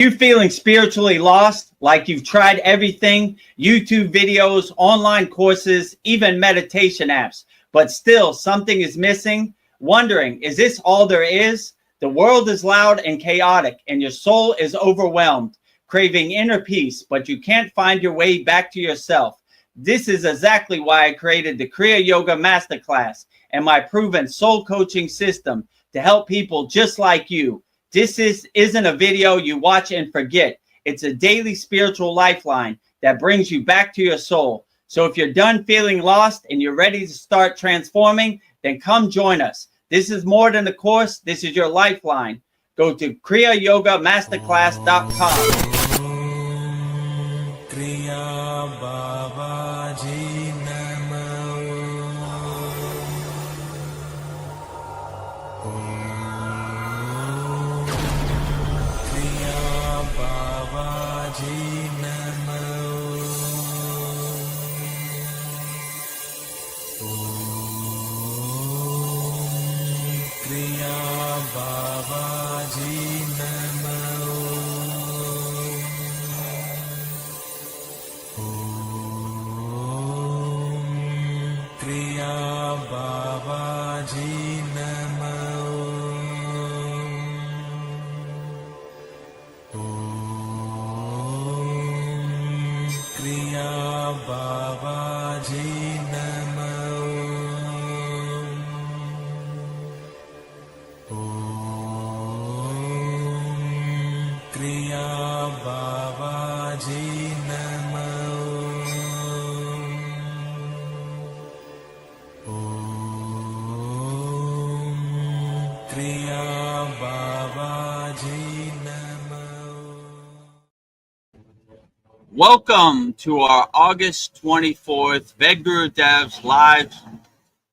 You feeling spiritually lost, like you've tried everything, YouTube videos, online courses, even meditation apps, but still something is missing? Wondering, is this all there is? The world is loud and chaotic, and your soul is overwhelmed, craving inner peace, but you can't find your way back to yourself. This is exactly why I created the Kriya Yoga Masterclass and my proven soul coaching system to help people just like you. This isn't a video you watch and forget. It's a daily spiritual lifeline that brings you back to your soul. So if you're done feeling lost and you're ready to start transforming, then come join us. This is more than a course. This is your lifeline. Go to kriyayogamasterclass.com. Welcome to our August 24th Vedagurudev's live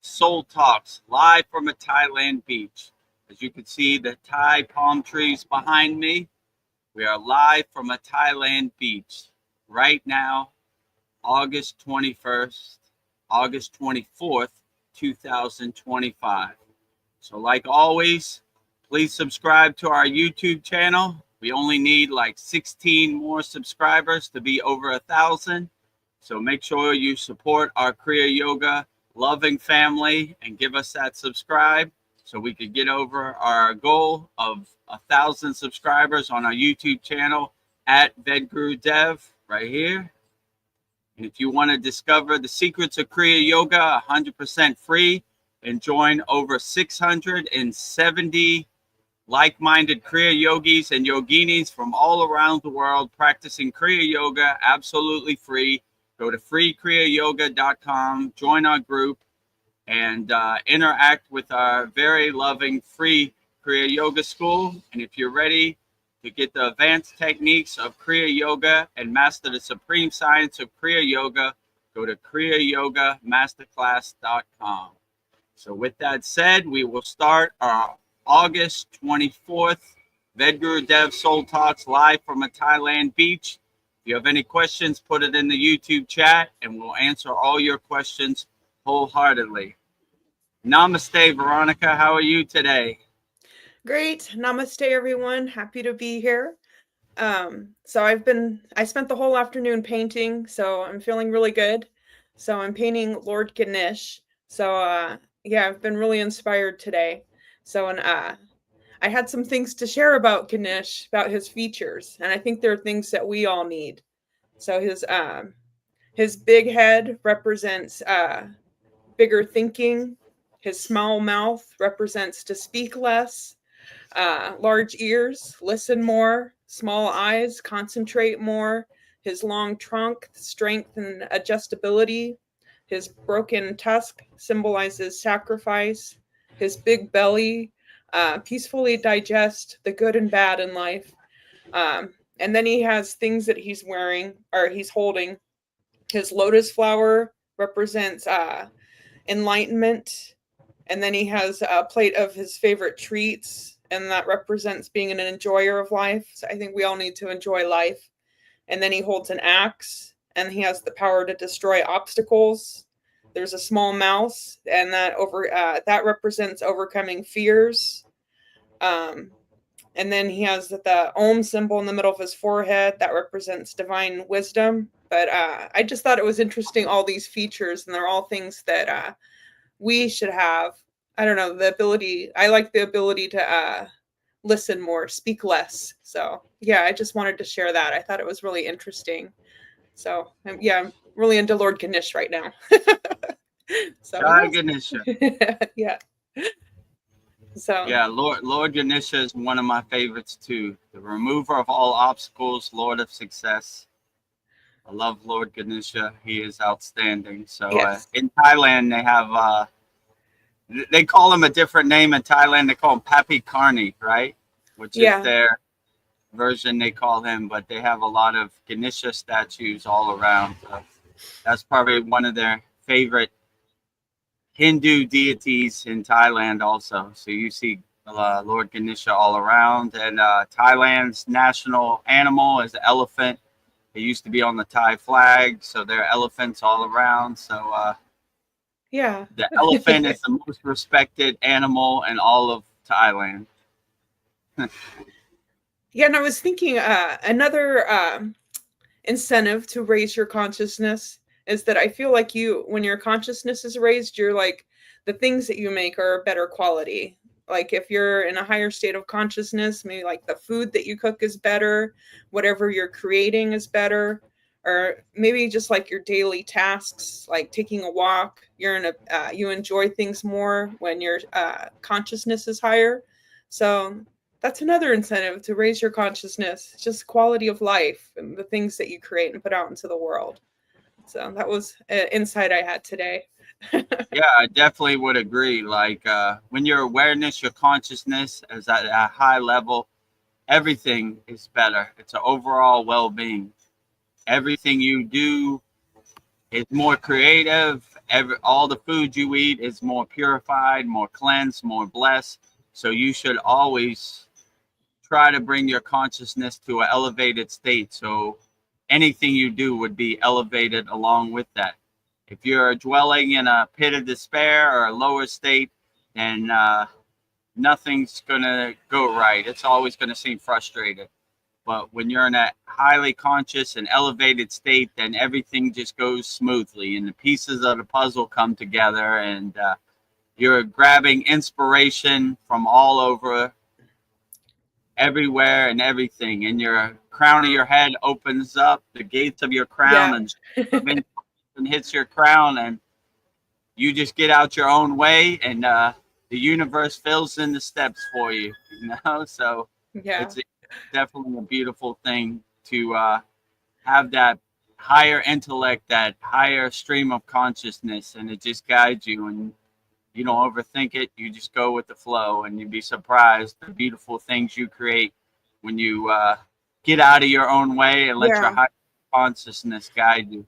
Soul Talks, live from a Thailand beach. As you can see, the Thai palm trees behind me. We are live from a Thailand beach right now, August 21st, August 24th, 2025. So like always, please subscribe to our YouTube channel. We only need like 16 more subscribers to be over 1,000. So make sure you support our Kriya Yoga loving family and give us that subscribe so we could get over our goal of 1,000 subscribers on our YouTube channel at Vedagurudev right here. And if you want to discover the secrets of Kriya Yoga 100% free and join over 670 like-minded Kriya yogis and yoginis from all around the world practicing Kriya Yoga absolutely free. Go to freekriyayoga.com, join our group, and interact with our very loving free Kriya Yoga school. And if you're ready to get the advanced techniques of Kriya Yoga and master the supreme science of Kriya Yoga, go to kriyayogamasterclass.com. So with that said, we will start our August 24th, Vedagurudev Soul Talks live from a Thailand beach. If you have any questions, put it in the YouTube chat and we'll answer all your questions wholeheartedly. Namaste, Veronica. How are you today? Great. Namaste, everyone. Happy to be here. So I spent the whole afternoon painting, so I'm feeling really good. So I'm painting Lord Ganesh. So yeah, I've been really inspired today. So, and I had some things to share about Ganesh, about his features, and I think there are things that we all need. So his big head represents bigger thinking. His small mouth represents to speak less. Large ears, listen more. Small eyes, concentrate more. His long trunk, strength and adjustability. His broken tusk symbolizes sacrifice. His big belly, peacefully digest the good and bad in life. And then he has things that he's wearing or he's holding. His lotus flower represents enlightenment. And then he has a plate of his favorite treats, and that represents being an enjoyer of life. So I think we all need to enjoy life. And then he holds an axe, and he has the power to destroy obstacles. There's a small mouse, and that represents overcoming fears. And then he has the Om symbol in the middle of his forehead that represents divine wisdom. But I just thought it was interesting, all these features, and they're all things that we should have. I don't know, the ability. I like the ability to listen more, speak less. So yeah, I just wanted to share that. I thought it was really interesting. So yeah, I'm really into Lord Ganesh right now. So Jai Ganesha. yeah. So Yeah, Lord Ganesha is one of my favorites too. The remover of all obstacles, Lord of success. I love Lord Ganesha. He is outstanding. So yes. in Thailand, they have they call him a different name in Thailand. They call him Papi Karni, right? Which is Yeah. their version they call him. But they have a lot of Ganesha statues all around. So that's probably one of their favorite Hindu deities in Thailand also. So you see Lord Ganesha all around. And Thailand's national animal is the elephant. It used to be on the Thai flag, so there are elephants all around. So Yeah. the elephant is the most respected animal in all of Thailand. Yeah, and I was thinking another incentive to raise your consciousness is that I feel like when your consciousness is raised, you're like, the things that you make are better quality. Like if you're in a higher state of consciousness, maybe like the food that you cook is better, whatever you're creating is better, or maybe just like your daily tasks, like taking a walk, you enjoy things more when your consciousness is higher. So that's another incentive to raise your consciousness, just quality of life and the things that you create and put out into the world. So that was an insight I had today. Yeah, I definitely would agree. Like when your awareness, your consciousness is at a high level, everything is better. It's an overall well-being. Everything you do is more creative. All the food you eat is more purified, more cleansed, more blessed. So you should always try to bring your consciousness to an elevated state. So anything you do would be elevated along with that. If you're dwelling in a pit of despair or a lower state, then nothing's going to go right. It's always going to seem frustrated. But when you're in a highly conscious and elevated state, then everything just goes smoothly and the pieces of the puzzle come together, and you're grabbing inspiration from all over, everywhere and everything. And your crown of your head opens up, the gates of your crown, Yeah. and hits your crown, and you just get out your own way, and the universe fills in the steps for you, you know. So Yeah. it's definitely a beautiful thing to have that higher intellect, that higher stream of consciousness, and it just guides you, and you don't overthink it. You just go with the flow, and you'd be surprised the beautiful things you create when you get out of your own way and let your Yeah. higher consciousness guide you.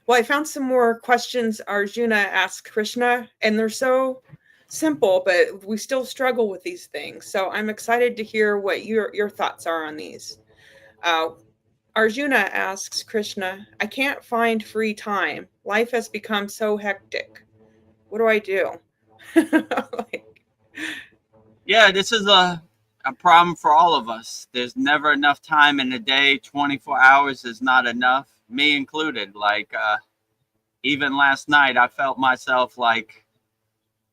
Well, I found some more questions Arjuna asked Krishna, and they're so simple, but we still struggle with these things. So I'm excited to hear what your thoughts are on these. Arjuna asks Krishna, I can't find free time. Life has become so hectic. What do I do? Like, Yeah, this is a problem for all of us. There's never enough time in the day. 24 hours is not enough, me included. Like even last night, I felt myself like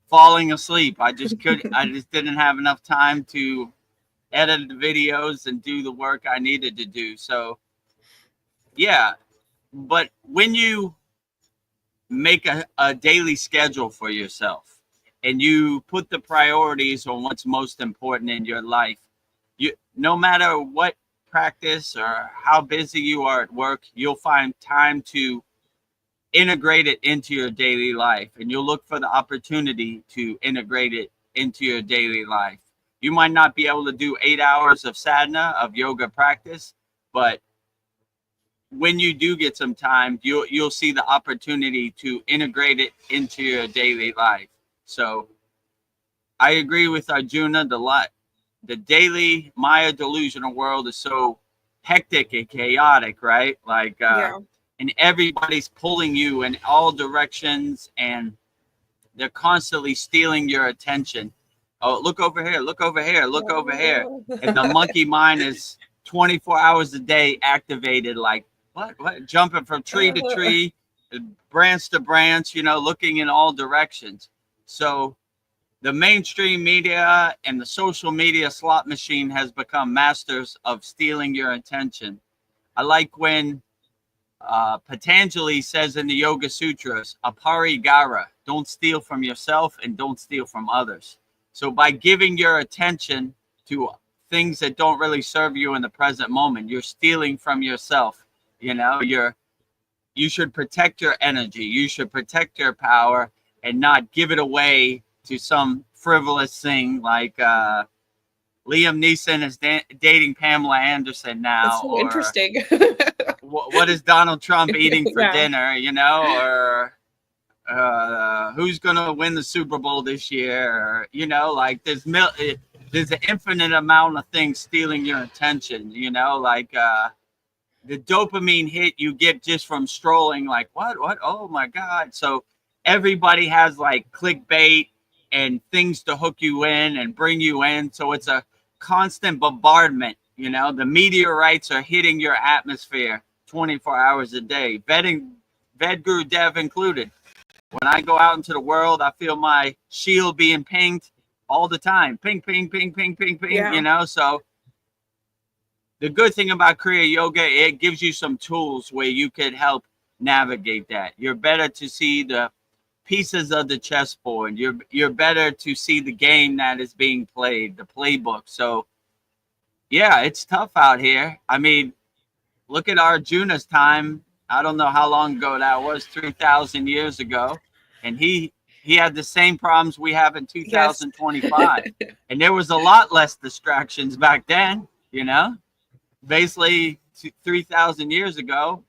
falling asleep. I just didn't have enough time to edit the videos and do the work I needed to do. So yeah, but when you make a daily schedule for yourself and you put the priorities on what's most important in your life, you, no matter what practice or how busy you are at work, you'll find time to integrate it into your daily life, and you'll look for the opportunity to integrate it into your daily life. You might not be able to do 8 hours of sadhana, of yoga practice, but when you do get some time, you'll see the opportunity to integrate it into your daily life. So I agree with Arjuna. The daily Maya delusional world is so hectic and chaotic, right? Like yeah. and everybody's pulling you in all directions, and they're constantly stealing your attention. Oh, look over here, look over here, look over here. And the monkey mind is 24 hours a day activated, like what? Jumping from tree to tree, branch to branch, looking in all directions. So the mainstream media and the social media slot machine has become masters of stealing your attention. I like when Patanjali says in the Yoga Sutras, aparigara, don't steal from yourself and don't steal from others. So by giving your attention to things that don't really serve you in the present moment, you're stealing from yourself. You should protect your energy. You should protect your power and not give it away to some frivolous thing like Liam Neeson is dating Pamela Anderson now. That's so interesting. What is Donald Trump eating for dinner, or who's going to win the Super Bowl this year? Or, like there's an infinite amount of things stealing your attention, like the dopamine hit you get just from strolling, like what? Oh my God. So everybody has like clickbait and things to hook you in and bring you in. So it's a constant bombardment. The meteorites are hitting your atmosphere 24 hours a day, Vedagurudev included. When I go out into the world, I feel my shield being pinged all the time. Ping, ping, ping, ping, ping, ping, Yeah. So the good thing about Kriya Yoga, it gives you some tools where you could help navigate that. You're better to see the pieces of the chessboard. You're better to see the game that is being played, the playbook. So yeah, it's tough out here. I mean, look at Arjuna's time. I don't know how long ago that was, 3,000 years ago. And he had the same problems we have in 2025. Yes. And there was a lot less distractions back then, Basically, 3,000 years ago,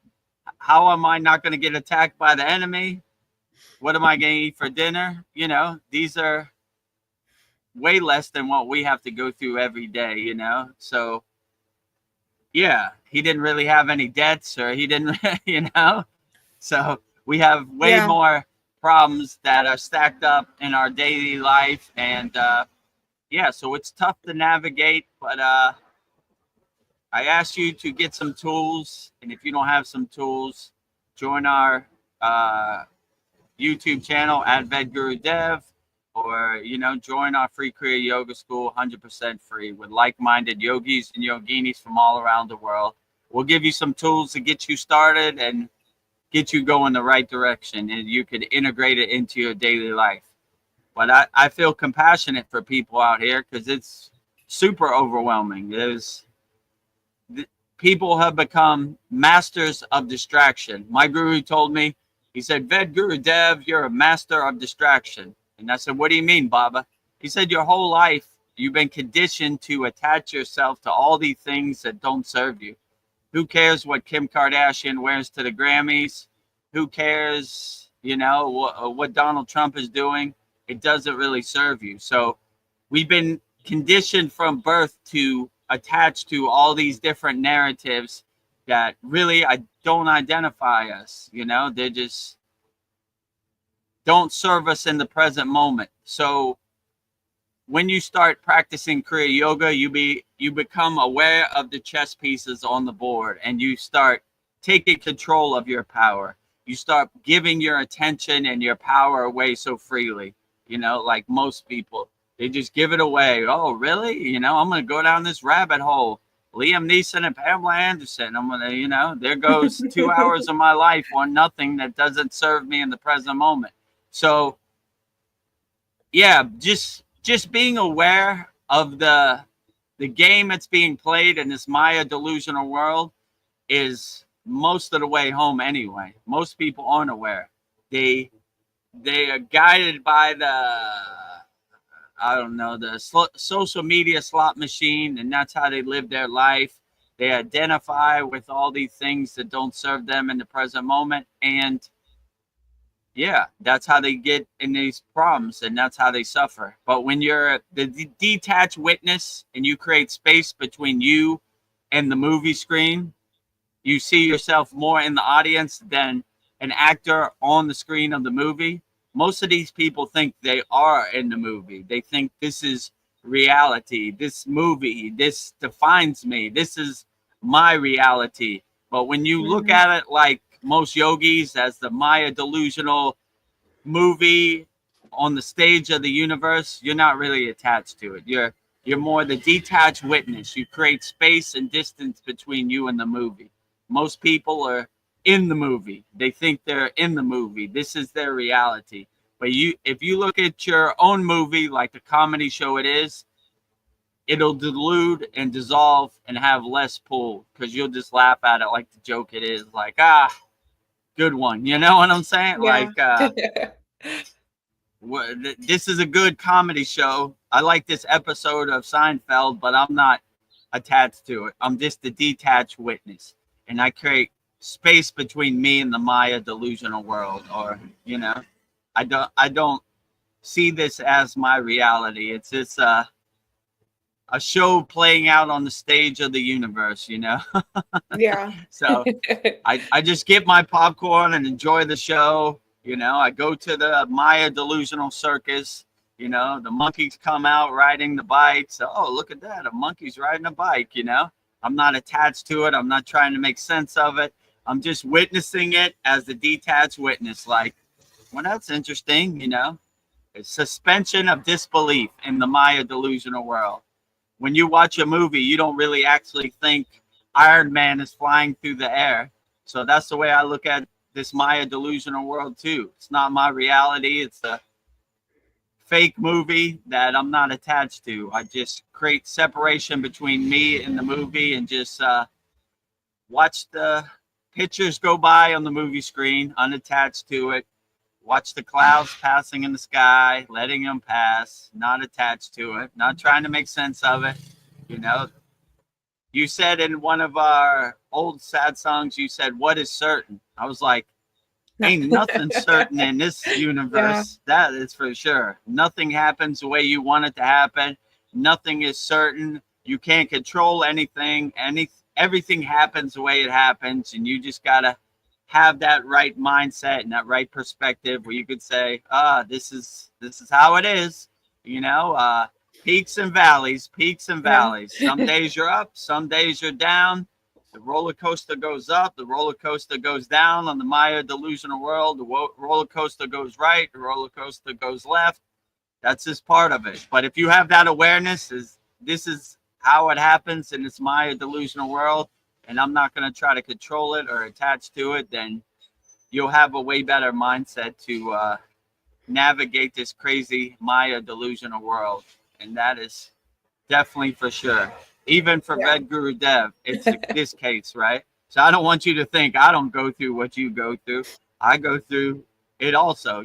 how am I not going to get attacked by the enemy? What am I going to eat for dinner? These are way less than what we have to go through every day, So yeah, he didn't really have any debts, or he didn't, So we have way more problems that are stacked up in our daily life. And so it's tough to navigate, but I ask you to get some tools. And if you don't have some tools, join our YouTube channel at Vedagurudev, or, join our free Kriya Yoga School, 100% free, with like-minded yogis and yoginis from all around the world. We'll give you some tools to get you started and get you going the right direction, and you could integrate it into your daily life. But I feel compassionate for people out here because it's super overwhelming. People have become masters of distraction. My guru told me, he said, Vedagurudev, you're a master of distraction. And I said, what do you mean, Baba? He said, your whole life, you've been conditioned to attach yourself to all these things that don't serve you. Who cares what Kim Kardashian wears to the Grammys? Who cares, what Donald Trump is doing? It doesn't really serve you. So we've been conditioned from birth to attach to all these different narratives that really don't identify us. They just don't serve us in the present moment. So when you start practicing Kriya Yoga, you become aware of the chess pieces on the board, and you start taking control of your power. You start giving your attention and your power away so freely, like most people. They just give it away. Oh, really? I'm going to go down this rabbit hole. Liam Neeson and Pamela Anderson. I'm going to, there goes 2 hours of my life on nothing that doesn't serve me in the present moment. So, yeah, just being aware of the game that's being played in this Maya delusional world is most of the way home anyway. Most people aren't aware. They are guided by the social media slot machine, and that's how they live their life. They identify with all these things that don't serve them in the present moment, and that's how they get in these problems, and that's how they suffer. But when you're the detached witness and you create space between you and the movie screen, you see yourself more in the audience than an actor on the screen of the movie. most of these people think they are in the movie. They think this is reality. This movie, this defines me. This is my reality. But when you look at it like most yogis as the Maya delusional movie on the stage of the universe, you're not really attached to it. You're more the detached witness. You create space and distance between you and the movie. Most people are in the movie. They think they're in the movie. This is their reality. But if you look at your own movie like the comedy show it is, it'll dilute and dissolve and have less pull because you'll just laugh at it like the joke it is. Like, good one. You know what I'm saying? Yeah. Like, this is a good comedy show. I like this episode of Seinfeld, but I'm not attached to it. I'm just a detached witness, and I create space between me and the Maya delusional world. Or, I don't see this as my reality. It's just a show playing out on the stage of the universe, Yeah. So I just get my popcorn and enjoy the show. I go to the Maya delusional circus. The monkeys come out riding the bikes. Oh, look at that. A monkey's riding a bike, I'm not attached to it. I'm not trying to make sense of it. I'm just witnessing it as the detached witness. Like, well, that's interesting, It's suspension of disbelief in the Maya delusional world. When you watch a movie, you don't really actually think Iron Man is flying through the air. So that's the way I look at this Maya delusional world too. It's not my reality. It's a fake movie that I'm not attached to. I just create separation between me and the movie and just watch the pictures go by on the movie screen, unattached to it. Watch the clouds passing in the sky, letting them pass, not attached to it, not trying to make sense of it. You said in one of our old sad songs, you said, "What is certain?" I was like, ain't nothing certain in this universe. Yeah. That is for sure. Nothing happens the way you want it to happen. Nothing is certain. You can't control anything. Everything happens the way it happens, and you just gotta have that right mindset and that right perspective where you could say, this is how it is. Peaks and valleys. Some days you're up, some days you're down. The roller coaster goes up, the roller coaster goes down on the Maya delusional world. The roller coaster goes right, the roller coaster goes left. That's just part of it. But if you have that awareness, this is how it happens in this Maya delusional world, and I'm not going to try to control it or attach to it, then you'll have a way better mindset to navigate this crazy Maya delusional world. And that is definitely for sure. Even for Vedagurudev, it's this case, right? So I don't want you to think I don't go through what you go through. I go through it also,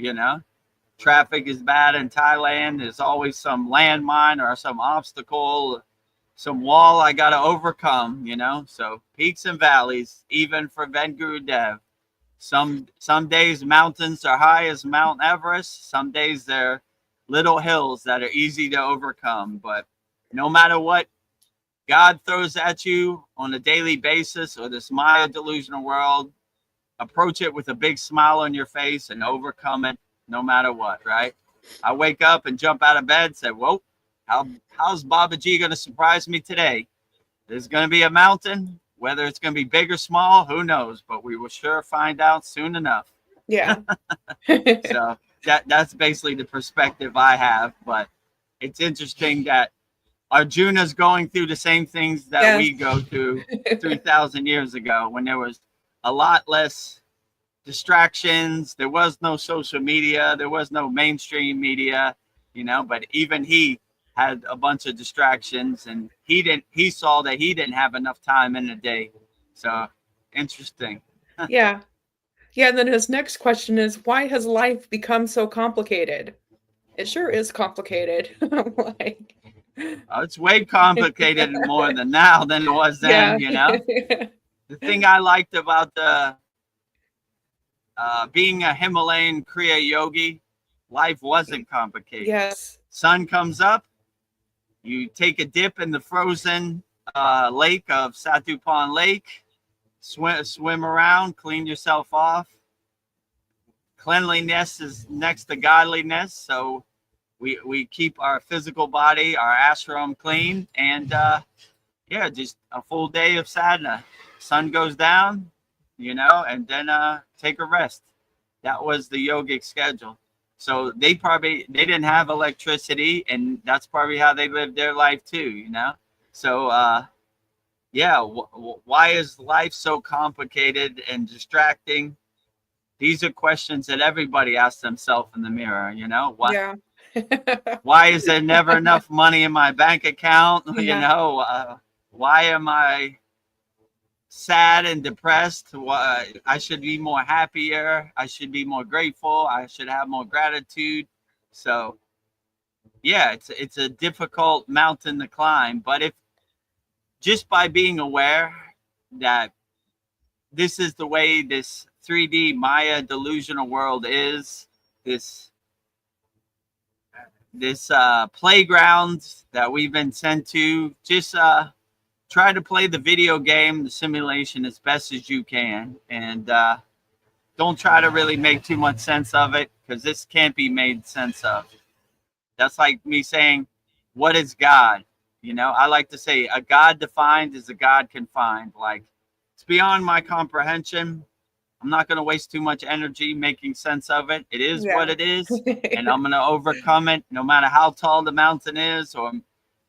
Traffic is bad in Thailand. There's always some landmine or some obstacle, some wall I got to overcome, So peaks and valleys, even for Vedagurudev. Some days mountains are high as Mount Everest. Some days they're little hills that are easy to overcome. But no matter what God throws at you on a daily basis or this Maya delusional world, approach it with a big smile on your face and overcome it no matter what, right? I wake up and jump out of bed and say, whoa, how's Baba G going to surprise me today? There's going to be a mountain. Whether it's going to be big or small, who knows? But we will sure find out soon enough. Yeah. So that's basically the perspective I have. But it's interesting that Arjuna's going through the same things that we go through 3,000 years ago when there was a lot less distractions. There was no social media. There was no mainstream media, but even he had a bunch of distractions, and he saw that he didn't have enough time in the day. So interesting. Yeah. And then his next question is, why has life become so complicated? It sure is complicated. It's way complicated more than now than it was then, The thing I liked about the being a Himalayan Kriya yogi, life wasn't complicated. Yes. Sun comes up, you take a dip in the frozen lake of Satupan Lake, swim around, clean yourself off, cleanliness is next to godliness. So we keep our physical body, our ashram clean, and yeah, just a full day of sadhana. Sun goes down, and then take a rest. That was the yogic schedule. So they didn't have electricity, and that's probably how they lived their life too. So yeah, why is life so complicated and distracting? These are questions that everybody asks themselves in the mirror. Why? Yeah. Why is there never enough money in my bank account? Yeah. Why am I sad and depressed? Why I should be more happier? I should be more grateful. I should have more gratitude. So yeah, it's a difficult mountain to climb, but if just by being aware that this is the way this 3D Maya delusional world is, this playground that we've been sent to, just try to play the video game, the simulation, as best as you can, and don't try to really make too much sense of it, because this can't be made sense of. That's like me saying, what is God? I like to say a God defined is a God confined. Like, it's beyond my comprehension. I'm not going to waste too much energy making sense of it. It is what it is, and I'm going to overcome it no matter how tall the mountain is, or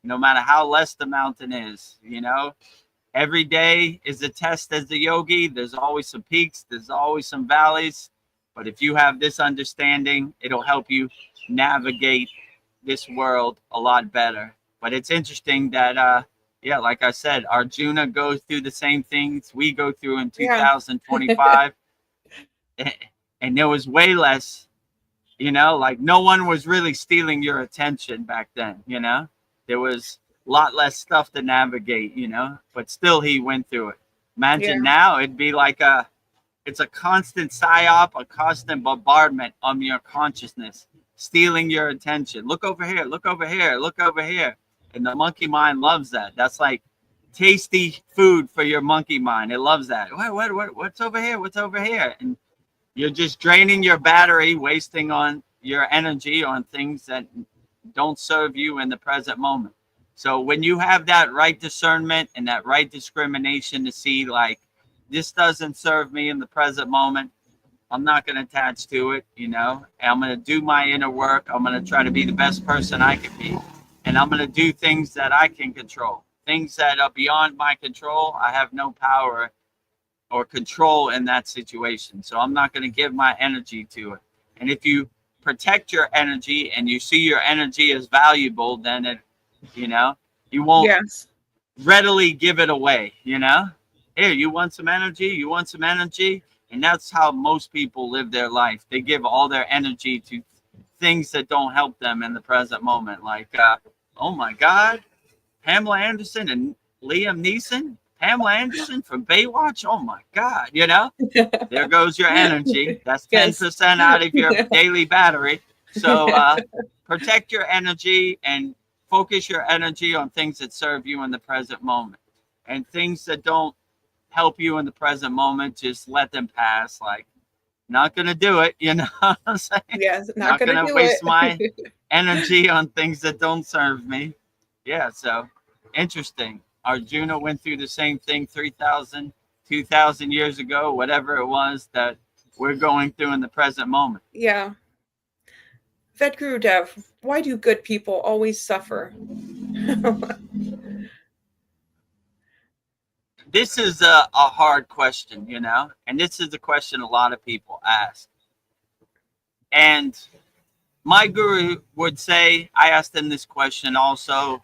no matter how less the mountain is. Every day is a test as a yogi. There's always some peaks, there's always some valleys, but if you have this understanding, it'll help you navigate this world a lot better. But it's interesting that yeah, like I said, Arjuna goes through the same things we go through in 2025. And there was way less, like no one was really stealing your attention back then. There was a lot less stuff to navigate, but still he went through it. Imagine now it'd be like it's a constant psyop, a constant bombardment on your consciousness, stealing your attention. Look over here, look over here, look over here. And the monkey mind loves that. That's like tasty food for your monkey mind. It loves that. What's over here? What's over here? And you're just draining your battery, wasting on your energy on things that don't serve you in the present moment. So when you have that right discernment and that right discrimination to see, like, this doesn't serve me in the present moment, I'm not going to attach to it, and I'm going to do my inner work. I'm going to try to be the best person I can be. And I'm going to do things that I can control. Things that are beyond my control, I have no power or control in that situation. So I'm not going to give my energy to it. And if you protect your energy and you see your energy as valuable, then it, you won't readily give it away. Here, you want some energy? You want some energy? And that's how most people live their life. They give all their energy to things that don't help them in the present moment. Like, oh my God, Pamela Anderson and Liam Neeson? Pamela Anderson from Baywatch? Oh my God, there goes your energy. That's 10% out of your daily battery. So protect your energy and focus your energy on things that serve you in the present moment. And things that don't help you in the present moment, just let them pass. Like, not going to do it, what I'm saying? Yes, not going to waste my energy on things that don't serve me. Yeah, so interesting. Arjuna went through the same thing 3,000, 2,000 years ago, whatever it was that we're going through in the present moment. Yeah. Vedagurudev, why do good people always suffer? This is a hard question, and this is a question a lot of people ask. And my guru would say, I asked him this question also.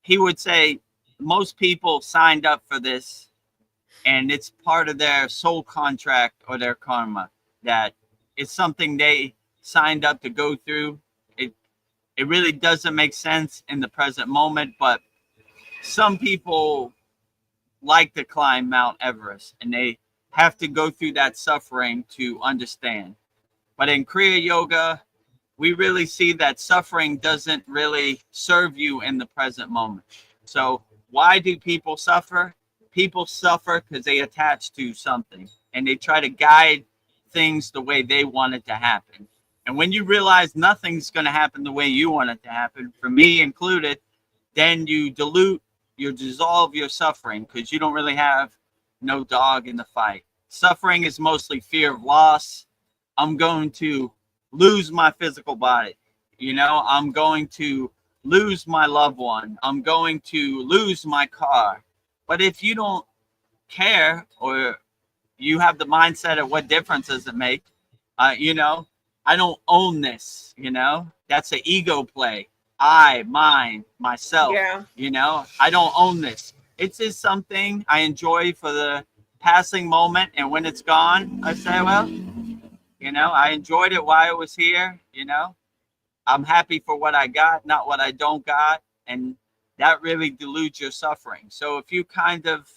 He would say, most people signed up for this, and it's part of their soul contract or their karma, that it's something they signed up to go through. It really doesn't make sense in the present moment, but some people like to climb Mount Everest, and they have to go through that suffering to understand. But in Kriya Yoga, we really see that suffering doesn't really serve you in the present moment. So why do people suffer? People suffer because they attach to something, and they try to guide things the way they want it to happen. And when you realize nothing's going to happen the way you want it to happen, for me included, then you dissolve your suffering, because you don't really have no dog in the fight. Suffering is mostly fear of loss. I'm going to lose my physical body. I'm going to lose my loved one. I'm going to lose my car. But if you don't care, or you have the mindset of what difference does it make, I don't own this. That's an ego play. I, mine, myself. Yeah. I don't own this. It's just something I enjoy for the passing moment, and when it's gone, I say, well, I enjoyed it while I was here. I'm happy for what I got, not what I don't got, and that really dilutes your suffering. So if you kind of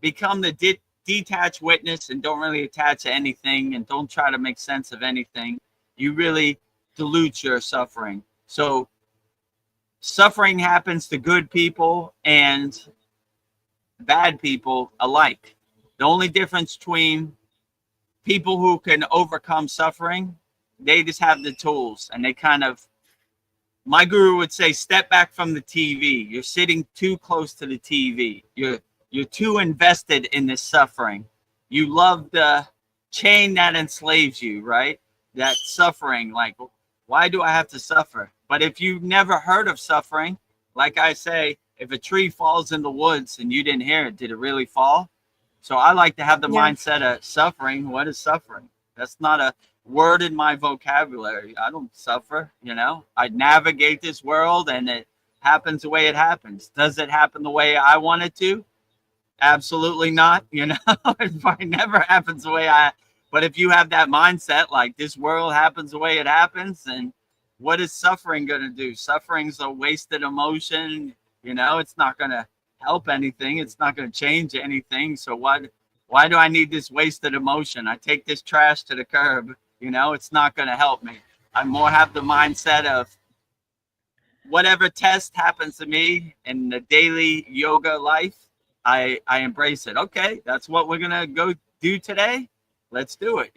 become the detached witness and don't really attach to anything and don't try to make sense of anything, you really dilute your suffering. So suffering happens to good people and bad people alike. The only difference between people who can overcome suffering, they just have the tools, and they kind of, my guru would say, step back from the TV. You're sitting too close to the TV. You're too invested in this suffering. You love the chain that enslaves you, right? That suffering, like, why do I have to suffer? But if you've never heard of suffering, like I say, if a tree falls in the woods and you didn't hear it, did it really fall? So I like to have the mindset of suffering. What is suffering? That's not a word in my vocabulary. I don't suffer, I navigate this world, and it happens the way it happens. Does it happen the way I want it to? Absolutely not. It probably never happens the way but if you have that mindset, like, this world happens the way it happens, and what is suffering going to do? Suffering's a wasted emotion. It's not going to help anything. It's not going to change anything. So why do I need this wasted emotion? I take this trash to the curb. It's not going to help me. I more have the mindset of whatever test happens to me in the daily yoga life, I embrace it. Okay, that's what we're going to go do today. Let's do it,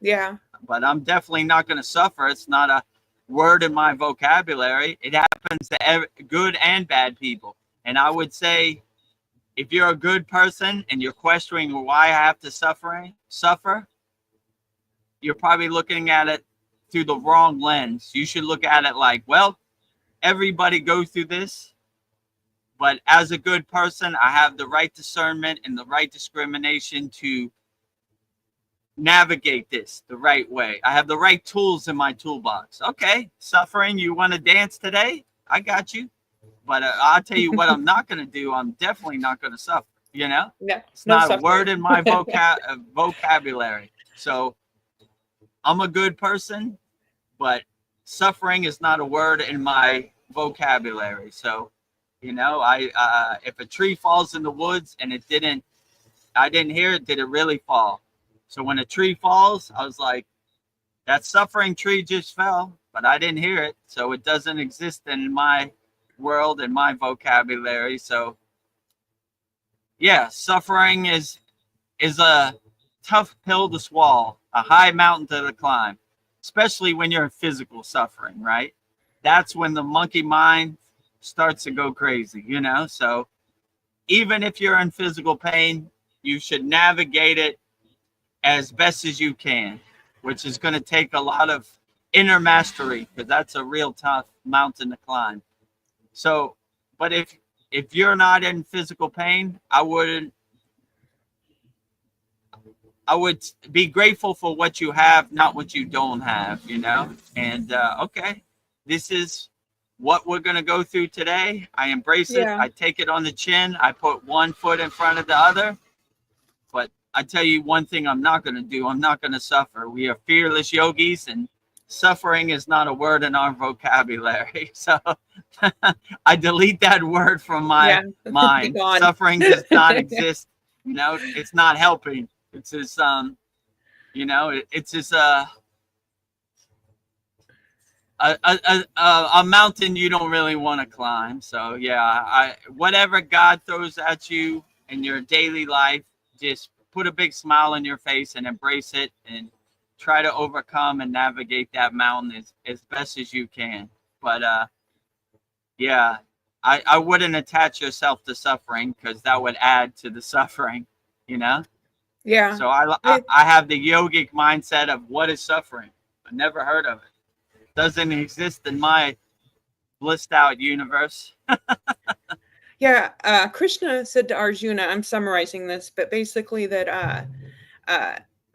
Yeah. But I'm definitely not going to suffer. It's not a word in my vocabulary. It happens to good and bad people. And I would say, if you're a good person and you're questioning why I have to suffer, you're probably looking at it through the wrong lens. You should look at it like, well, everybody goes through this, but as a good person, I have the right discernment and the right discrimination to navigate this the right way. I have the right tools in my toolbox. Okay, suffering, you want to dance today? I got you. But I'll tell you what I'm not going to do. I'm definitely not going to suffer, No, It's no not suffering. a word in my vocabulary. So I'm a good person, but suffering is not a word in my vocabulary. So, if a tree falls in the woods and I didn't hear it, did it really fall? So when a tree falls, I was like, that suffering tree just fell, but I didn't hear it. So it doesn't exist in my world and my vocabulary. So yeah, suffering is a tough pill to swallow, a high mountain to climb, especially when you're in physical suffering, right? That's when the monkey mind starts to go crazy, So even if you're in physical pain, you should navigate it as best as you can, which is going to take a lot of inner mastery, because that's a real tough mountain to climb. So, but if you're not in physical pain, I would be grateful for what you have, not what you don't have, And okay, this is what we're going to go through today. I embrace it. I take it on the chin. I put one foot in front of the other. But I tell you one thing I'm not going to do. I'm not going to suffer. We are fearless yogis, and suffering is not a word in our vocabulary. So I delete that word from my mind. Suffering does not exist. It's not helping. It's just, it's just a mountain you don't really want to climb. So yeah, whatever God throws at you in your daily life, just put a big smile on your face and embrace it, and try to overcome and navigate that mountain as best as you can. But yeah, I wouldn't attach yourself to suffering, because that would add to the suffering, you know? Yeah. So I have the yogic mindset of, what is suffering? I never heard of it. It doesn't exist in my blissed out universe. Yeah, Krishna said to Arjuna, I'm summarizing this, but basically that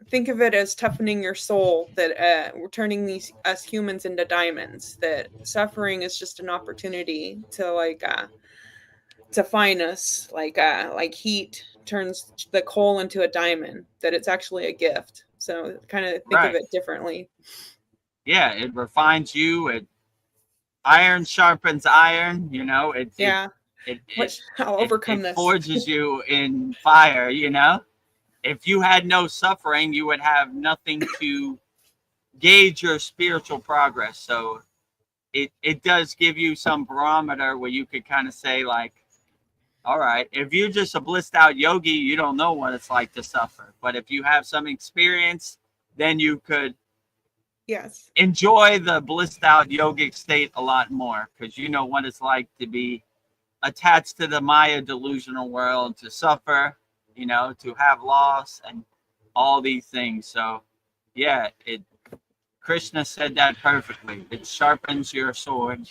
think of it as toughening your soul, that we're turning us humans into diamonds, that suffering is just an opportunity to to fine us, like heat turns the coal into a diamond, that it's actually a gift. So kind of think of Right. it differently. Yeah, it refines you. It iron sharpens iron, Yeah. I'll overcome it this. forges you in fire, If you had no suffering, you would have nothing to gauge your spiritual progress. So it does give you some barometer where you could kind of say, like, all right, if you're just a blissed out yogi, you don't know what it's like to suffer. But if you have some experience, then you could Yes. enjoy the blissed out yogic state a lot more, because you know what it's like to be attached to the Maya delusional world, to suffer, to have loss and all these things. So yeah, Krishna said that perfectly. It sharpens your sword,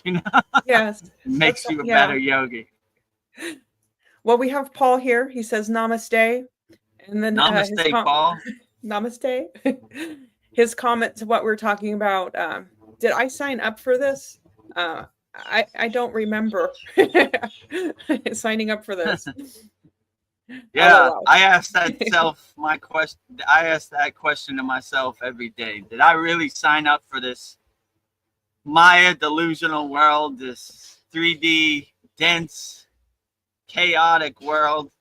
Yes. it makes you a better yogi. Well, we have Paul here. He says namaste. And then Namaste, Paul. Namaste. His comment to what we're talking about. Did I sign up for this? I don't remember signing up for this. Yeah, LOL. I ask that question to myself every day. Did I really sign up for this Maya delusional world, this 3D dense chaotic world,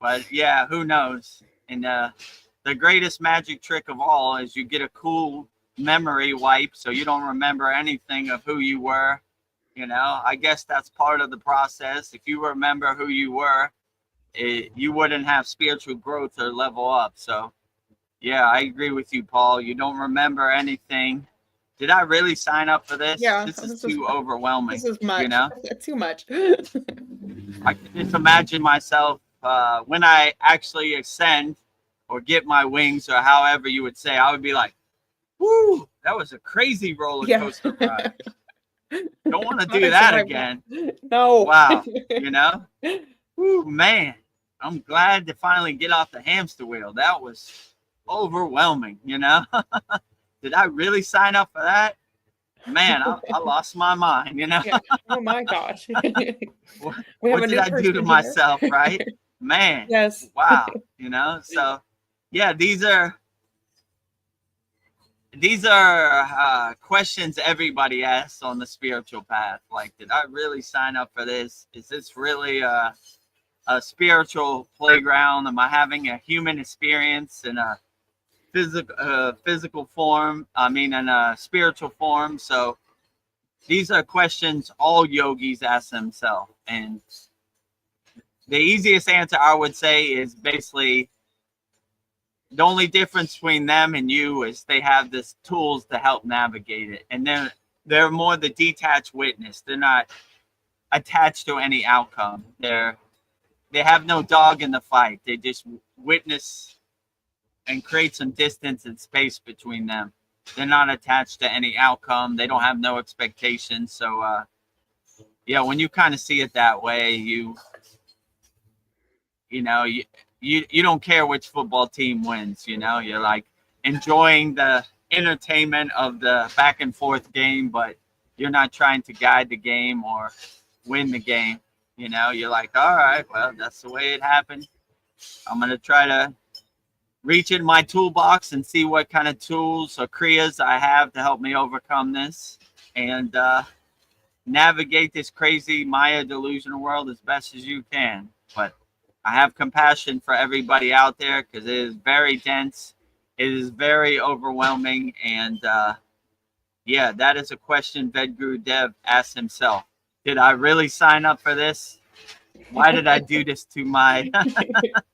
But yeah, who knows? And the greatest magic trick of all is you get a cool memory wipe, so you don't remember anything of who you were. I guess that's part of the process. If you remember who you were, you wouldn't have spiritual growth or level up. So yeah, I agree with you, Paul. You don't remember anything. Did I really sign up for this? Yeah, this is too overwhelming. This is much. Too much. I can just imagine myself when I actually ascend or get my wings, or however you would say, I would be like, woo, that was a crazy roller coaster ride. Don't want to do that again. No. Wow. Woo, man, I'm glad to finally get off the hamster wheel. That was overwhelming, Did I really sign up for that? Man, I lost my mind, Yeah. Oh my gosh. What did I do to myself, right? Man. Yes. Wow. So yeah, these are questions everybody asks on the spiritual path. Like, did I really sign up for this? Is this really a spiritual playground? Am I having a human experience in a physical form? I mean, in a spiritual form. So these are questions all yogis ask themselves. And the easiest answer I would say is basically the only difference between them and you is they have this tools to help navigate it. And they're more the detached witness. They're not attached to any outcome. They have no dog in the fight. They just witness and create some distance and space between them. They're not attached to any outcome. They don't have no expectations. So yeah, when you kind of see it that way, you don't care which football team wins. You're like enjoying the entertainment of the back and forth game, but you're not trying to guide the game or win the game. You're like, all right, well, that's the way it happened. I'm going to try to reach in my toolbox and see what kind of tools or kriyas I have to help me overcome this and navigate this crazy Maya delusional world as best as you can. But I have compassion for everybody out there, because it is very dense. It is very overwhelming. And yeah, that is a question Vedagurudev asked himself. Did I really sign up for this? Why did I do this to my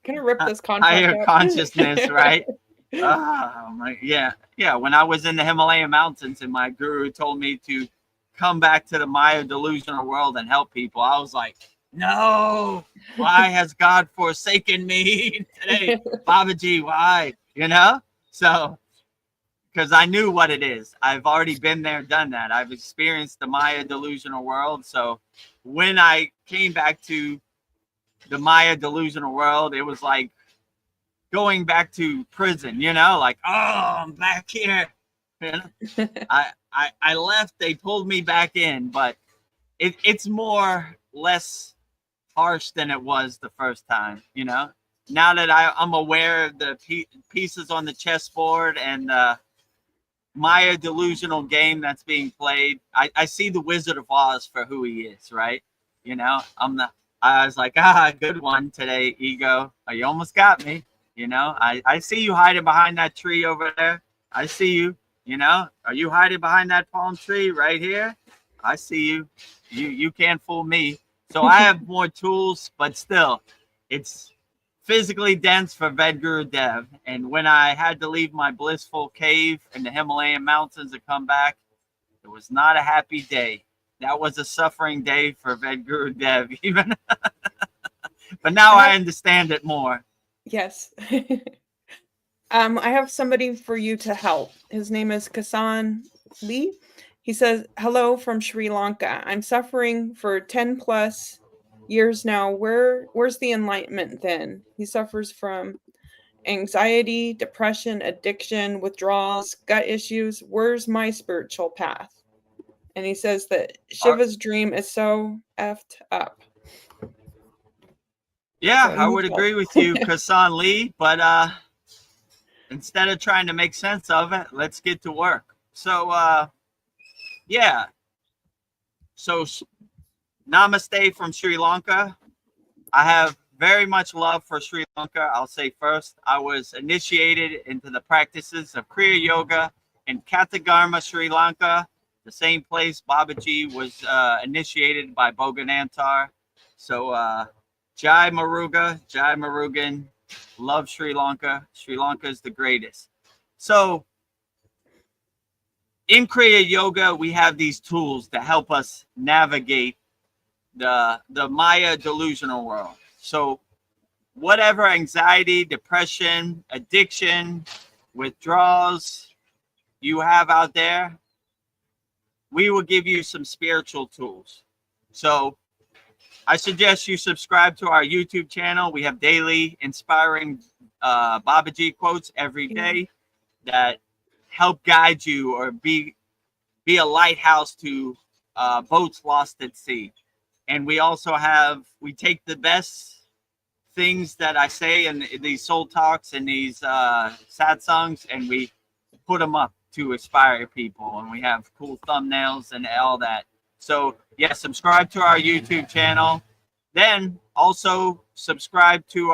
Can I rip this higher consciousness, right? Yeah. When I was in the Himalayan mountains and my guru told me to come back to the Maya delusional world and help people, I was like, no, why has God forsaken me today? Babaji, why? So because I knew what it is. I've already been there, done that. I've experienced the Maya delusional world. So when I came back to the Maya delusional world, it was like going back to prison, like, oh, I'm back here. You know? I left, they pulled me back in, but it's more less harsh than it was the first time, Now that I'm aware of the pieces on the chessboard and Maya delusional game that's being played, I see the Wizard of Oz for who he is, right? I was like, good one today, ego. You almost got me. I see you hiding behind that tree over there. I see you. Are you hiding behind that palm tree right here? I see you. You can't fool me. So I have more tools, but still, it's physically dense for Vedagurudev. And when I had to leave my blissful cave in the Himalayan mountains to come back, it was not a happy day. That was a suffering day for Vedagurudev, even. But now I understand it more. Yes. I have somebody for you to help. His name is Kasan Lee. He says, hello from Sri Lanka. I'm suffering for 10 plus years now. Where's the enlightenment then? He suffers from anxiety, depression, addiction, withdrawals, gut issues. Where's my spiritual path? And he says that Shiva's dream is so effed up. Yeah, so I would agree with you, Kasan Lee, but instead of trying to make sense of it, let's get to work. So, yeah. So, namaste from Sri Lanka. I have very much love for Sri Lanka. I'll say first, I was initiated into the practices of Kriya Yoga in Kathigarma, Sri Lanka, the same place Babaji was initiated by Bhoganantar. So, Jai Muruga, Jai Murugan, love Sri Lanka. Sri Lanka is the greatest. So, in Kriya Yoga, we have these tools to help us navigate the Maya delusional world. So whatever anxiety, depression, addiction, withdrawals you have out there, we will give you some spiritual tools. So I suggest you subscribe to our YouTube channel. We have daily inspiring Babaji quotes every day that help guide you or be a lighthouse to boats lost at sea. And we also we take the best things that I say in these soul talks and these satsangs, and we put them up to inspire people. And we have cool thumbnails and all that. So yeah, subscribe to our YouTube channel. Then also subscribe to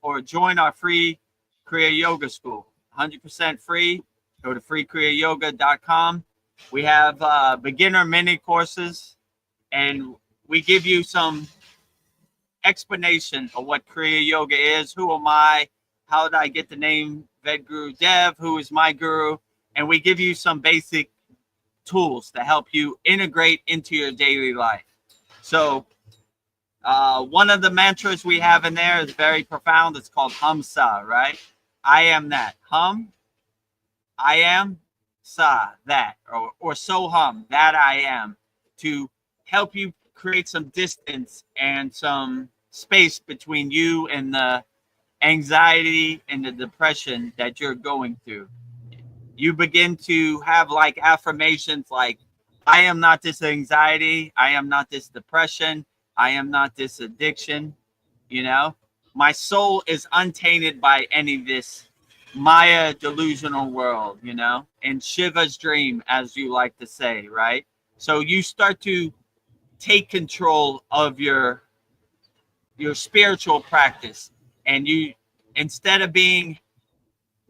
or join our free Kriya Yoga School. 100% free. Go to freekriyayoga.com. We have beginner mini courses, and we give you some explanation of what Kriya Yoga is. Who am I? How did I get the name Vedagurudev? Who is my guru? And we give you some basic tools to help you integrate into your daily life. So one of the mantras we have in there is very profound. It's called Hamsa, right? I am that. Hum, I am, sa, that. Or so hum, that I am. To help you create some distance and some space between you and the anxiety and the depression that you're going through. You begin to have like affirmations like, I am not this anxiety. I am not this depression. I am not this addiction. My soul is untainted by any of this Maya delusional world, and Shiva's dream, as you like to say, right? So you start to take control of your spiritual practice, and you, instead of being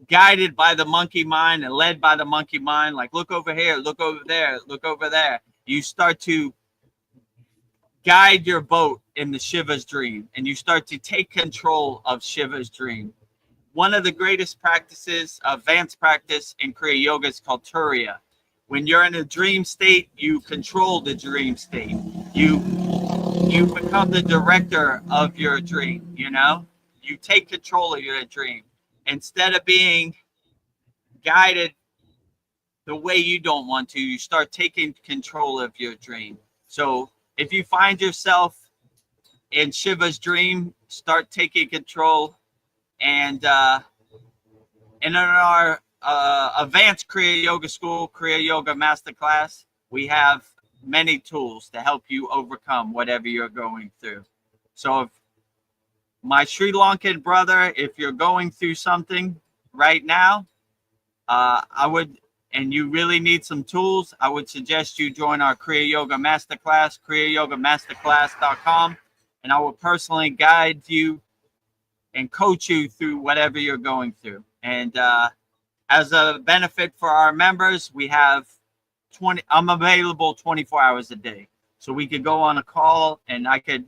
guided by the monkey mind and led by the monkey mind, like look over here, look over there, look over there, you start to guide your boat in the Shiva's dream, and you start to take control of Shiva's dream. one of the greatest practices, advanced practice in Kriya Yoga is called Turiya. When you're in a dream state, you control the dream state. You become the director of your dream, you know? You take control of your dream. Instead of being guided the way you don't want to, you start taking control of your dream. So if you find yourself in Shiva's dream, start taking control. And in our advanced Kriya Yoga School, Kriya Yoga Masterclass, we have many tools to help you overcome whatever you're going through. So if my Sri Lankan brother, if you're going through something right now, and you really need some tools, I would suggest you join our Kriya Yoga Masterclass, kriyayogamasterclass.com, and I will personally guide you and coach you through whatever you're going through. And as a benefit for our members, we have I'm available 24 hours a day. So we could go on a call and I could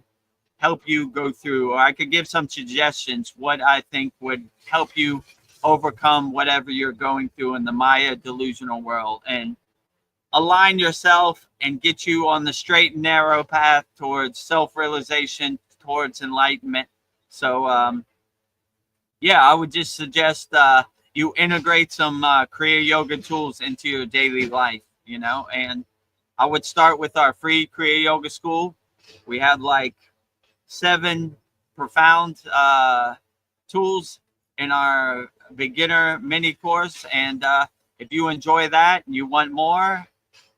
help you go through, or I could give some suggestions what I think would help you overcome whatever you're going through in the Maya delusional world and align yourself and get you on the straight and narrow path towards self-realization, towards enlightenment. So, I would just suggest you integrate some Kriya Yoga tools into your daily life, you know, and I would start with our free Kriya Yoga school. We have like 7 profound tools in our beginner mini course. And if you enjoy that and you want more,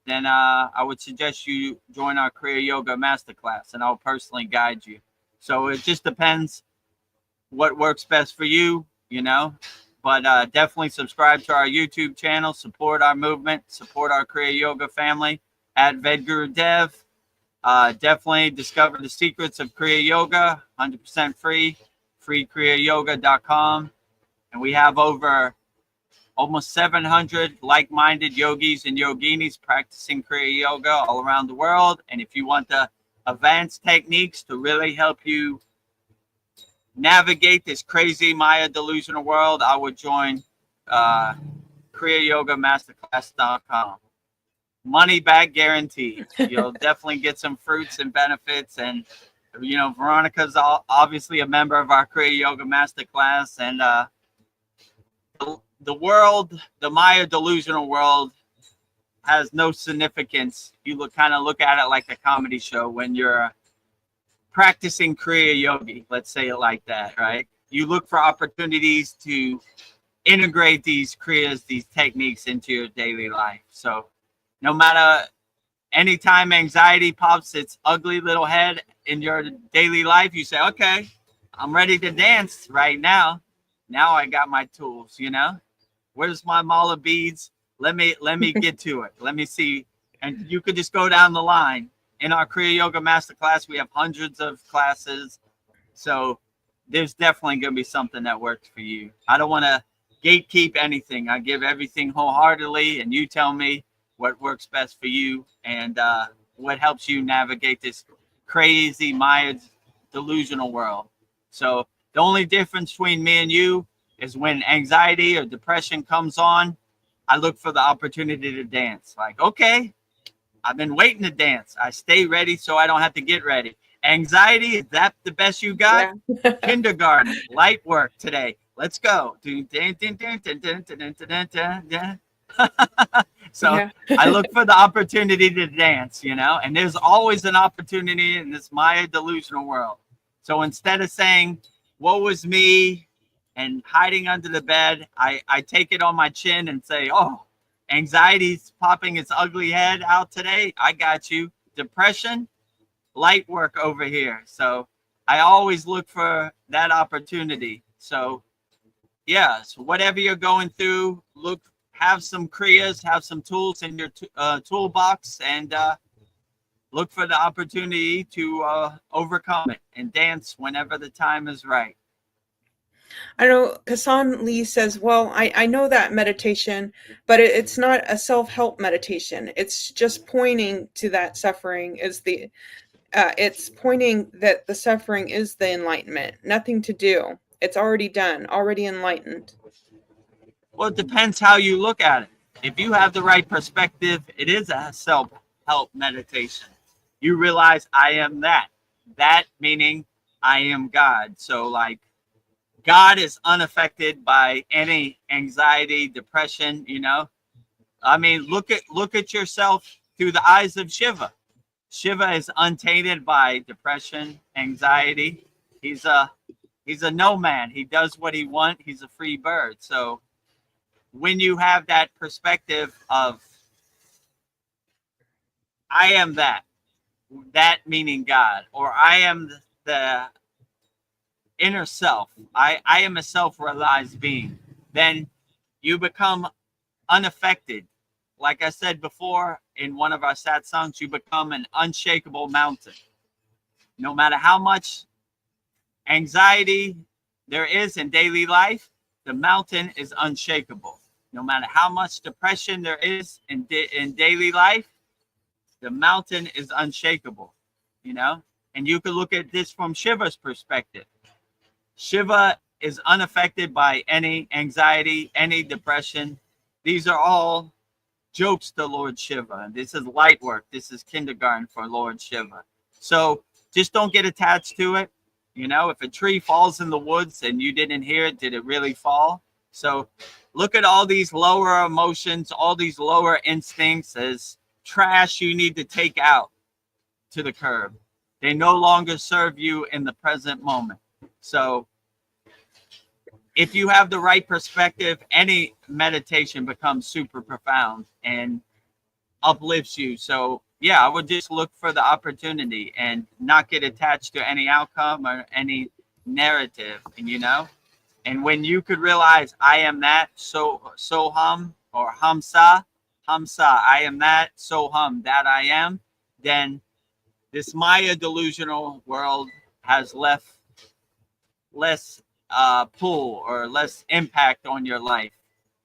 then I would suggest you join our Kriya Yoga Masterclass and I'll personally guide you. So it just depends what works best for you, you know, but definitely subscribe to our YouTube channel, support our movement, support our Kriya Yoga family at Vedagurudev. Definitely discover the secrets of Kriya Yoga, 100% free, freekriyayogamasterclass.com. And we have over almost 700 like-minded yogis and yoginis practicing Kriya Yoga all around the world. And if you want the advanced techniques to really help you navigate this crazy Maya delusional world, I would join kriyayogamasterclass.com. Money back guaranteed. You'll definitely get some fruits and benefits. And, you know, Veronica's obviously a member of our Kriya Yoga Masterclass. And the world, the Maya delusional world, has no significance. You kind of look at it like a comedy show when you're practicing Kriya Yogi, let's say it like that, right? You look for opportunities to integrate these Kriyas, these techniques into your daily life. So no matter, anytime anxiety pops its ugly little head in your daily life, you say, okay, I'm ready to dance right now. Now I got my tools, you know? Where's my mala beads? Let me get to it. Let me see. And you could just go down the line. In our Kriya Yoga Masterclass, we have hundreds of classes. So there's definitely going to be something that works for you. I don't want to gatekeep anything. I give everything wholeheartedly, and you tell me what works best for you and what helps you navigate this crazy Maya delusional world. So the only difference between me and you is when anxiety or depression comes on, I look for the opportunity to dance. Like, okay, I've been waiting to dance. I stay ready so I don't have to get ready. Anxiety, is that the best you got? Yeah. Kindergarten, light work today. Let's go. So yeah. I look for the opportunity to dance, you know, and there's always an opportunity in this Maya delusional world. So instead of saying, woe was me, and hiding under the bed, I take it on my chin and say, oh, anxiety's popping its ugly head out today. I got you. Depression, light work over here. So I always look for that opportunity. So yeah, so whatever you're going through, have some kriyas, have some tools in your toolbox, and look for the opportunity to overcome it and dance whenever the time is right. I know Kassan Lee says, well, I know that meditation, but it's not a self-help meditation. It's just pointing to that suffering is it's pointing that the suffering is the enlightenment, nothing to do. It's already done, already enlightened. Well, it depends how you look at it. If you have the right perspective, it is a self-help meditation. You realize I am that. That meaning I am God. So like God is unaffected by any anxiety, depression, you know. I mean, look at yourself through the eyes of Shiva. Shiva is untainted by depression, anxiety. He's a he's a nomad. He does what he wants. He's a free bird. So when you have that perspective of I am that, that meaning God, or I am the inner self, I am a self-realized being, then you become unaffected. Like I said before in one of our sad songs, you become an unshakable mountain. No matter how much anxiety there is in daily life, the mountain is unshakable. No matter how much depression there is in daily life, the mountain is unshakable, you know? And you could look at this from Shiva's perspective. Shiva is unaffected by any anxiety, any depression. These are all jokes to Lord Shiva. This is light work. This is kindergarten for Lord Shiva. So just don't get attached to it. You know, if a tree falls in the woods and you didn't hear it, did it really fall? So look at all these lower emotions, all these lower instincts as trash you need to take out to the curb. They no longer serve you in the present moment. So if you have the right perspective, any meditation becomes super profound and uplifts you. So yeah, I would just look for the opportunity and not get attached to any outcome or any narrative, you know? And when you could realize I am that, soham or hamsa, I am that, soham, that I am, then this Maya delusional world has less pull or less impact on your life.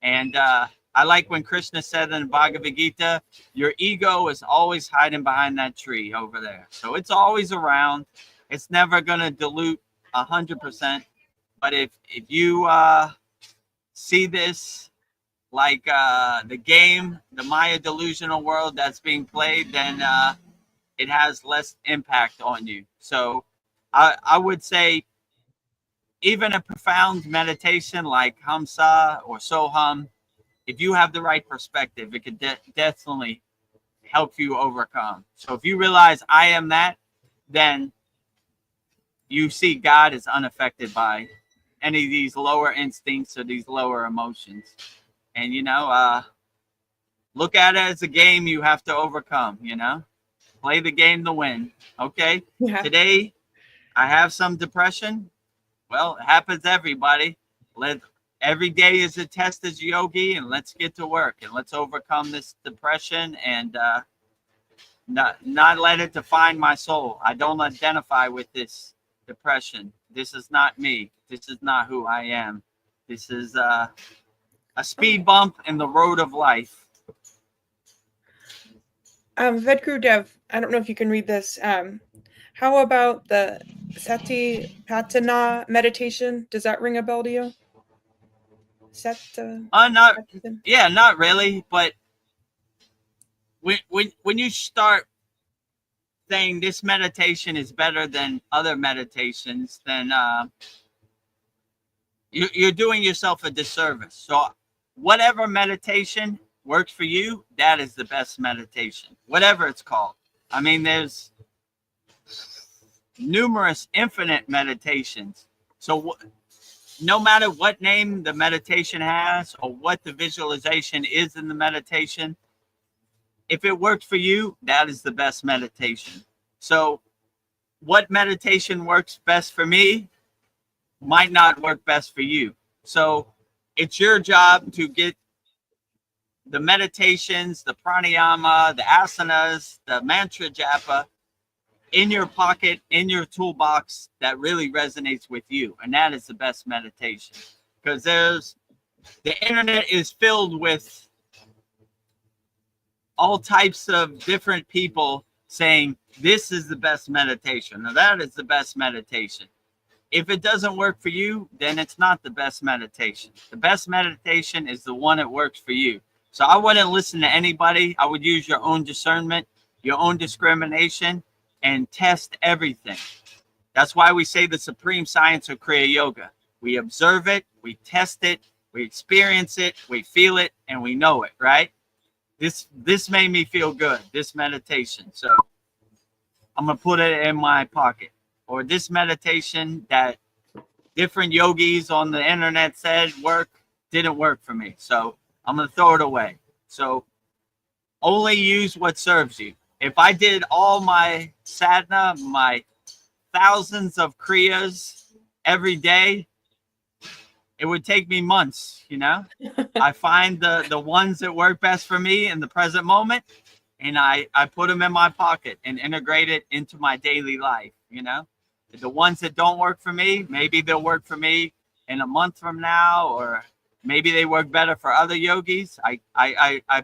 And I like when Krishna said in Bhagavad Gita, your ego is always hiding behind that tree over there. So it's always around. It's never going to dilute 100%. But if you see this like the game, the Maya delusional world that's being played, then it has less impact on you. So I would say even a profound meditation like Hamsa or Soham, if you have the right perspective, it could definitely help you overcome. So if you realize I am that, then you see God is unaffected by any of these lower instincts or these lower emotions. And, you know, look at it as a game you have to overcome, you know, play the game to win. Okay. Yeah. Today I have some depression. Well, it happens to everybody. Every day is a test as a yogi, and let's get to work and let's overcome this depression and not let it define my soul. I don't identify with this depression. This is not me. This is not who I am. This is a speed bump in the road of life. Vedagurudev, I don't know if you can read this. How about the Satipatthana meditation? Does that ring a bell to you? Not really. But when you start saying this meditation is better than other meditations, then you're doing yourself a disservice. So whatever meditation works for you, that is the best meditation, whatever it's called. I mean, there's numerous infinite meditations. So no matter what name the meditation has or what the visualization is in the meditation, if it works for you, that is the best meditation. So what meditation works best for me might not work best for you. So it's your job to get the meditations, the pranayama, the asanas, the mantra japa in your pocket, in your toolbox that really resonates with you. And that is the best meditation. Because the internet is filled with all types of different people saying this is the best meditation or that is the best meditation. if it doesn't work for you, then it's not the best meditation. The best meditation is the one that works for you. So I wouldn't listen to anybody. I would use your own discernment, your own discrimination, and test everything. That's why we say the supreme science of Kriya Yoga. We observe it, we test it, we experience it, we feel it, and we know it, right? This made me feel good, this meditation. So I'm going to put it in my pocket. Or this meditation that different yogis on the internet said didn't work for me. So I'm going to throw it away. So only use what serves you. If I did all my sadhana, my thousands of kriyas every day, it would take me months, you know? I find the ones that work best for me in the present moment, and I put them in my pocket and integrate it into my daily life, you know? The ones that don't work for me, maybe they'll work for me in a month from now, or maybe they work better for other yogis. I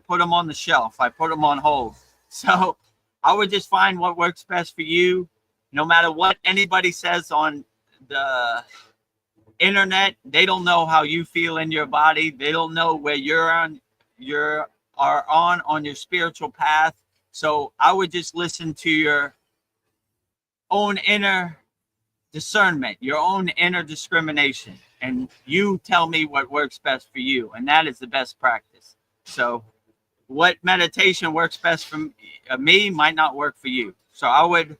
put them on the shelf. I put them on hold. So I would just find what works best for you, no matter what anybody says on the internet. They don't know how you feel in your body. They don't know where you're on your spiritual path. So I would just listen to your own inner discernment, your own inner discrimination, and you tell me what works best for you, and that is the best practice. So what meditation works best for me might not work for you. So I would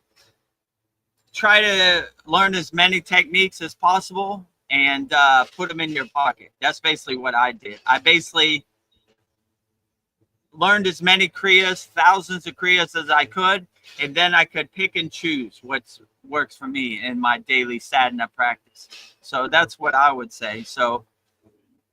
try to learn as many techniques as possible and put them in your pocket. That's basically what I did. I basically learned as many kriyas, thousands of kriyas as I could, and then I could pick and choose what works for me in my daily sadhana practice. So that's what I would say. So,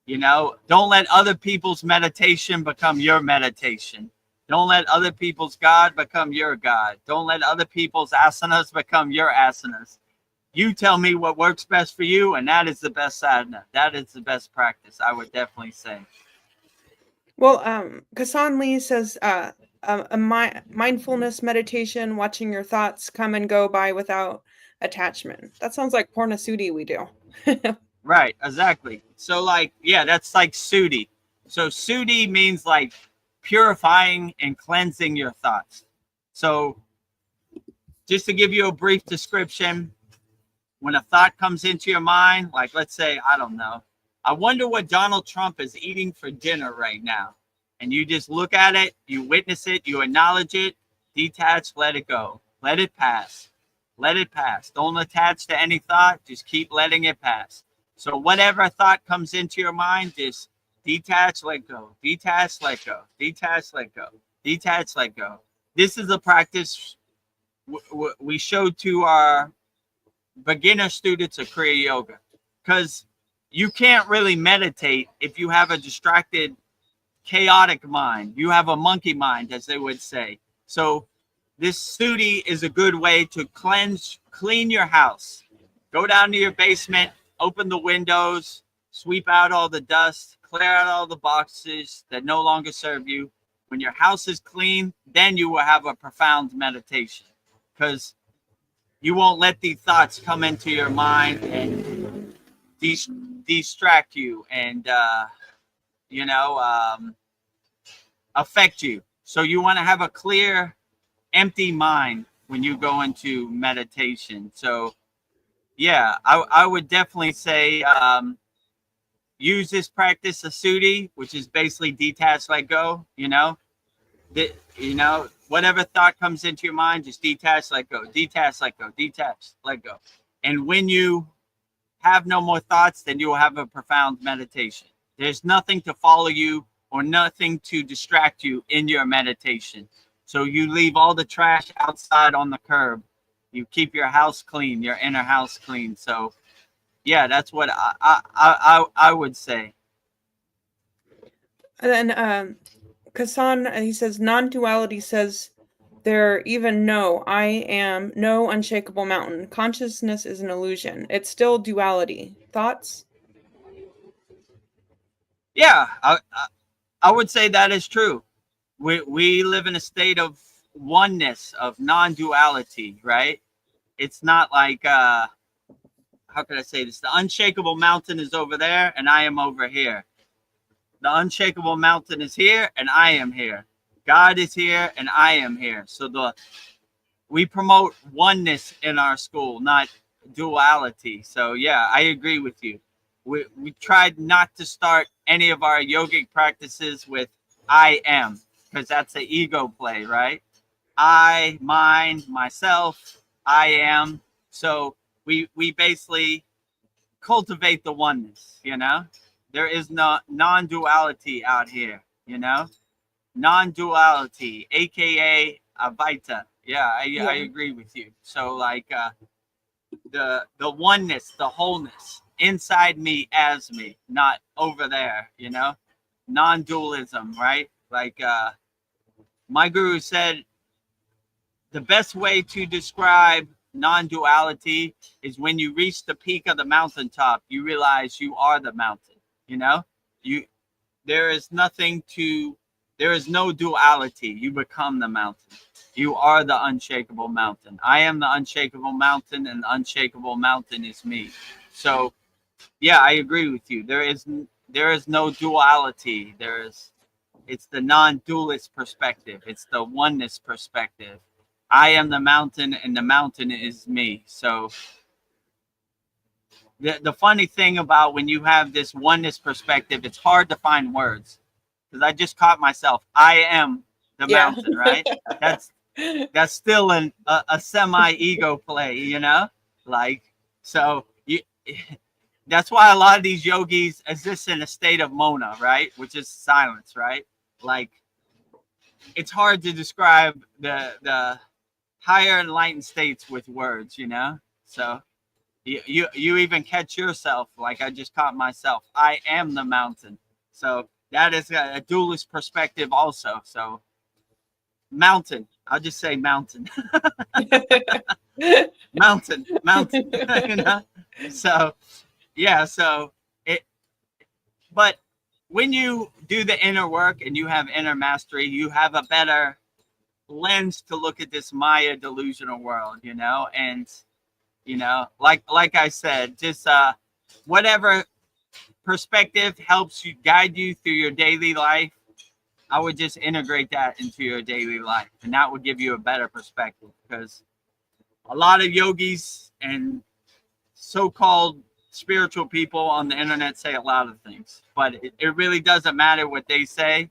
you know, don't let other people's meditation become your meditation. Don't let other people's God become your God. Don't let other people's asanas become your asanas. You tell me what works best for you, and that is the best sadhana. That is the best practice, I would definitely say. Well, Kasan Lee says a mindfulness meditation, watching your thoughts come and go by without attachment. That sounds like Purnasudi we do. Right, exactly. So like, yeah, that's like Sudi. So Sudi means like purifying and cleansing your thoughts. So just to give you a brief description, when a thought comes into your mind, like let's say, I don't know, I wonder what Donald Trump is eating for dinner right now. And you just look at it, you witness it, you acknowledge it, detach, let it go. Let it pass. Let it pass. Don't attach to any thought. Just keep letting it pass. So whatever thought comes into your mind, just detach, let go. Detach, let go. Detach, let go. Detach, let go. This is a practice we showed to our beginner students of Kriya Yoga. Because you can't really meditate if you have a distracted, chaotic mind. You have a monkey mind, as they would say. So this Sudi is a good way to clean your house. Go down to your basement, open the windows, sweep out all the dust, clear out all the boxes that no longer serve you. When your house is clean, then you will have a profound meditation, because you won't let these thoughts come into your mind and distract you and, affect you. So you want to have a clear, empty mind when you go into meditation. So yeah, I would definitely say use this practice of Sudi, which is basically detach, let go. Whatever thought comes into your mind, just detach, let go, detach, let go, detach, let go. And when you have no more thoughts, then you will have a profound meditation. There's nothing to follow you or nothing to distract you in your meditation. So you leave all the trash outside on the curb. You keep your house clean, your inner house clean. So yeah, that's what I would say. And then Kasan, he says, non-duality says there even no, I am no unshakable mountain. Consciousness is an illusion. It's still duality. Thoughts? Yeah, I would say that is true. We live in a state of oneness, of non-duality, right? It's not like how can I say this? The unshakable mountain is over there, and I am over here. The unshakable mountain is here, and I am here. God is here, and I am here. So we promote oneness in our school, not duality. So yeah, I agree with you. We tried not to start any of our yogic practices with I am, because that's an ego play, right? I, mine, myself, I am. So we basically cultivate the oneness, you know? There is no non-duality out here, you know? Non-duality, aka Advaita. Yeah, I agree with you. So like the oneness, the wholeness inside me as me, not over there, you know? Non-dualism, right? Like my guru said, the best way to describe non-duality is when you reach the peak of the mountaintop, you realize you are the mountain. You know, you there is no duality. You become the mountain. You are the unshakable mountain. I am the unshakable mountain, and the unshakable mountain is me. So yeah, I agree with you. There is no duality. It's the non-dualist perspective. It's the oneness perspective. I am the mountain, and the mountain is me. So the funny thing about when you have this oneness perspective, it's hard to find words, because I just caught myself. I am the mountain, right? That's still a semi-ego play, you know? Like, so you that's why a lot of these yogis exist in a state of mona, right? Which is silence, right? Like, it's hard to describe the higher enlightened states with words, you know? So you even catch yourself, like I just caught myself. I am the mountain. So that is a dualist perspective also. So mountain, I'll just say mountain. mountain, you know? So yeah, so it, but when you do the inner work and you have inner mastery, you have a better lens to look at this Maya delusional world, you know? And you know, like I said, just whatever perspective helps you guide you through your daily life, I would just integrate that into your daily life, and that would give you a better perspective. Because a lot of yogis and so-called spiritual people on the internet say a lot of things, but it really doesn't matter what they say.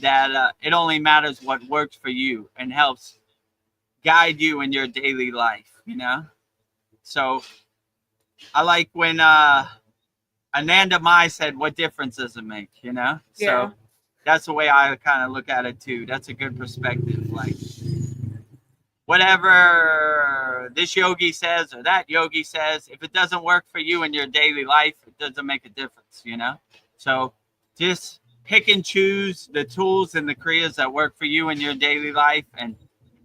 That it only matters what works for you and helps guide you in your daily life, you know? So I like when Ananda Mai said, what difference does it make, you know? Yeah. So that's the way I kind of look at it too. That's a good perspective. Like, whatever this yogi says or that yogi says, if it doesn't work for you in your daily life, it doesn't make a difference, you know? So just pick and choose the tools and the kriyas that work for you in your daily life and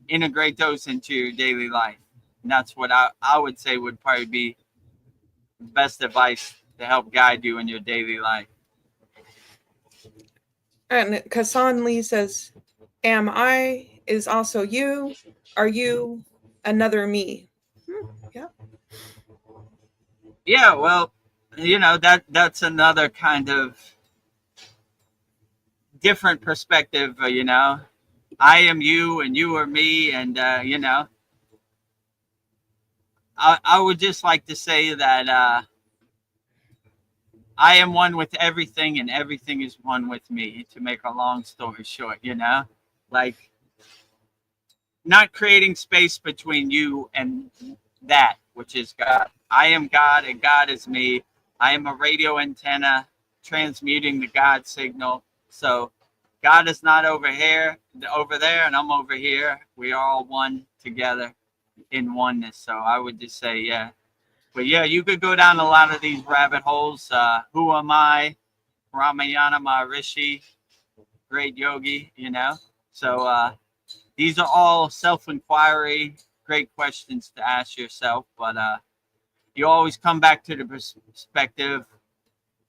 integrate those into your daily life. And that's what I would say would probably be the best advice to help guide you in your daily life. And Kasan Lee says, am I is also you? Are you another me? Yeah. Yeah, well, you know, that's another kind of different perspective, you know. I am you and you are me, and you know, I would just like to say that I am one with everything, and everything is one with me, to make a long story short, you know? Like, not creating space between you and that, which is God. I am God, and God is me. I am a radio antenna transmuting the God signal. So God is not over here, over there, and I'm over here. We are all one together in oneness. So I would just say, yeah. But yeah, you could go down a lot of these rabbit holes. Who am I? Ramayana Maharishi, great yogi, you know? So these are all self-inquiry, great questions to ask yourself. But you always come back to the perspective,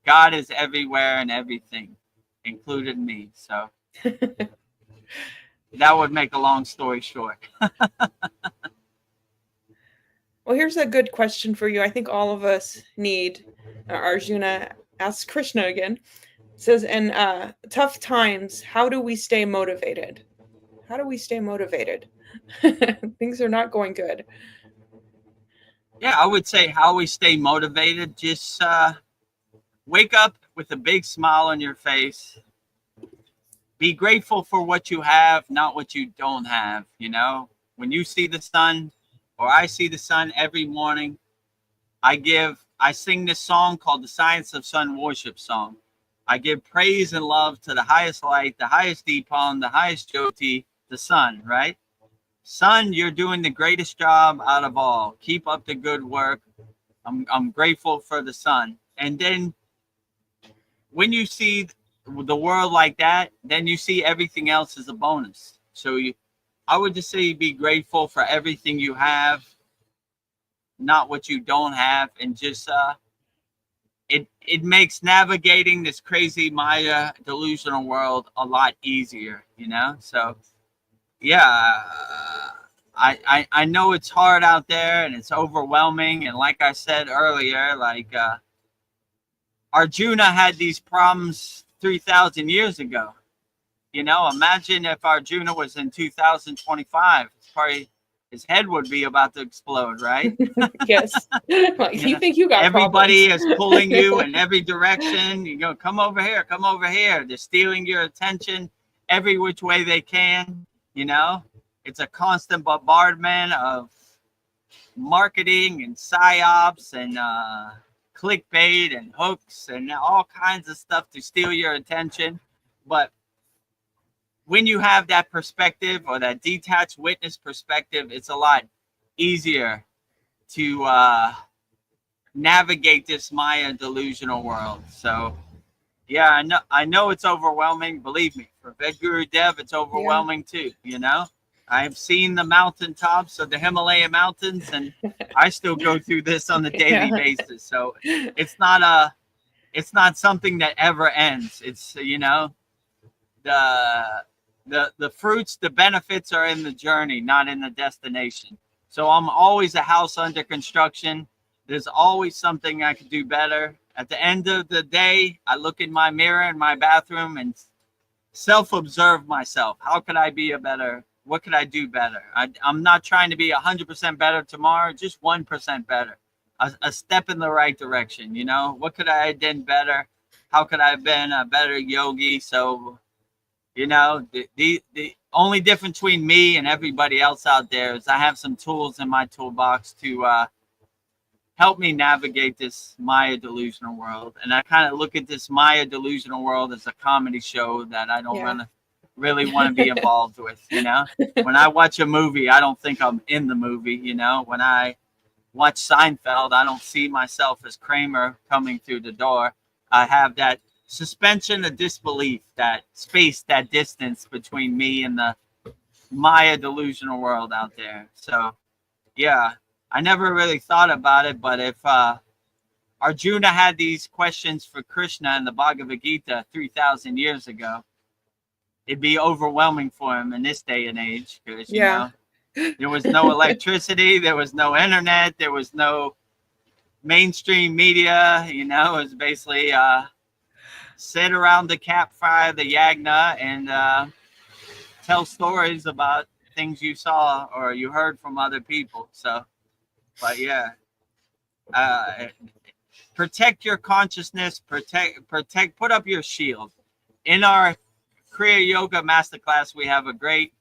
God is everywhere and everything, including me. So that would make a long story short. Well, here's a good question for you. I think all of us need. Arjuna asks Krishna again. It says, in tough times, how do we stay motivated? How do we stay motivated? Things are not going good. Yeah, I would say how we stay motivated. Just wake up with a big smile on your face. Be grateful for what you have, not what you don't have. You know, when you see the sun, or I see the sun every morning, I sing this song called the Science of Sun Worship Song. I give praise and love to the highest light, the highest Deepam, the highest Jyoti, the sun, right? Sun, you're doing the greatest job out of all. Keep up the good work. I'm grateful for the sun. And then when you see the world like that, then you see everything else as a bonus. So I would just say be grateful for everything you have, not what you don't have, and just it makes navigating this crazy Maya delusional world a lot easier, you know? So yeah, I know it's hard out there and it's overwhelming, and like I said earlier, like Arjuna had these problems 3,000 years ago. You know, imagine if Arjuna was in 2025. It's probably his head would be about to explode, right? Yes. Like, you know, think you got everybody problems. is pulling you in every direction. You go, come over here, come over here. They're stealing your attention every which way they can. You know, it's a constant bombardment of marketing and psyops and clickbait and hooks and all kinds of stuff to steal your attention. But when you have that perspective, or that detached witness perspective, it's a lot easier to navigate this Maya delusional world. So yeah, I know it's overwhelming. Believe me, for Vedagurudev, it's overwhelming too. You know, I've seen the mountaintops of the Himalayan mountains, and I still go through this on a daily basis. So it's not something that ever ends. It's, you know, the fruits, the benefits are in the journey, not in the destination. So I'm always a house under construction. There's always something I could do better. At the end of the day, I look in my mirror in my bathroom and self-observe myself. How could I be what could I do better? I'm not trying to be 100% better tomorrow, just 1% better. A step in the right direction, you know? What could I have done better? How could I have been a better yogi? So, you know, the only difference between me and everybody else out there is I have some tools in my toolbox to help me navigate this Maya delusional world. And I kind of look at this Maya delusional world as a comedy show that I don't really want to be involved with, you know? When I watch a movie, I don't think I'm in the movie, you know? When I watch Seinfeld, I don't see myself as Kramer coming through the door. I have that suspension of disbelief, that space, that distance between me and the Maya delusional world out there. So, yeah, I never really thought about it, but if Arjuna had these questions for Krishna in the Bhagavad Gita 3,000 years ago, it'd be overwhelming for him in this day and age, because, you know, there was no electricity, there was no internet, there was no mainstream media, you know. It was basically sit around the campfire, the yagna, and tell stories about things you saw or you heard from other people. So, but yeah, protect your consciousness, put up your shield. In our Kriya Yoga Masterclass, we have a great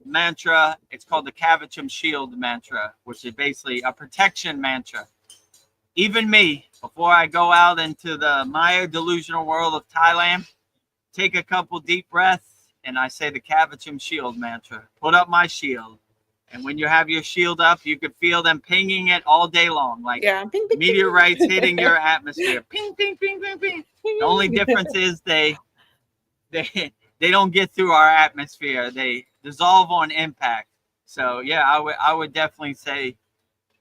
mantra. It's called the Kavacham Shield mantra, which is basically a protection mantra. Even me, before I go out into the Maya delusional world of Thailand, take a couple deep breaths and I say the Kavacham Shield mantra. Put up my shield. And when you have your shield up, you can feel them pinging it all day long, like Ping, ping, meteorites ping. hitting your atmosphere. Ping, ping, ping, ping, ping. The only difference is they don't get through our atmosphere. They dissolve on impact. So yeah, I would definitely say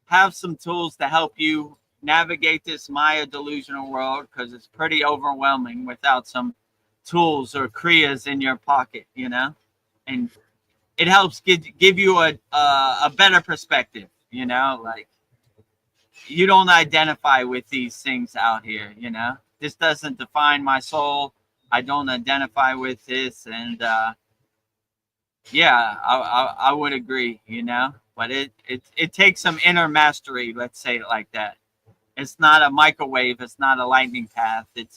have some tools to help you navigate this Maya delusional world, because it's pretty overwhelming without some tools or kriyas in your pocket, you know. And it helps give you a better perspective, you know, like you don't identify with these things out here, you know. This doesn't define my soul. I don't identify with this, and yeah, I would agree, you know. But it takes some inner mastery. Let's say it like that. It's not a microwave. It's not a lightning path. It's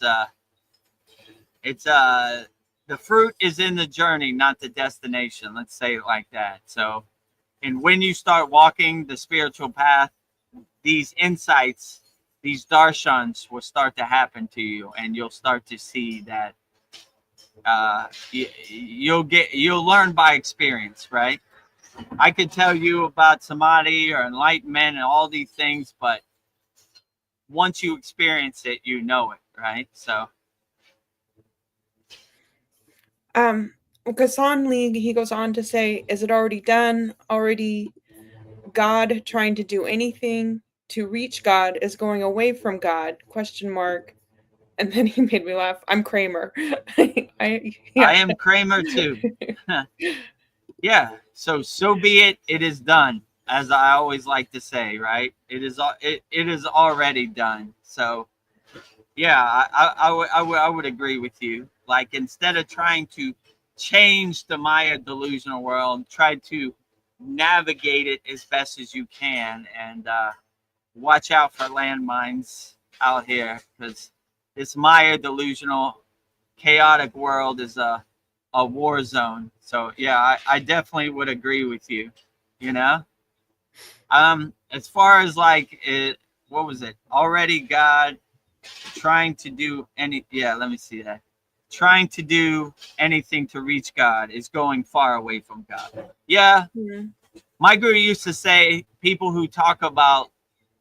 the fruit is in the journey, not the destination. Let's say it like that. So, and when you start walking the spiritual path, these insights, these darshans will start to happen to you, and you'll start to see that you'll learn by experience, right? I could tell you about samadhi or enlightenment and all these things, but once you experience it, you know it, right? So Gassan Lee, he goes on to say, is it already done? Already God trying to do anything to reach God is going away from God? Question mark. And then he made me laugh. I'm Kramer. I am Kramer too. Yeah. So be it. It is done, as I always like to say, right? It is already done. So yeah, I would agree with you. Like, instead of trying to change the Maya delusional world, try to navigate it as best as you can, and watch out for landmines out here, because this Maya delusional chaotic world is a war zone. So yeah, I definitely would agree with you, you know. As far as like it, what was it? Already God trying to do any, yeah, let me see that. Trying to do anything to reach God is going far away from God. Yeah. Mhm. My guru used to say people who talk about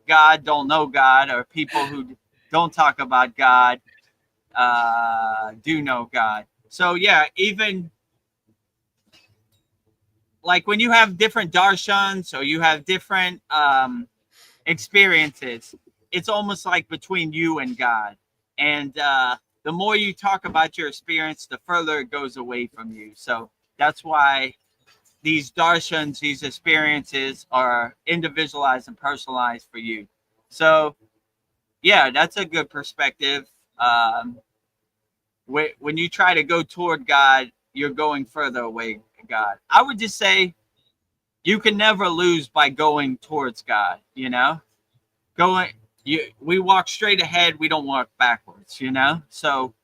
God don't know God, or people who don't talk about God do know God. So yeah, even like when you have different darshans or you have different experiences, it's almost like between you and God. And the more you talk about your experience, the further it goes away from you. So that's why these darshans, these experiences are individualized and personalized for you. So yeah, that's a good perspective. When you try to go toward God, you're going further away from God. I would just say you can never lose by going towards God, you know? We walk straight ahead, we don't walk backwards, you know? So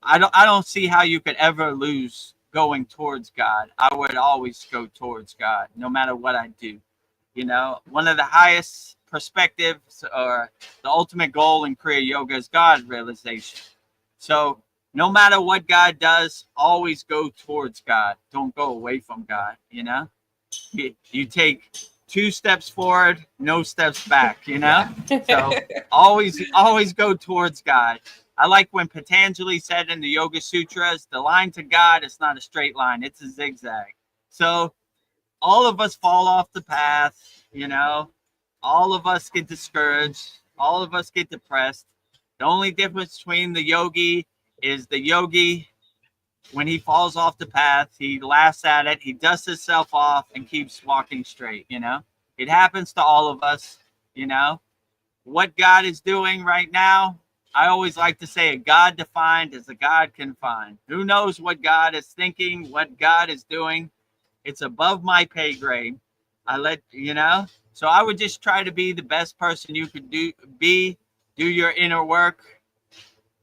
I don't see how you could ever lose going towards God. I would always go towards God no matter what I do. You know, one of the highest perspectives or the ultimate goal in Kriya Yoga is God realization. So no matter what God does, always go towards God. Don't go away from God, you know? You take 2 steps forward, no steps back, you know? So always go towards God. I like when Patanjali said in the Yoga Sutras, the line to God is not a straight line, it's a zigzag. So all of us fall off the path, you know? All of us get discouraged, all of us get depressed. The only difference between the yogi is the yogi, when he falls off the path, he laughs at it, he dusts himself off and keeps walking straight, you know? It happens to all of us, you know? What God is doing right now, I always like to say a God defined is a God can find. Who knows what God is thinking, what God is doing? It's above my pay grade. You know? So I would just try to be the best person you could do your inner work,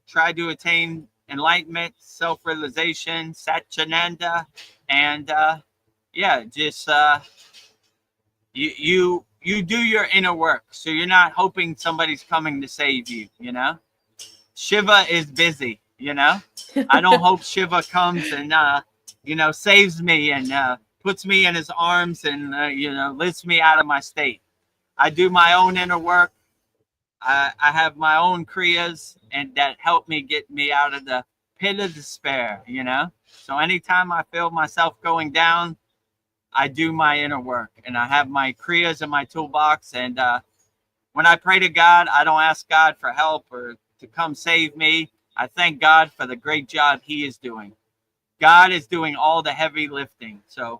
try to attain enlightenment, self-realization, satchananda, and yeah, just you do your inner work. So you're not hoping somebody's coming to save you, you know? Shiva is busy, you know? I don't hope Shiva comes and you know, saves me and puts me in his arms and you know, lifts me out of my state. I do my own inner work. I have my own kriyas, and that help me get me out of the pit of despair, you know? So anytime I feel myself going down, I do my inner work, and I have my kriyas in my toolbox. And when I pray to God, I don't ask God for help or to come save me. I thank God for the great job he is doing. God is doing all the heavy lifting. So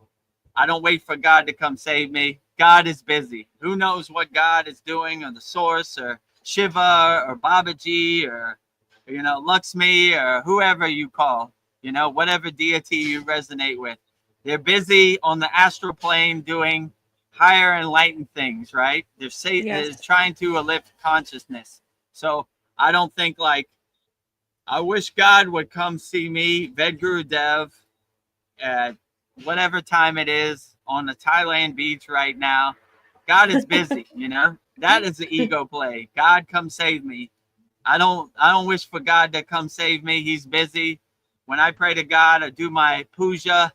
I don't wait for God to come save me. God is busy. Who knows what God is doing, or the source, or Shiva, or Babaji, or Lakshmi, or whoever you call, whatever deity you resonate with. They're busy on the astral plane doing higher enlightened things, right? They're Yes. trying to lift consciousness. So I don't think I wish God would come see me, Vedagurudev, at whatever time it is on the Thailand beach right now. God is busy, That is the ego play. God, come save me. I don't wish for God to come save me. He's busy. When I pray to God or do my puja,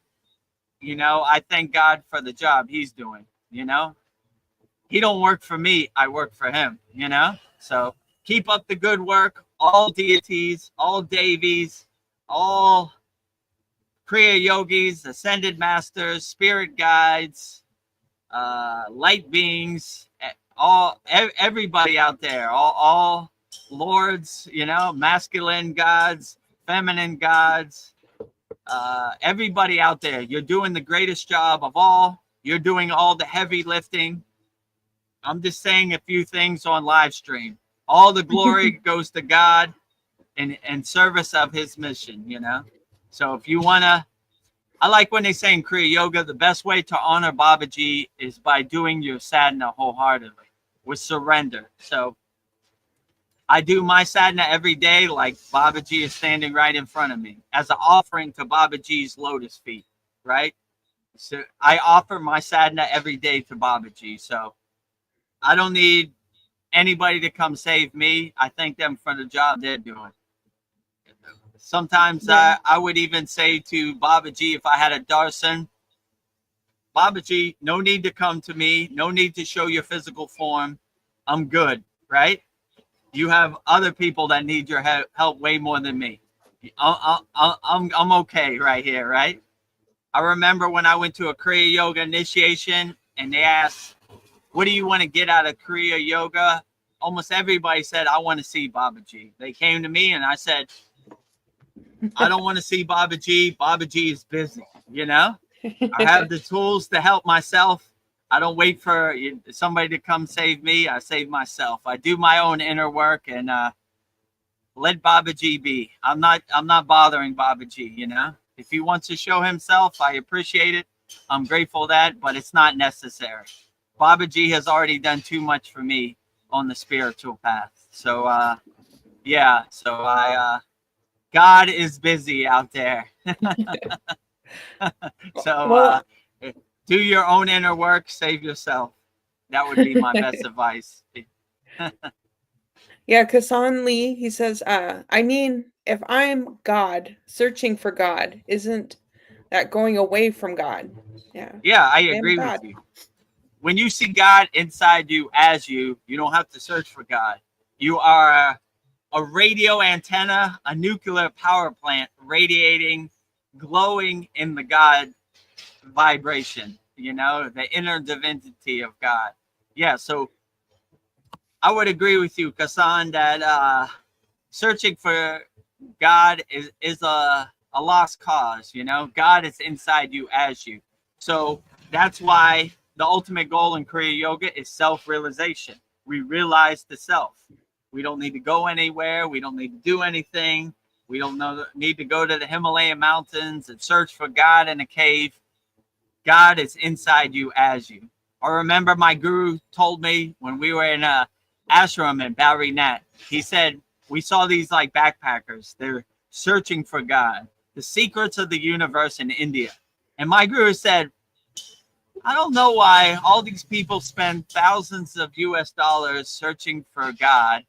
I thank God for the job he's doing, He don't work for me, I work for him, So keep up the good work, all deities, all devis, all Kriya yogis, ascended masters, spirit guides, light beings, everybody out there, all lords, masculine gods, feminine gods, everybody out there. You're doing the greatest job of all. You're doing all the heavy lifting. I'm just saying a few things on live stream. All the glory goes to God in service of his mission, So if you want to, I like when they say in Kriya Yoga, the best way to honor Babaji is by doing your sadhana wholeheartedly with surrender. So I do my sadhana every day like Babaji is standing right in front of me as an offering to Babaji's lotus feet, right? So I offer my sadhana every day to Babaji. So I don't need anybody to come save me. I thank them for the job they're doing. Sometimes I would even say to Babaji, if I had a darshan, Babaji, no need to come to me. No need to show your physical form. I'm good, right? You have other people that need your help way more than me. I'm okay right here, right? I remember when I went to a Kriya Yoga initiation and they asked, what do you want to get out of Kriya Yoga? Almost everybody said, I want to see Babaji. They came to me and I said, I don't want to see Babaji. Babaji is busy, I have the tools to help myself. I don't wait for somebody to come save me. I save myself. I do my own inner work and let Babaji be. I'm not bothering Babaji, If he wants to show himself, I appreciate it. I'm grateful that, but it's not necessary. Babaji has already done too much for me on the spiritual path. So God is busy out there. So do your own inner work, save yourself. That would be my best advice. Yeah, Kasan Lee, he says, I mean, if I'm God, searching for God, isn't that going away from God? Yeah, I agree with you. When you see God inside you as you don't have to search for God. You are a radio antenna, a nuclear power plant radiating, glowing in the God vibration, the inner divinity of God. Yeah, so I would agree with you, Kasan, that searching for God is a lost cause, God is inside you as you. So that's why the ultimate goal in Kriya Yoga is self-realization. We realize the self. We don't need to go anywhere. We don't need to do anything. We don't need to go to the Himalayan mountains and search for God in a cave. God is inside you as you. I remember my guru told me when we were in a ashram in Balrinat, he said, we saw these like backpackers. They're searching for God, the secrets of the universe in India. And my guru said, I don't know why all these people spend thousands of US dollars searching for God.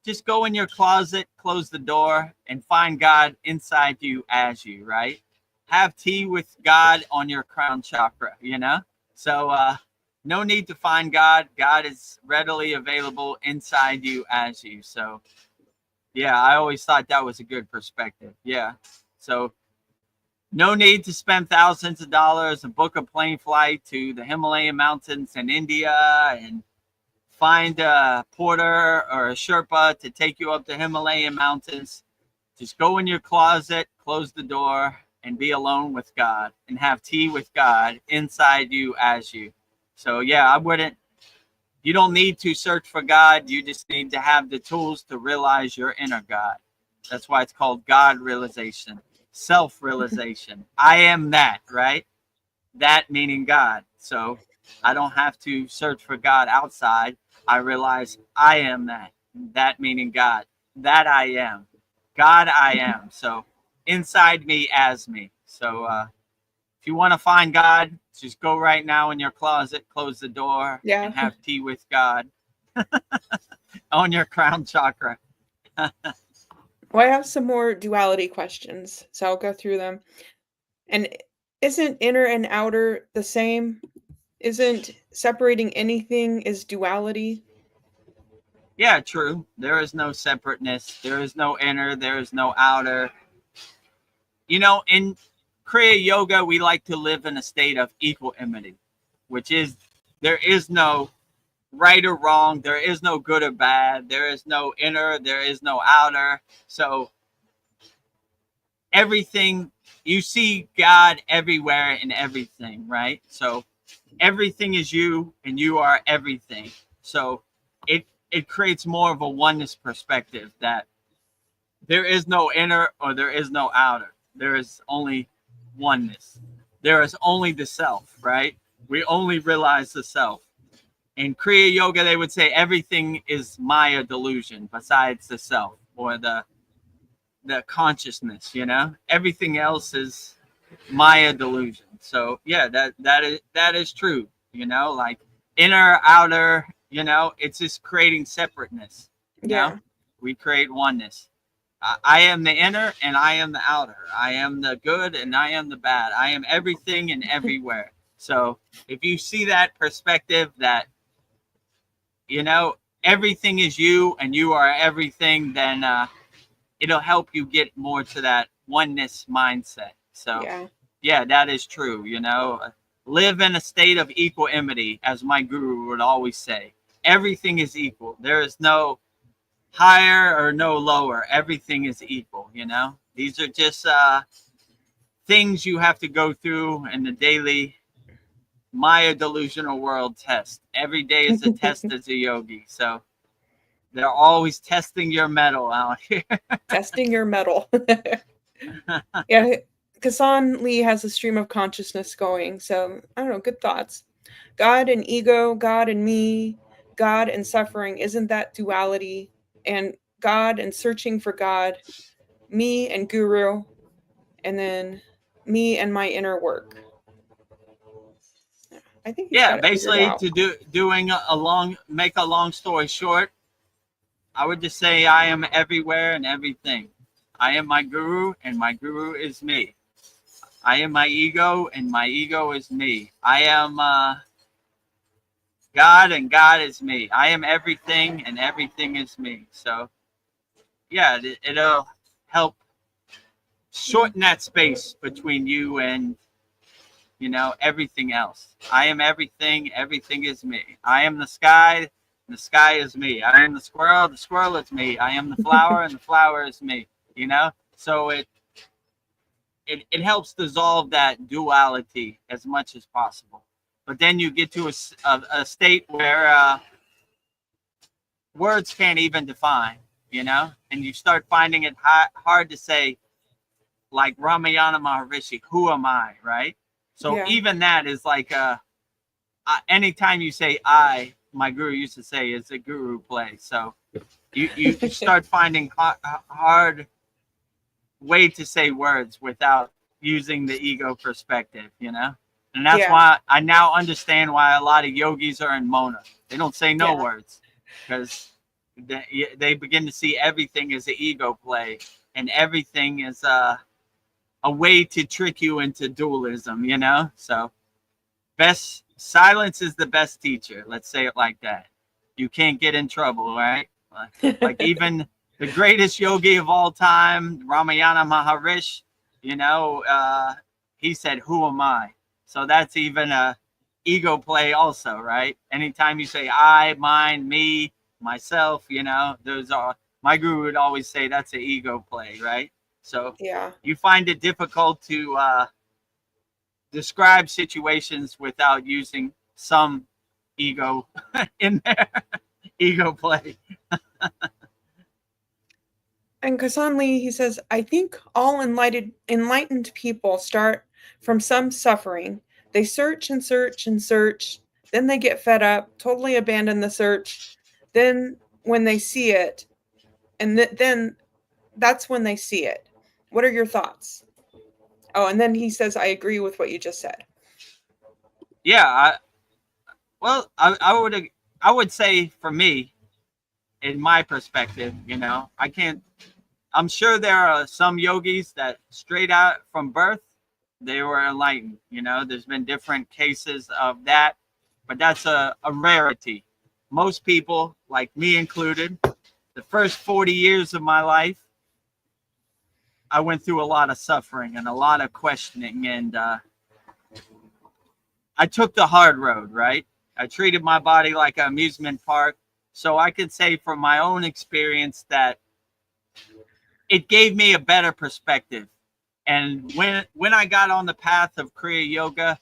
Just go in your closet, close the door, and find God inside you as you, right? Have tea with God on your crown chakra, So no need to find God. God is readily available inside you as you. So yeah, I always thought that was a good perspective. Yeah. So no need to spend thousands of dollars and book a plane flight to the Himalayan mountains in India and find a porter or a Sherpa to take you up the Himalayan mountains. Just go in your closet, close the door, and be alone with God and have tea with God inside you as you. So yeah, you don't need to search for God. You just need to have the tools to realize your inner God. That's why it's called God realization, self-realization. I am that, right? That meaning God. So I don't have to search for God outside. I realize I am that. That meaning God. That I am. God I am. So inside me as me. So if you want to find God, just go right now in your closet, close the door, Yeah. and have tea with God on your crown chakra. Well, I have some more duality questions, so I'll go through them. And isn't inner and outer the same? Isn't separating anything is duality? Yeah, true. There is no separateness. There is no inner. There is no outer. You know, in Kriya Yoga, we like to live in a state of equanimity, which is there is no right or wrong. There is no good or bad. There is no inner. There is no outer. So everything, you see God everywhere in everything, right? So everything is you and you are everything. So it creates more of a oneness perspective that there is no inner or there is no outer. There is only oneness. There is only the self, right? We only realize the self. In Kriya Yoga, they would say everything is Maya delusion besides the self or the consciousness, you know? Everything else is Maya delusion. So yeah, that is true, you know, like inner, outer, you know, it's just creating separateness, you know? Yeah. We create oneness. I am the inner and I am the outer. I am the good and I am the bad. I am everything and everywhere. So if you see that perspective that, you know, everything is you and you are everything, then it'll help you get more to that oneness mindset. So Yeah. yeah, that is true. You know, live in a state of equanimity, as my guru would always say. Everything is equal. There is no higher or no lower. Everything is equal. You know, these are just things you have to go through in the daily Maya delusional world test. Every day is a test as a yogi. So they're always testing your mettle out here. Testing your metal. Yeah, Kassan Lee has a stream of consciousness going, so I don't know, good thoughts. God and ego, God and me, God and suffering, isn't that duality? And God and searching for God, me and guru, and then me and my inner work. I think he's Yeah, got it figured basically out. to make a long story short, I would just say I am everywhere and everything. I am my guru and my guru is me. I am my ego and my ego is me. I am God and God is me. I am everything and everything is me. So yeah, it'll help shorten that space between you and, you know, everything else. I am everything. Everything is me. I am the sky. The sky is me. I am the squirrel is me. I am the flower and the flower is me, you know? So it helps dissolve that duality as much as possible. But then you get to a state where words can't even define, you know? And you start finding it hard to say, like Ramayana Maharishi, who am I, right? So Yeah. even that is like anytime you say I, my guru used to say, it's a guru play. So you start finding hard way to say words without using the ego perspective, you know? And that's Yeah. why I now understand why a lot of yogis are in Mona. They don't say no Yeah. words because they begin to see everything as an ego play and everything is a way to trick you into dualism, you know? So best silence is the best teacher. Let's say it like that. You can't get in trouble, right? Like even the greatest yogi of all time, Ramayana Maharishi, you know, he said, "Who am I?" So that's even a ego play, also, right? Anytime you say I, mine, me, myself, you know, those are my guru would always say that's an ego play, right? So Yeah. you find it difficult to describe situations without using some ego in there, ego play. And Kasan Lee, he says, I think all enlightened people start from some suffering. They search and search and search. Then they get fed up, totally abandon the search. Then when they see it, and then that's when they see it. What are your thoughts? Oh, and then he says, I agree with what you just said. Yeah, I would say for me, in my perspective, I'm sure there are some yogis that straight out from birth, they were enlightened. There's been different cases of that, but that's a rarity. Most people, like me included, the first 40 years of my life, I went through a lot of suffering and a lot of questioning, and I took the hard road, right? I treated my body like an amusement park. So I could say from my own experience that it gave me a better perspective. And when I got on the path of Kriya Yoga,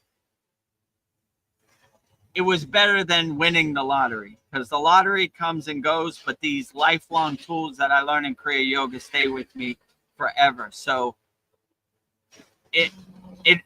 it was better than winning the lottery, because the lottery comes and goes, but these lifelong tools that I learned in Kriya Yoga stay with me forever. So it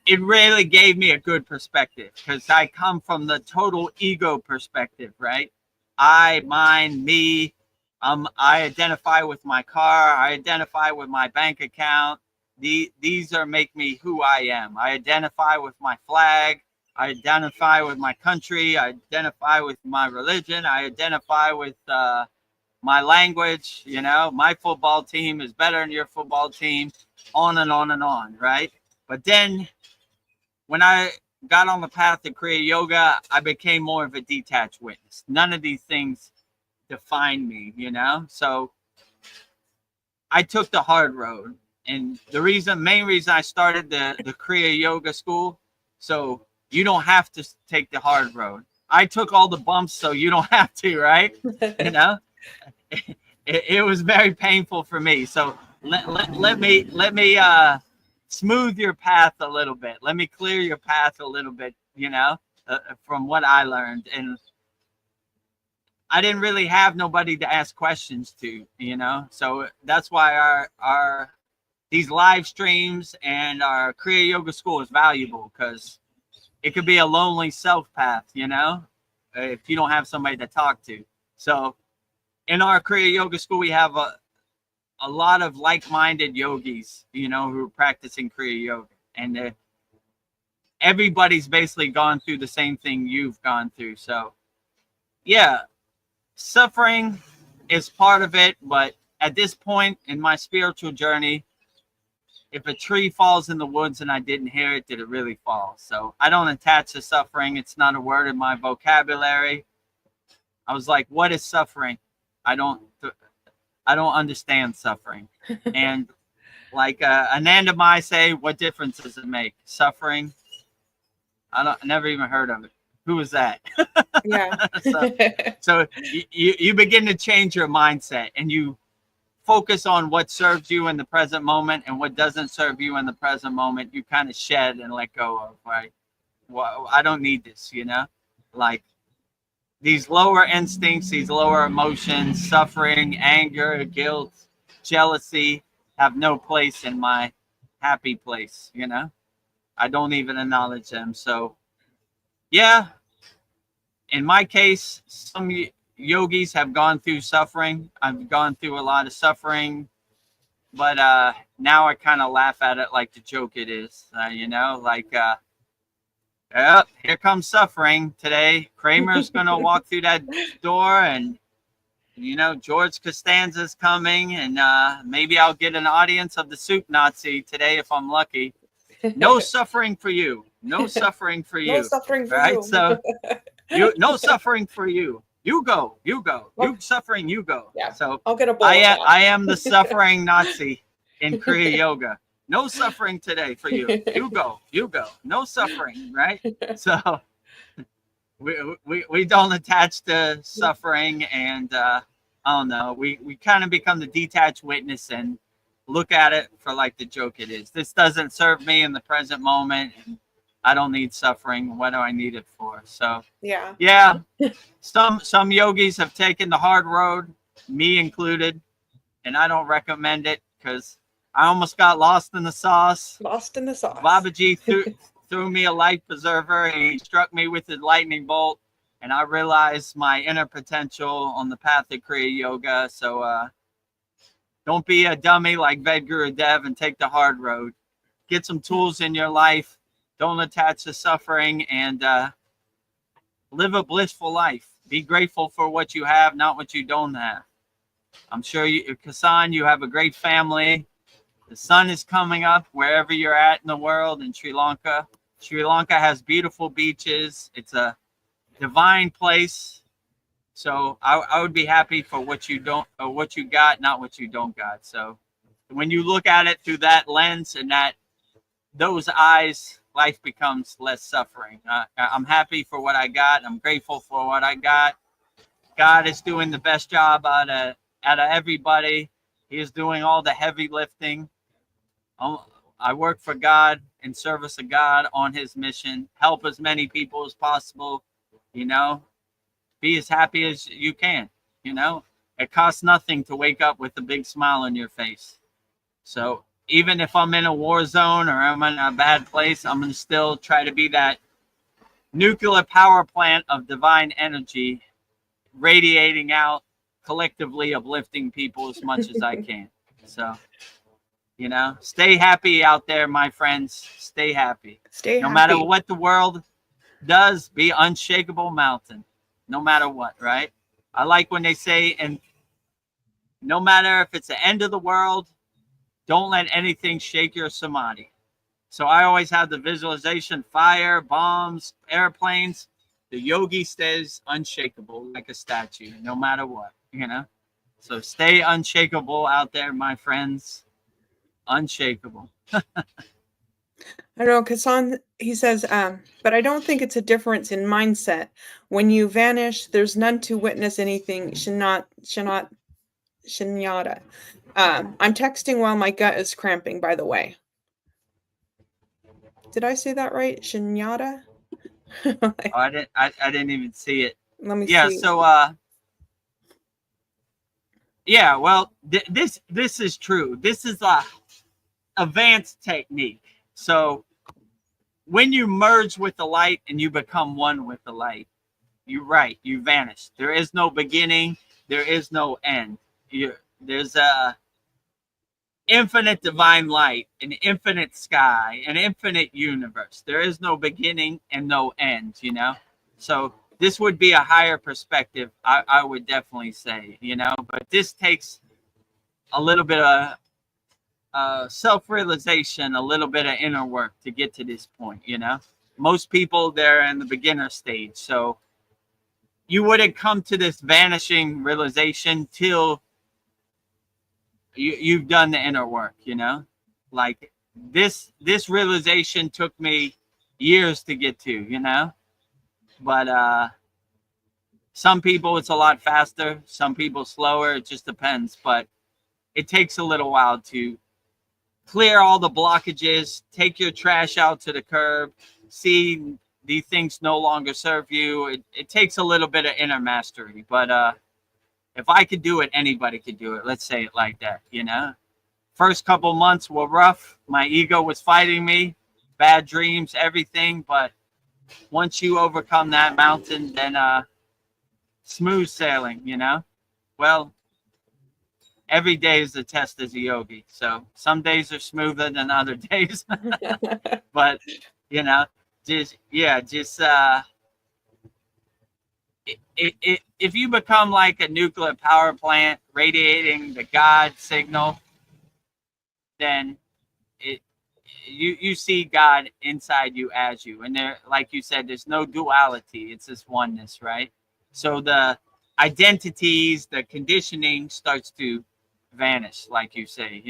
really gave me a good perspective, because I come from the total ego perspective, right? I, mine, me. I identify with my car. I identify with my bank account. These make me who I am. I identify with my flag. I identify with my country. I identify with my religion. I identify with my language. My football team is better than your football team. On and on and on, right? But then when I got on the path to Kriya Yoga, I became more of a detached witness. None of these things define me, So I took the hard road. And the main reason I started the Kriya Yoga school, so you don't have to take the hard road. I took all the bumps so you don't have to, right? It was very painful for me. So let me smooth your path a little bit. Let me clear your path a little bit, from what I learned. And I didn't really have nobody to ask questions to, So that's why our these live streams and our Kriya Yoga school is valuable, because it could be a lonely self path, if you don't have somebody to talk to. So in our Kriya Yoga school, we have a lot of like-minded yogis, who are practicing Kriya Yoga, and everybody's basically gone through the same thing you've gone through. So yeah, suffering is part of it, but at this point in my spiritual journey, if a tree falls in the woods and I didn't hear it, did it really fall? So I don't attach to suffering. It's not a word in my vocabulary. I was like, what is suffering? I don't understand suffering. And like Ananda Mai say, what difference does it make? Suffering? I never even heard of it. Who was that? Yeah. so you begin to change your mindset, and you focus on what serves you in the present moment, and what doesn't serve you in the present moment, you kind of shed and let go of, right? Well, I don't need this, like these lower instincts, these lower emotions, suffering, anger, guilt, jealousy, have no place in my happy place, I don't even acknowledge them. So yeah, in my case, some yogis have gone through suffering. I've gone through a lot of suffering, but now I kind of laugh at it like the joke it is, here comes suffering today. Kramer's going to walk through that door, and, George Costanza's coming, and maybe I'll get an audience of the soup Nazi today if I'm lucky. No suffering for you. No suffering for you. No suffering for right? you. So no suffering for you. You go. You suffering, you go. Yeah. So I'll get a bowl I am the suffering Nazi in Kriya Yoga. No suffering today for you. You go. No suffering, right? So we don't attach to suffering, and I don't know. We kind of become the detached witness, and look at it for like the joke it is. This doesn't serve me in the present moment. I don't need suffering. What do I need it for? So yeah, some yogis have taken the hard road, me included, and I don't recommend it because I almost got lost in the sauce. Lost in the sauce. Babaji threw me a life preserver, and he struck me with his lightning bolt, and I realized my inner potential on the path of Kriya Yoga. So don't be a dummy like Vedagurudev and take the hard road. Get some tools in your life. Don't attach to suffering, and live a blissful life. Be grateful for what you have, not what you don't have. I'm sure you, Kasan, you have a great family. The sun is coming up wherever you're at in the world. In Sri Lanka, Sri Lanka has beautiful beaches. It's a divine place. So I would be happy for what you don't, or what you got, not what you don't got. So when you look at it through that lens and those eyes, life becomes less suffering. I'm happy for what I got. I'm grateful for what I got. God is doing the best job out of everybody. He is doing all the heavy lifting. I work for God, in service of God, on his mission. Help as many people as possible, be as happy as you can, It costs nothing to wake up with a big smile on your face. So even if I'm in a war zone or I'm in a bad place, I'm going to still try to be that nuclear power plant of divine energy, radiating out, collectively uplifting people as much as I can. So, stay happy out there, my friends. Stay happy. No matter what the world does, be unshakable mountain. No matter what, right? I like when they say, and no matter if it's the end of the world, don't let anything shake your samadhi. So I always have the visualization: fire, bombs, airplanes. The yogi stays unshakable like a statue, no matter what, So stay unshakable out there, my friends. Unshakable. I don't know, Kasan, he says, but I don't think it's a difference in mindset. When you vanish, there's none to witness anything. Shunyata. I'm texting while my gut is cramping, by the way. Did I say that right? Shunyata? I didn't even see it. Let me see. So well, this is true. This is a advanced technique. So when you merge with the light and you become one with the light, you're right, you vanish. There is no beginning, there is no end. There's a infinite divine light, an infinite sky, an infinite universe. There is no beginning and no end, So this would be a higher perspective, I would definitely say, but this takes a little bit of self-realization, a little bit of inner work to get to this point, Most people, they're in the beginner stage. So you wouldn't come to this vanishing realization till you've done the inner work, Like this realization took me years to get to, But some people it's a lot faster, some people slower. It just depends. But it takes a little while to clear all the blockages, take your trash out to the curb, see these things no longer serve you. It takes a little bit of inner mastery, but if I could do it, anybody could do it. Let's say it like that, First couple months were rough. My ego was fighting me, bad dreams, everything. But once you overcome that mountain, then smooth sailing, Well, every day is a test as a yogi. So some days are smoother than other days. But, if you become like a nuclear power plant radiating the God signal, then you see God inside you as you. And there, like you said, there's no duality. It's this oneness, right? So the identities, the conditioning starts to vanish, like you say,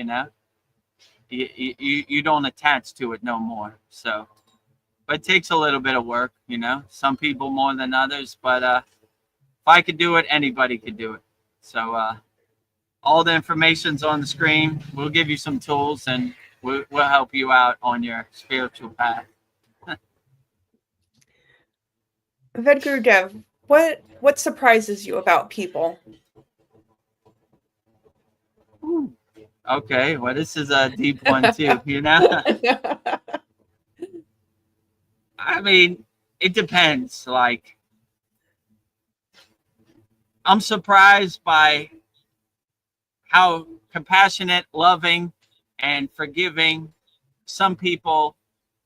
you don't attach to it no more. So, but it takes a little bit of work, some people more than others, but if I could do it, anybody could do it. So all the information's on the screen. We'll give you some tools, and we'll help you out on your spiritual path. Vedagurudev, what surprises you about people? Ooh. Okay, well, this is a deep one too, you know? I mean, it depends. Like, I'm surprised by how compassionate, loving, and forgiving some people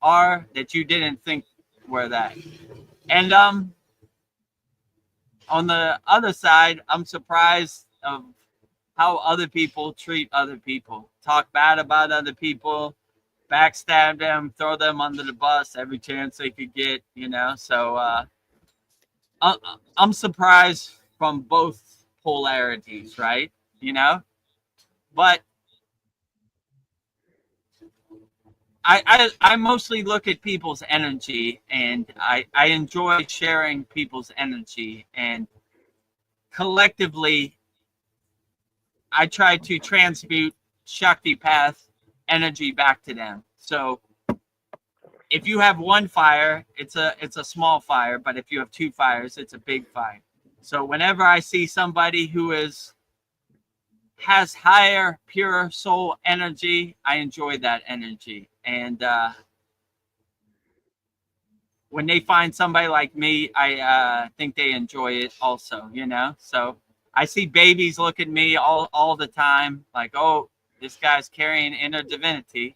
are that you didn't think were that. And on the other side, I'm surprised of how other people treat other people, talk bad about other people, backstab them, throw them under the bus every chance they could get, you know? So I'm surprised from both polarities, right? You know? But I mostly look at people's energy, and I enjoy sharing people's energy, and collectively I try to transmute Shakti path energy back to them. So if you have one fire, it's a small fire, but if you have two fires, it's a big fire. So whenever I see somebody who has higher pure soul energy, I enjoy that energy. And when they find somebody like me, I think they enjoy it also, you know? So I see babies look at me all the time like, oh, this guy's carrying inner divinity.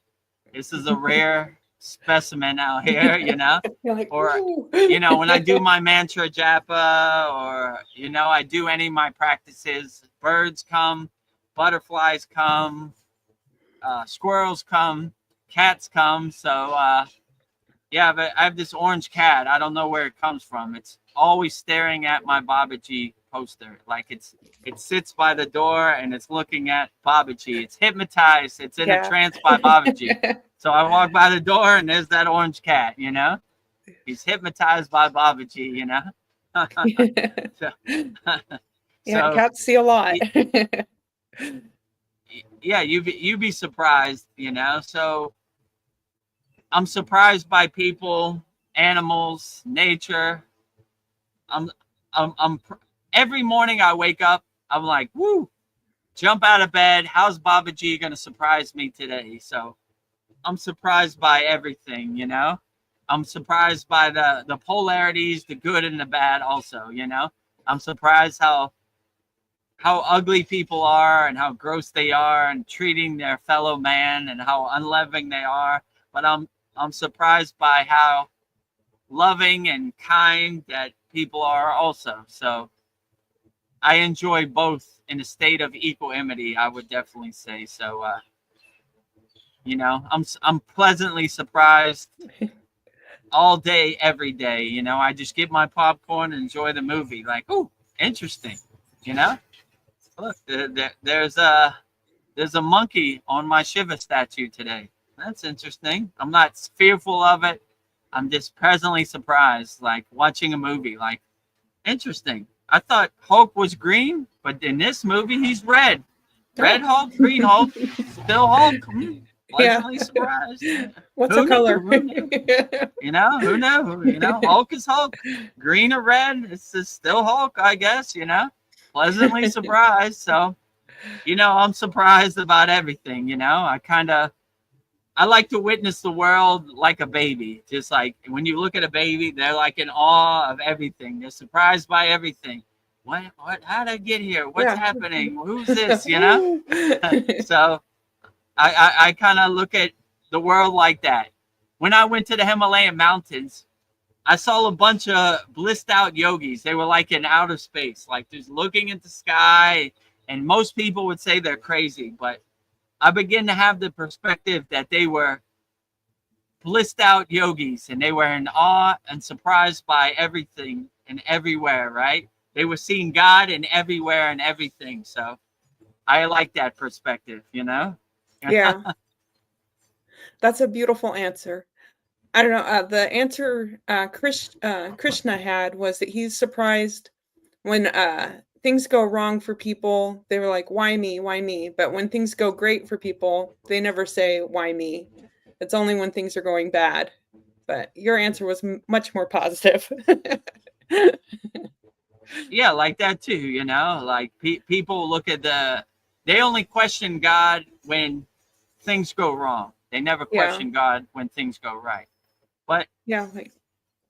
This is a rare specimen out here, you know? Like, or, ooh. you know, when I do my mantra japa, or, you know, I do any of my practices, birds come, butterflies come, squirrels come, cats come. So, yeah, but I have this orange cat. I don't know where it comes from. It's always staring at my Babaji poster. Like it sits by the door and it's looking at Babaji. It's hypnotized. It's in a trance by Babaji. So I walk by the door and there's that orange cat, you know? He's hypnotized by Babaji, you know? Yeah, cats see a lot. Yeah, you'd be surprised, you know? So I'm surprised by people, animals, nature. I'm every morning I wake up, I'm like, woo, jump out of bed. How's Babaji going to surprise me today? So I'm surprised by everything, you know? I'm surprised by the polarities, the good and the bad also, you know? I'm surprised how ugly people are and how gross they are and treating their fellow man and how unloving they are. But I'm surprised by how loving and kind that people are also. So I enjoy both in a state of equanimity, I would definitely say. So, you know, I'm pleasantly surprised all day, every day. You know, I just get my popcorn and enjoy the movie. Like, oh, interesting. You know, look, there's a monkey on my Shiva statue today. That's interesting. I'm not fearful of it. I'm just pleasantly surprised, like watching a movie. Like, interesting. I thought Hulk was green, but in this movie, he's red. Red Hulk, green Hulk, still Hulk. Pleasantly surprised. What's a color? Who knew? You know, who knew? You know, Hulk is Hulk. Green or red, it's just still Hulk, I guess, you know. Pleasantly surprised. So, you know, I'm surprised about everything, you know. I like to witness the world like a baby. Just like when you look at a baby, they're like in awe of everything. They're surprised by everything. What, how did I get here? What's happening? Who's this, you know? So I kind of look at the world like that. When I went to the Himalayan mountains, I saw a bunch of blissed out yogis. They were like in outer space, like just looking at the sky. And most people would say they're crazy, but I began to have the perspective that they were blissed out yogis and they were in awe and surprised by everything and everywhere, right? They were seeing God in everywhere and everything. So I like that perspective, you know? Yeah. That's a beautiful answer. I don't know. The answer Krishna had was that he's surprised when things go wrong for people, they were like, why me? Why me? But when things go great for people, they never say, why me? It's only when things are going bad. But your answer was much more positive. Yeah, like that too, you know, like people look at they only question God when things go wrong. They never Yeah. question God when things go right. But Yeah. Like,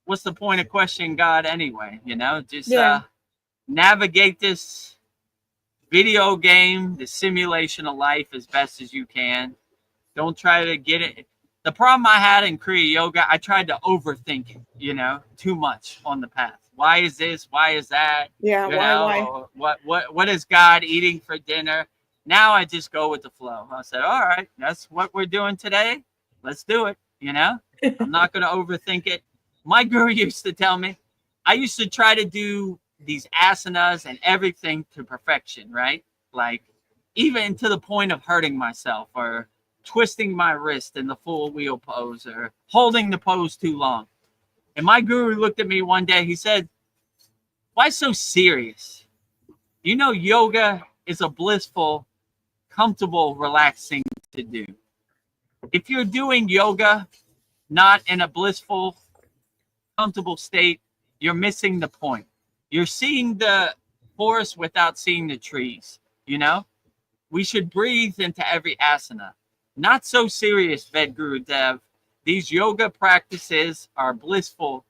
what's the point of questioning God anyway? You know, just yeah. navigate this video game, the simulation of life as best as you can. Don't try to get it. The problem I had in Kriya Yoga, I tried to overthink it, you know, too much on the path. Why is this? Why is that? Yeah. You Why? know, what is God eating for dinner? Now I just go with the flow. I said, all right, that's what we're doing today. Let's do it. You know, I'm not going to overthink it. My guru used to tell me, I used to try to do these asanas and everything to perfection, right? Like even to the point of hurting myself or twisting my wrist in the full wheel pose or holding the pose too long. And my guru looked at me one day. He said, why so serious? You know, yoga is a blissful, comfortable, relaxing to do. If you're doing yoga not in a blissful, comfortable state, you're missing the point. You're seeing the forest without seeing the trees. You know, we should breathe into every asana. Not so serious, Vedagurudev. These yoga practices are blissful,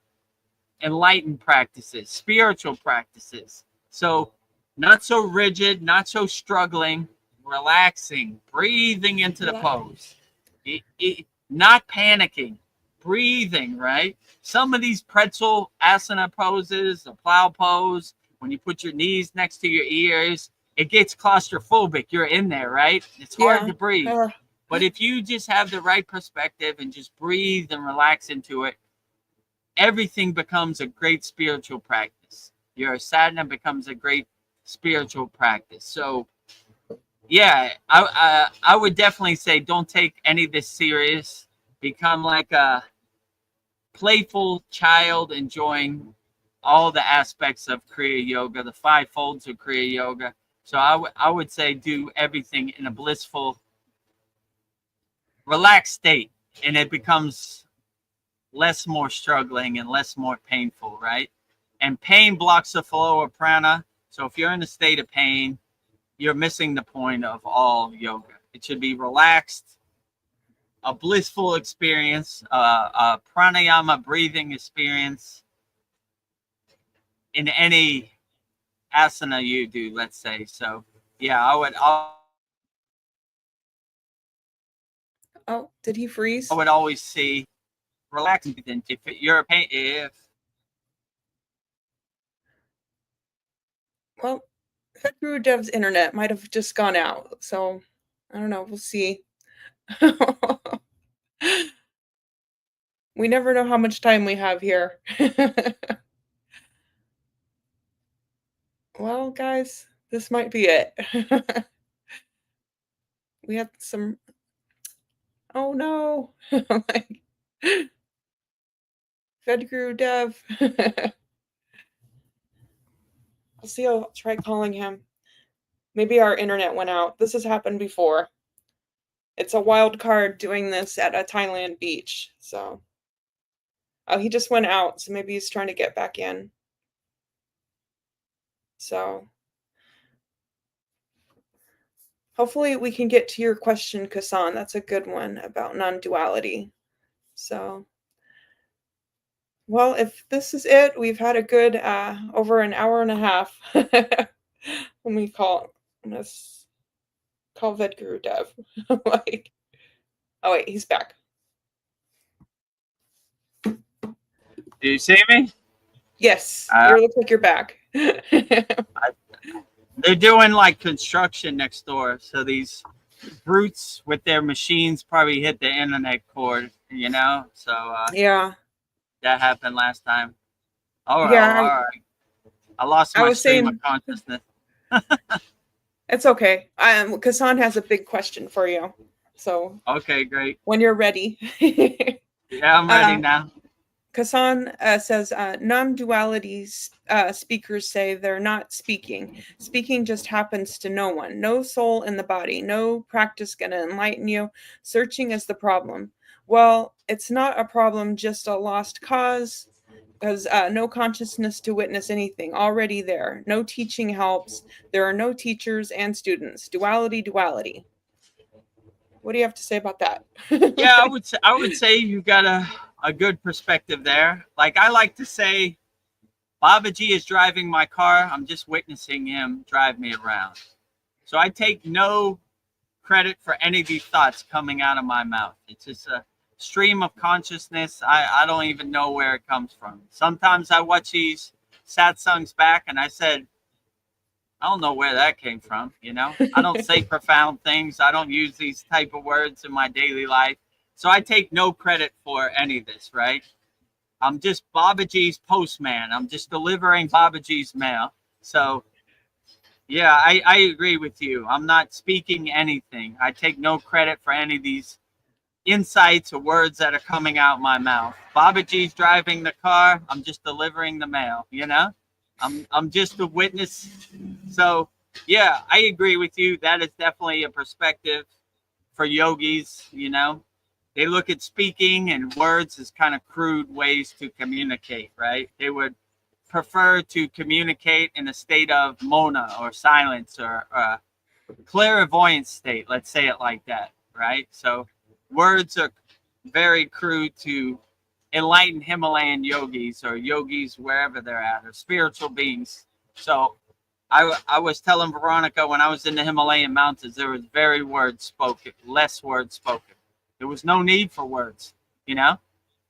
enlightened practices, spiritual practices. So, not so rigid, not so struggling, relaxing, breathing into the pose. Not panicking, breathing, right? Some of these pretzel asana poses, the plow pose, when you put your knees next to your ears, it gets claustrophobic. You're in there, right? It's hard to breathe. But if you just have the right perspective and just breathe and relax into it, everything becomes a great spiritual practice. Your sadhana becomes a great spiritual practice. So, yeah, I would definitely say don't take any of this serious. Become like a playful child enjoying all the aspects of Kriya Yoga, the 5 folds of Kriya Yoga. So I would say do everything in a blissful, relaxed state, and it becomes less more struggling and less more painful, right? And pain blocks the flow of prana. So if you're in a state of pain, you're missing the point of all yoga. It should be relaxed, a blissful experience, a pranayama breathing experience in any asana you do, let's say. So yeah, Oh, did he freeze? I would always see relaxing if you're a pain if Well, Vedagrudev's internet might have just gone out, so I don't know. We'll see. We never know how much time we have here. Well, guys, this might be it. We had some. Oh no! Like Vedagurudev. I'll see. I'll try calling him. Maybe our internet went out. This has happened before. It's a wild card doing this at a Thailand beach. So, oh, he just went out. So maybe he's trying to get back in. So, hopefully we can get to your question, Kasan. That's a good one about non-duality. So, well, if this is it, we've had a good over an hour and a half. Let's call Vedagurudev. Like, oh wait, he's back. do you see me? Yes, it looks like you're back. They're doing like construction next door, so these brutes with their machines probably hit the internet cord, you know. So yeah, that happened last time. All right, yeah. all right. I lost my stream of consciousness. It's okay. Kasan has a big question for you. So okay, great. When you're ready. Yeah, I'm ready now. Kasan says non-duality speakers say they're not speaking. Speaking just happens to no one. No soul in the body. No practice going to enlighten you. Searching is the problem. Well, it's not a problem, just a lost cause, because no consciousness to witness anything. Already there. No teaching helps. There are no teachers and students. Duality, duality. What do you have to say about that? Yeah, I would say you got a good perspective there. Like I like to say, Babaji is driving my car. I'm just witnessing him drive me around. So I take no credit for any of these thoughts coming out of my mouth. It's just a stream of consciousness. I don't even know where it comes from. Sometimes I watch these satsangs back and I said, I don't know where that came from, you know? I don't say profound things. I don't use these type of words in my daily life. So I take no credit for any of this, right? I'm just Babaji's postman. I'm just delivering Babaji's mail. So, yeah, I agree with you. I'm not speaking anything. I take no credit for any of these insights or words that are coming out my mouth. Babaji's driving the car. I'm just delivering the mail, you know? I'm just a witness. So, yeah, I agree with you. That is definitely a perspective for yogis, you know? They look at speaking and words as kind of crude ways to communicate, right? They would prefer to communicate in a state of mona or silence or clairvoyant state. Let's say it like that, right? So words are very crude to enlightened Himalayan yogis or yogis wherever they're at or spiritual beings. So I was telling Veronica when I was in the Himalayan mountains, there was very words spoken, less words spoken. There was no need for words, you know?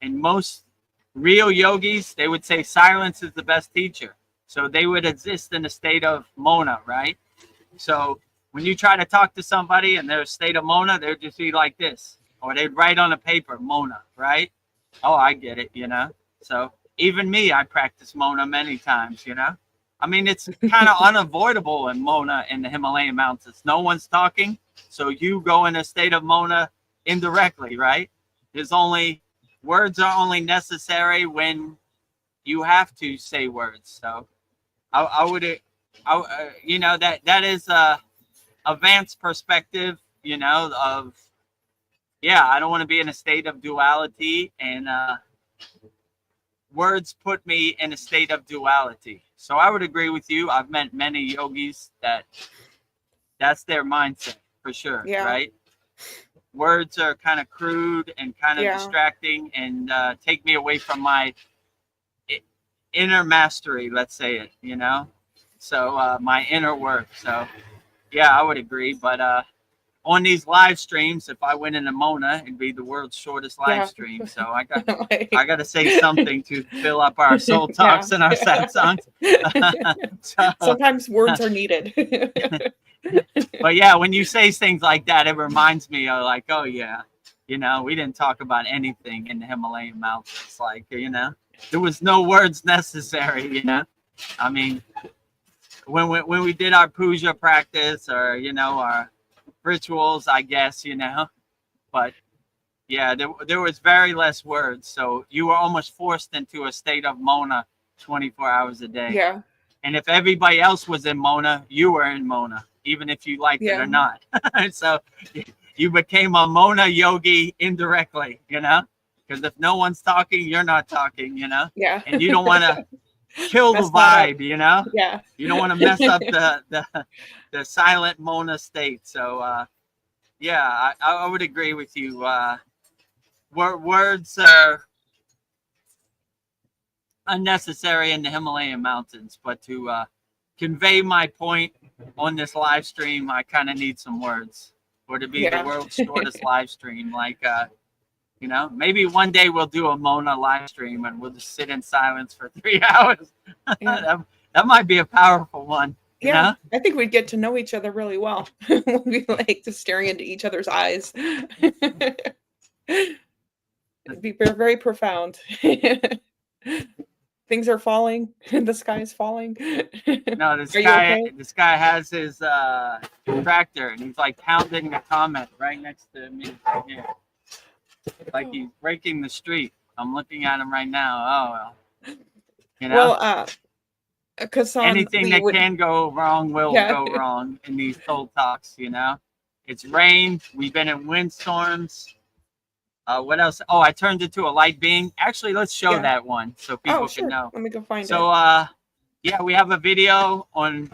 And most real yogis, they would say silence is the best teacher. So they would exist in a state of mona, right? So when you try to talk to somebody and they're in a state of mona, they'd just be like this. Or they'd write on a paper, mona, right? Oh, I get it, you know? So even me, I practice mona many times, you know? I mean, it's kind of unavoidable in mona in the Himalayan mountains. No one's talking, so you go in a state of mona indirectly, right? Words are only necessary when you have to say words. So you know, that is a advanced perspective, you know, of, yeah, I don't want to be in a state of duality, and words put me in a state of duality. So I would agree with you. I've met many yogis that's their mindset for sure, yeah. Right? Words are kind of crude and kind of distracting and take me away from my inner mastery, let's say it, you know? So my inner work. So yeah, I would agree. But on these live streams, if I went into Mona, it'd be the world's shortest live stream. So I got to say something to fill up our soul talks and our satsangs. So, sometimes words are needed. But yeah, when you say things like that, it reminds me of like, oh yeah, you know, we didn't talk about anything in the Himalayan mountains. Like, you know, there was no words necessary, you know. I mean, when we did our puja practice or, you know, our rituals, I guess, you know, but yeah, there was very less words. So you were almost forced into a state of Mona 24 hours a day. Yeah. And if everybody else was in Mona, you were in Mona, even if you liked it or not. So you became a Mona yogi indirectly, you know, because if no one's talking, you're not talking, you know. Yeah. And you don't want to kill the vibe, you know. Yeah. You don't want to mess up the silent Mona state. So yeah, I would agree with you. Words are unnecessary in the Himalayan mountains, but to convey my point on this live stream, I kind of need some words, or to be the world's shortest live stream. Like, you know, maybe one day we'll do a Mona live stream and we'll just sit in silence for 3 hours. That might be a powerful one. You know? I think we'd get to know each other really well. We'd be like just staring into each other's eyes. It'd be very, very profound. Things are falling. The sky is falling. No, this guy has his tractor and he's like pounding the comment right next to me right here. Like he's breaking the street. I'm looking at them right now. Oh, well. You know, Well, Kasan anything Lee that would, can go wrong will yeah. go wrong in these soul talks. You know, it's rained. We've been in windstorms. What else? Oh, I turned into a light being. Actually, let's show Yeah. that one so people Oh, can sure. know. Let me go find So, it. yeah, we have a video on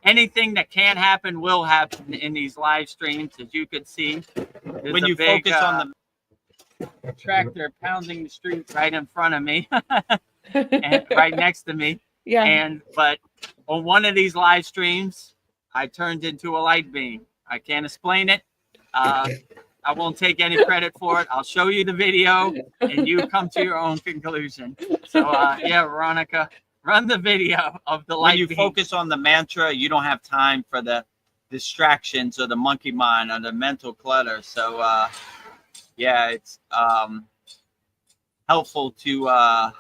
anything that can happen will happen in these live streams, as you can see. There's When a you big, focus on the tractor pounding the street right in front of me, and right next to me. Yeah. But on one of these live streams, I turned into a light being. I can't explain it. I won't take any credit for it. I'll show you the video, and you come to your own conclusion. So, yeah, Veronica, run the video of the light when you being. focus on the mantra, you don't have time for the distractions or the monkey mind or the mental clutter. So, yeah, it's helpful to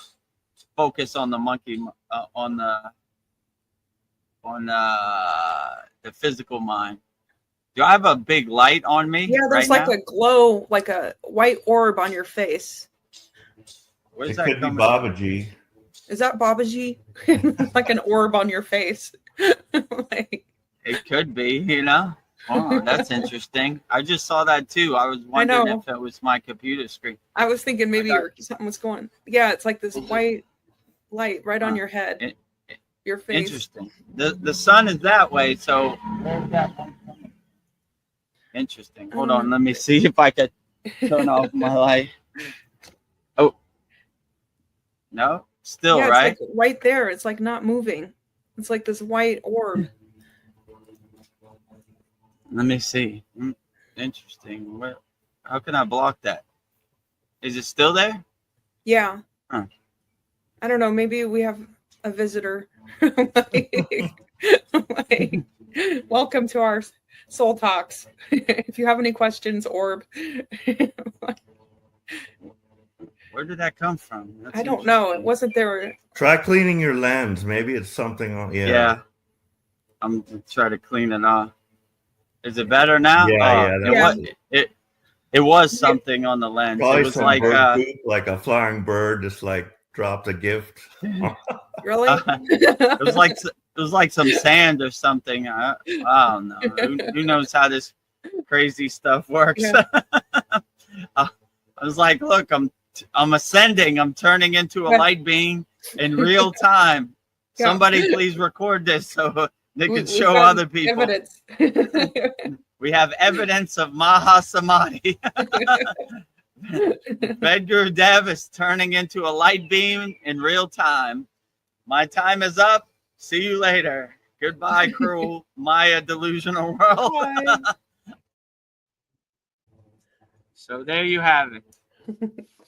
focus on the monkey, on the physical mind. Do I have a big light on me? Yeah, there's right like now? a glow, like a white orb on your face. Where's It that could be coming Babaji. Is that Babaji? Like an orb on your face. Like, It could be, you know. Oh, that's interesting. I just saw that too. I was wondering know. if it was my computer screen. I was thinking maybe something was going. Yeah, it's like this white light right on Huh. your head, your face. Interesting. The sun is that way, so where's that one coming? Interesting. Hold on, let me see if I could turn off my light. Oh, no, still Yeah, right. it's like right there. It's like not moving. It's like this white orb. Let me see. Interesting. Where? How can I block that? Is it still there? Yeah. Huh. I don't know. Maybe we have a visitor. Like, welcome to our soul talks. If you have any questions, orb. Where did that come from? That's I don't know. It interesting. wasn't there. Try cleaning your lens. Maybe it's something on. Yeah. Yeah. I'm gonna try to clean it off. Is it better now? Yeah, yeah. It was something on the lens. Probably It was some like bird poop, like a flying bird just like dropped a gift. Really? it was like some sand or something. I don't know. Who knows how this crazy stuff works? Yeah. I was like, look, I'm ascending. I'm turning into a light being in real time. Yeah. Somebody please record this so they can We've show got other people. evidence. We have evidence of Maha Samadhi. Vedagurudev is turning into a light beam in real time. My time is up. See you later. Goodbye, cruel Maya delusional world. So there you have it.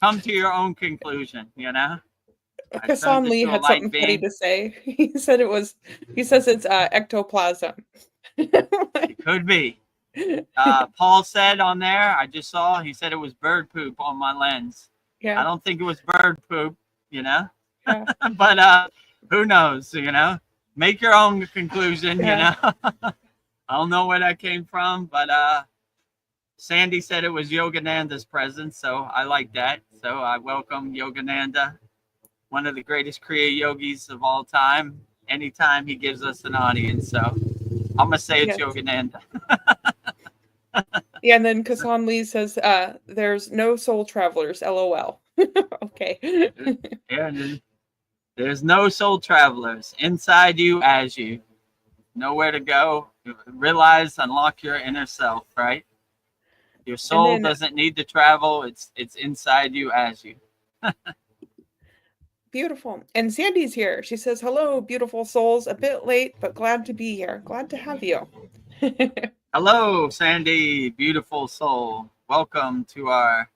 Come to your own conclusion, you know? Kasan Lee had something funny to say. He said he says it's ectoplasm. It could be. Paul said on there, I just saw, he said it was bird poop on my lens. Yeah. I don't think it was bird poop, you know? Yeah. But who knows, you know? Make your own conclusion, you know? I don't know where that came from, but Sandy said it was Yogananda's presence, so I like that. So I welcome Yogananda, one of the greatest Kriya yogis of all time, anytime he gives us an audience. So I'm going to say it's Yogananda. Yeah, and then Kasan Lee says, there's no soul travelers, LOL. Okay. Yeah, there's no soul travelers. Inside you, as you. Nowhere to go. Realize, unlock your inner self, right? Your soul doesn't need to travel. It's inside you, as you. Beautiful. And Sandy's here. She says, hello, beautiful souls. A bit late, but glad to be here. Glad to have you. Hello, Sandy, beautiful soul. Welcome to our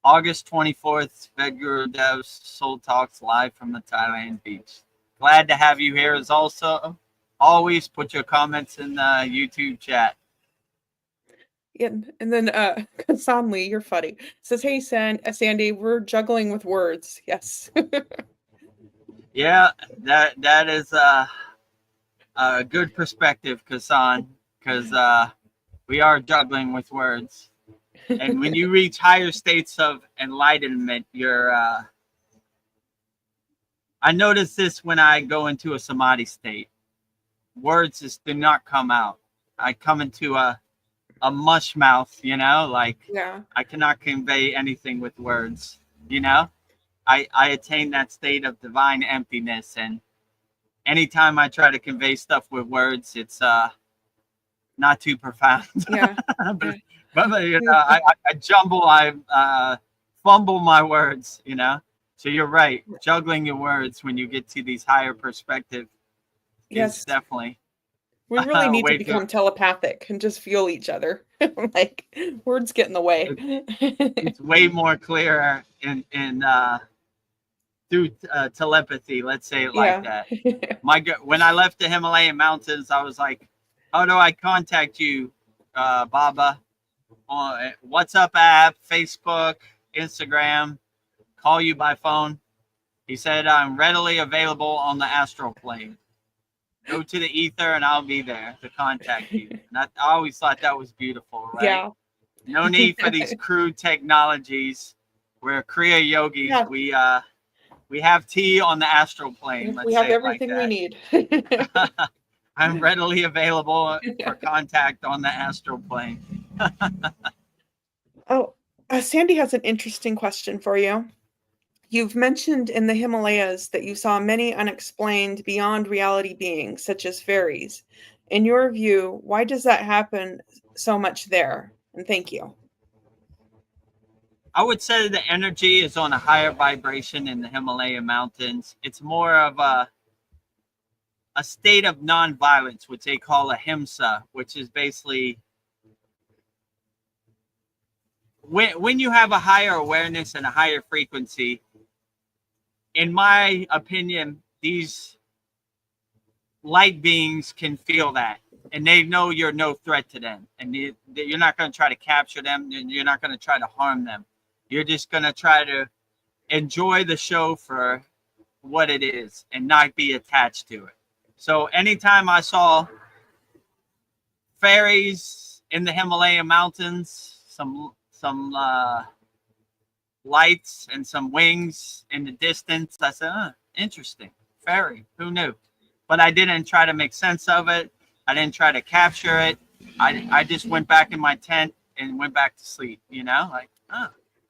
August 24th Vedagurudev Soul Talks live from the Thailand beach. Glad to have you here. As also, always put your comments in the YouTube chat. And then Kasan Lee, you're funny. Says, hey, Sandy, we're juggling with words. Yes. Yeah, that is a good perspective, Kasan, because we are juggling with words. And when you reach higher states of enlightenment, I notice this when I go into a samadhi state. Words just do not come out. I come into a mush mouth, like Yeah. I cannot convey anything with words, I attain that state of divine emptiness. And anytime I try to convey stuff with words, it's not too profound. Yeah. but I jumble, I fumble my words, So you're right. Juggling your words when you get to these higher perspective Yes. is definitely We really need to way become telepathic and just feel each other. Like words get in the way. it's way more clearer in through telepathy. Let's say it like that. When I left the Himalayan mountains, I was like, "How do I contact you, Baba? On WhatsApp app, Facebook, Instagram, call you by phone?" He said, "I'm readily available on the astral plane. Go to the ether and I'll be there to contact you." And I always thought that was beautiful, right? Yeah. No need for these crude technologies. We're Kriya yogis. Yeah. We have tea on the astral plane. Let's We have say everything it like we that. need. I'm readily available for contact on the astral plane. Oh, Sandy has an interesting question for you. You've mentioned in the Himalayas that you saw many unexplained beyond reality beings, such as fairies. In your view, why does that happen so much there? And thank you. I would say the energy is on a higher vibration in the Himalayan mountains. It's more of a state of non-violence, which they call a himsa, which is basically when you have a higher awareness and a higher frequency. In my opinion, these light beings can feel that, and they know you're no threat to them, and you're not going to try to capture them, and you're not going to try to harm them. You're just going to try to enjoy the show for what it is and not be attached to it. So anytime I saw fairies in the Himalayan mountains, some lights and some wings in the distance, I said, interesting, fairy, who knew? But I didn't try to make sense of it. I didn't try to capture it. I just went back in my tent and went back to sleep, like,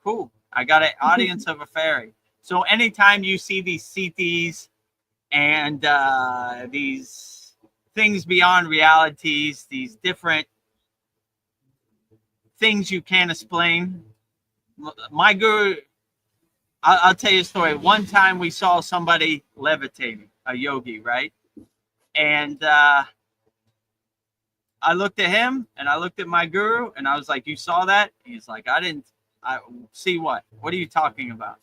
cool. I got an audience of a fairy. So anytime you see these CTs and these things beyond realities, these different things you can't explain, my guru, I'll tell you a story. One time we saw somebody levitating, a yogi, right? And I looked at him and I looked at my guru and I was like, "You saw that?" He's like, I see what? What are you talking about?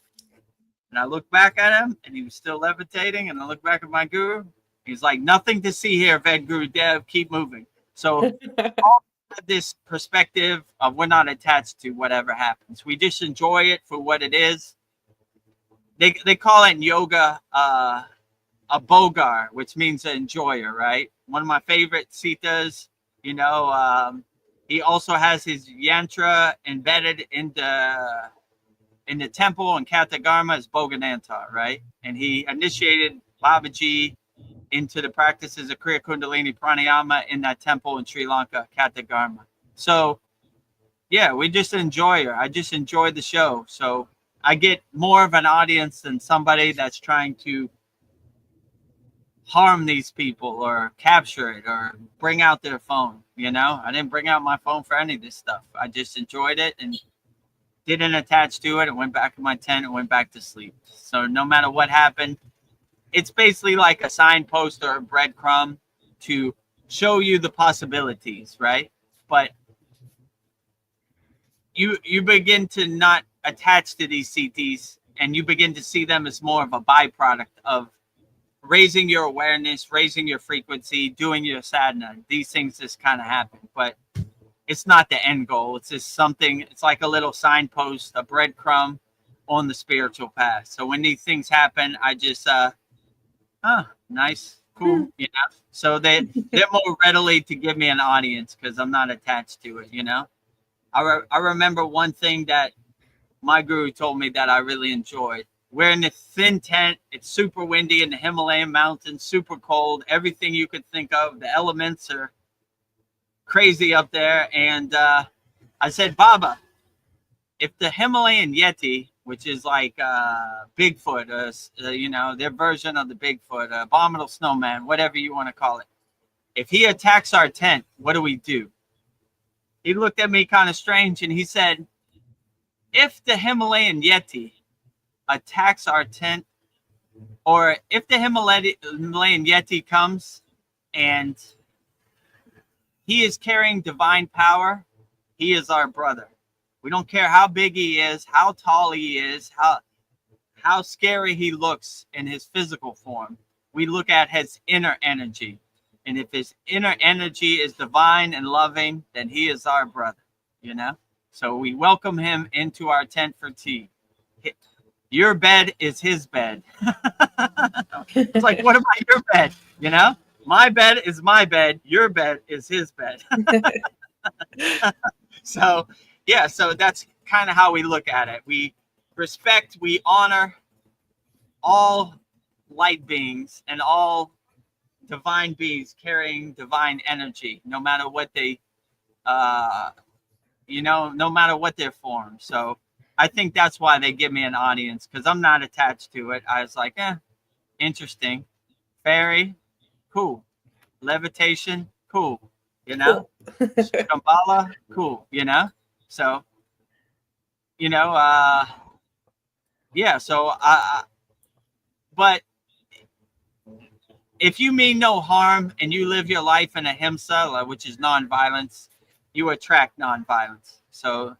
And I looked back at him and he was still levitating. And I looked back at my guru. He's like, "Nothing to see here, Vedagurudev. Keep moving." So all this perspective of we're not attached to whatever happens. We just enjoy it for what it is. They call it in yoga a bogar, which means an enjoyer, right? One of my favorite sitas, he also has his yantra embedded in the temple in Katagarma is Boganantar, right? And he initiated Babaji into the practices of Kriya Kundalini Pranayama in that temple in Sri Lanka, Katagarma. So, yeah, we just enjoy her. I just enjoy the show. So I get more of an audience than somebody that's trying to harm these people or capture it or bring out their phone. I didn't bring out my phone for any of this stuff. I just enjoyed it and didn't attach to it and went back in my tent and went back to sleep. So no matter what happened, it's basically like a signpost or a breadcrumb to show you the possibilities, right? But you begin to not attach to these CTs and you begin to see them as more of a byproduct of raising your awareness, raising your frequency, doing your sadhana. These things just kind of happen, but it's not the end goal. It's just something, it's like a little signpost, a breadcrumb on the spiritual path. So when these things happen, I just, nice, cool, So they're more readily to give me an audience because I'm not attached to it, I remember one thing that my guru told me that I really enjoyed. We're in a thin tent. It's super windy in the Himalayan mountains, super cold. Everything you could think of. The elements are crazy up there. And I said, Baba, if the Himalayan Yeti, which is like Bigfoot, you know, their version of the Bigfoot, abominable snowman, whatever you want to call it, if he attacks our tent, what do we do? He looked at me kind of strange and he said, if the Himalayan Yeti attacks our tent, or if the Himalayan Yeti comes and he is carrying divine power, he is our brother. We don't care how big he is, how tall he is, how scary he looks in his physical form. We look at his inner energy. And if his inner energy is divine and loving, then he is our brother, you know? So we welcome him into our tent for tea. Your bed is his bed. It's like, what about your bed? You know, my bed is my bed. Your bed is his bed. So, yeah, so that's kind of how we look at it. We respect, we honor all light beings and all divine beings carrying divine energy, no matter what they, you know, no matter what their form. So I think that's why they give me an audience, because I'm not attached to it. I was like, interesting. Fairy, cool. Levitation, cool. You know, Shambhala, cool. You know, so, you know, yeah. So, but if you mean no harm and you live your life in ahimsa, which is nonviolence, you attract nonviolence. So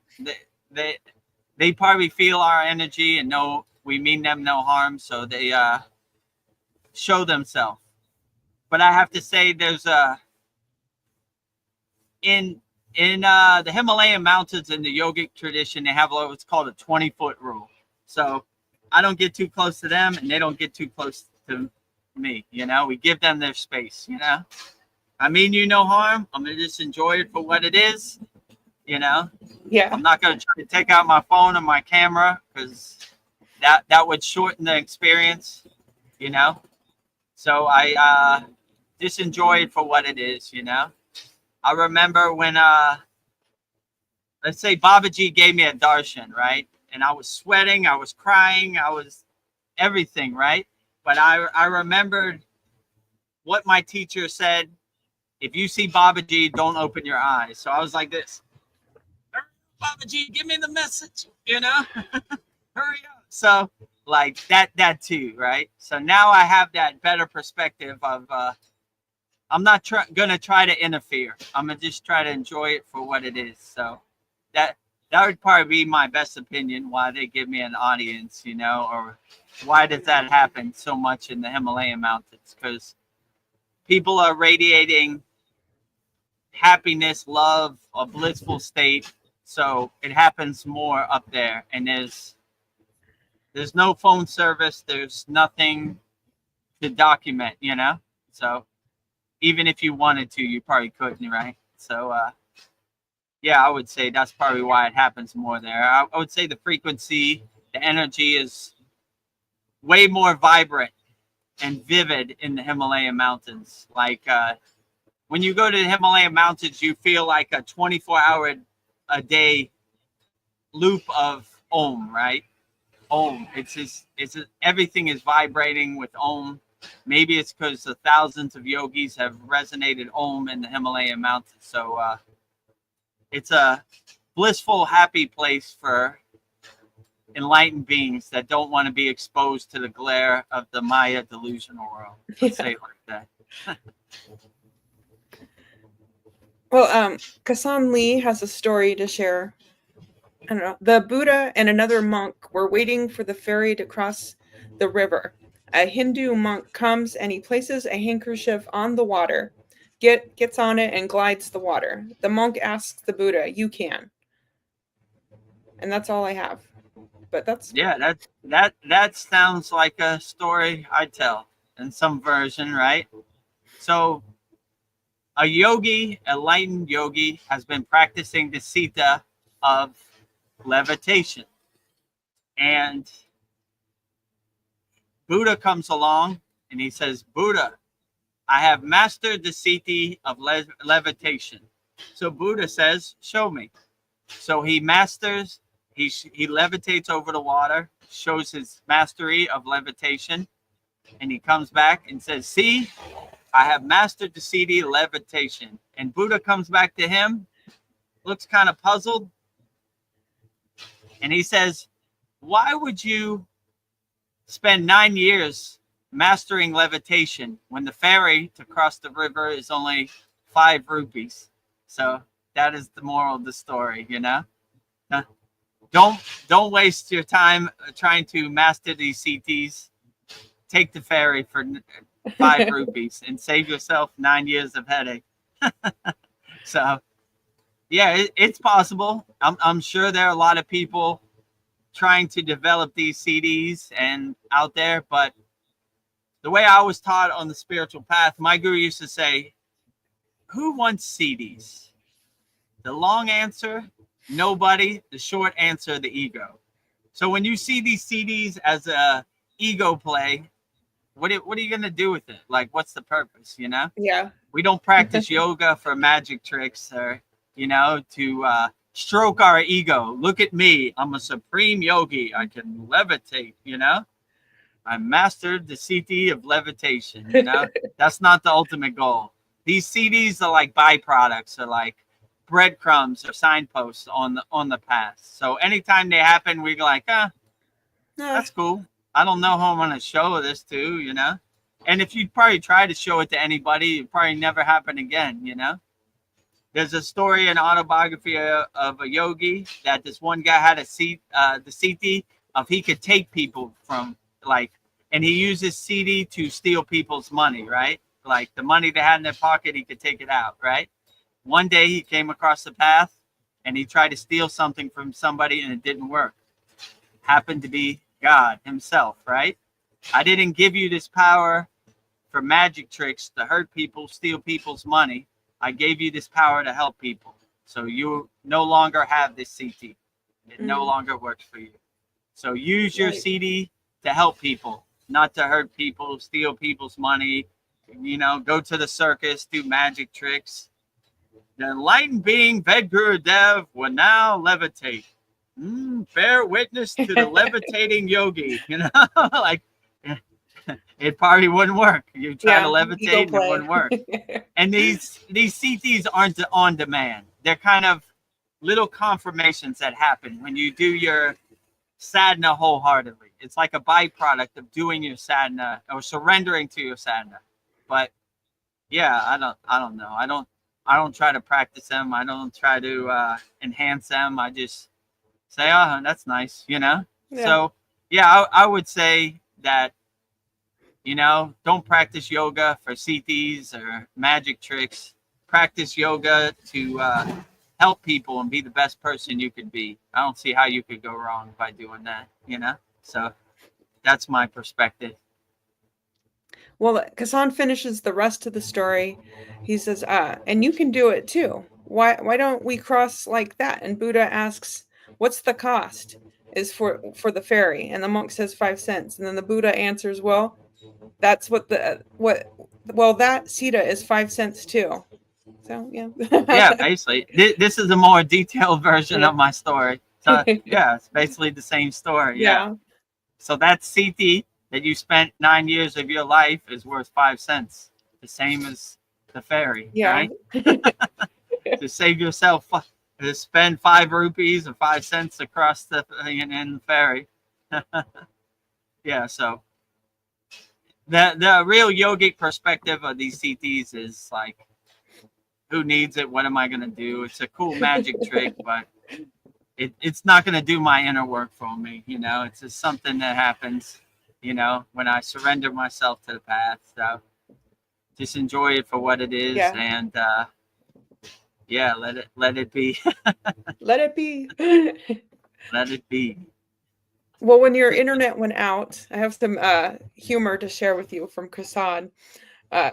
they probably feel our energy and know we mean them no harm, so they show themselves. But I have to say, there's in the Himalayan mountains in the yogic tradition, they have what's called a 20-foot rule. So I don't get too close to them, and they don't get too close to me. You know, we give them their space. You know, I mean you no harm. I'm gonna just enjoy it for what it is. You know, Yeah. I'm not gonna try to take out my phone or my camera, because that would shorten the experience. You know, so I just enjoy it for what it is. You know, I remember when let's say Babaji gave me a darshan, right? And I was sweating, I was crying, I was everything, right? But I remembered what my teacher said: if you see Babaji, don't open your eyes. So I was like this, Babaji, give me the message, you know, hurry up. So like that too, right? So now I have that better perspective of I'm not gonna try to interfere. I'm gonna just try to enjoy it for what it is. So that would probably be my best opinion why they give me an audience, you know, or why does that happen so much in the Himalayan mountains? Because people are radiating happiness, love, a blissful state. So it happens more up there. And there's no phone service. There's nothing to document, you know? So even if you wanted to, you probably couldn't, right? So, yeah, I would say that's probably why it happens more there. I would say the frequency, the energy is way more vibrant and vivid in the Himalayan mountains. Like when you go to the Himalayan mountains, you feel like a 24-hour a day loop of Om, right? Om. Everything is vibrating with Om. Maybe it's because the thousands of yogis have resonated Om in the Himalayan mountains. So it's a blissful, happy place for enlightened beings that don't want to be exposed to the glare of the Maya delusional world. Let's say it like that. Well, Kasan Lee has a story to share. I don't know. The Buddha and another monk were waiting for the ferry to cross the river. A Hindu monk comes and he places a handkerchief on the water, gets on it and glides the water. The monk asks the Buddha, "You can." And that's all I have. But that's that sounds like a story I tell in some version, right? So a yogi, enlightened yogi, has been practicing the Sita of levitation. And Buddha comes along and he says, Buddha, I have mastered the siddhi of levitation. So Buddha says, show me. So he masters, he levitates over the water, shows his mastery of levitation, and he comes back and says, see, I have mastered the siddhi of levitation. And Buddha comes back to him, looks kind of puzzled, and he says, why would you spend 9 years mastering levitation when the ferry to cross the river is only 5 rupees? So that is the moral of the story, you know. Don't waste your time trying to master these CTs. Take the ferry for 5 rupees and save yourself 9 years of headache. So yeah, it's possible. I'm sure there are a lot of people trying to develop these CDs and out there, but the way I was taught on the spiritual path, my guru used to say, who wants CDs? The long answer, nobody. The short answer, the ego. So when you see these CDs as a ego play, what are you going to do with it? Like, what's the purpose, you know? Yeah. We don't practice yoga for magic tricks or, you know, to stroke our ego. Look at me. I'm a supreme yogi. I can levitate, you know? I mastered the CT of levitation, you know? That's not the ultimate goal. These CDs are like byproducts, or like breadcrumbs or signposts on the path. So anytime they happen, we're like, that's cool. I don't know who I'm going to show this to, you know? And if you probably try to show it to anybody, it probably never happen again, you know? There's a story, an autobiography of a yogi that this one guy had the CT of he could take people from, like, and he uses CD to steal people's money, right? Like the money they had in their pocket, he could take it out, right? One day he came across the path and he tried to steal something from somebody and it didn't work. Happened to be God himself, right? I didn't give you this power for magic tricks to hurt people, steal people's money. I gave you this power to help people. So you no longer have this CT. It no longer works for you. So use your CD to help people, not to hurt people, steal people's money, you know, go to the circus, do magic tricks. The enlightened being Vedagurudev will now levitate. Bear witness to the levitating yogi, you know, like it probably wouldn't work. You try to levitate, it wouldn't work. And these CTs aren't on demand. They're kind of little confirmations that happen when you do your sadhana wholeheartedly. It's like a byproduct of doing your sadhana or surrendering to your sadhana. But yeah, I don't know. I don't try to practice them. I don't try to enhance them. I just say, oh, that's nice, you know? Yeah. So yeah, I would say that, you know, don't practice yoga for CTs or magic tricks. Practice yoga to help people and be the best person you could be. I don't see how you could go wrong by doing that, you know? So that's my perspective. Well, Kassan finishes the rest of the story. He says, and you can do it too. Why don't we cross like that? And Buddha asks, what's the cost? Is for the ferry. And the monk says 5 cents. And then the Buddha answers, well, that's that Sita is 5 cents too. So yeah. Yeah, basically. This is a more detailed version of my story. So yeah, it's basically the same story. Yeah. So that CT that you spent 9 years of your life is worth 5 cents. The same as the ferry. Yeah. Right? To save yourself, to spend 5 rupees or 5 cents across the ferry. Yeah, so the real yogic perspective of these CTs is like, who needs it? What am I going to do? It's a cool magic trick, but it's not going to do my inner work for me. You know, it's just something that happens, you know, when I surrender myself to the path. So just enjoy it for what it is. Yeah. And yeah, let it be. Let it be. Let it be. Well, when your internet went out, I have some humor to share with you from Kassan.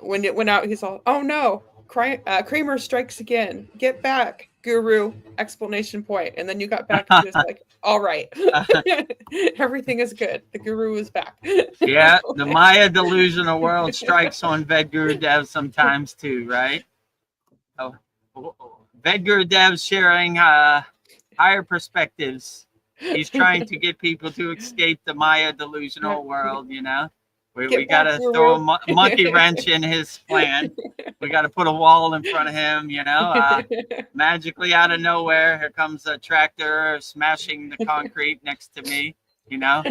When it went out, he's all, oh no, Kramer strikes again. Get back. guru, explanation point. And then you got back and just like, all right, everything is good. The guru is back. Yeah, the Maya delusional world strikes on Vedagurudev sometimes too, right? Oh, Vedagurudev sharing higher perspectives. He's trying to get people to escape the Maya delusional world, you know? We Get got back, to throw guru. a monkey wrench in his plan. We got to put a wall in front of him, you know? Magically out of nowhere, here comes a tractor smashing the concrete next to me, you know?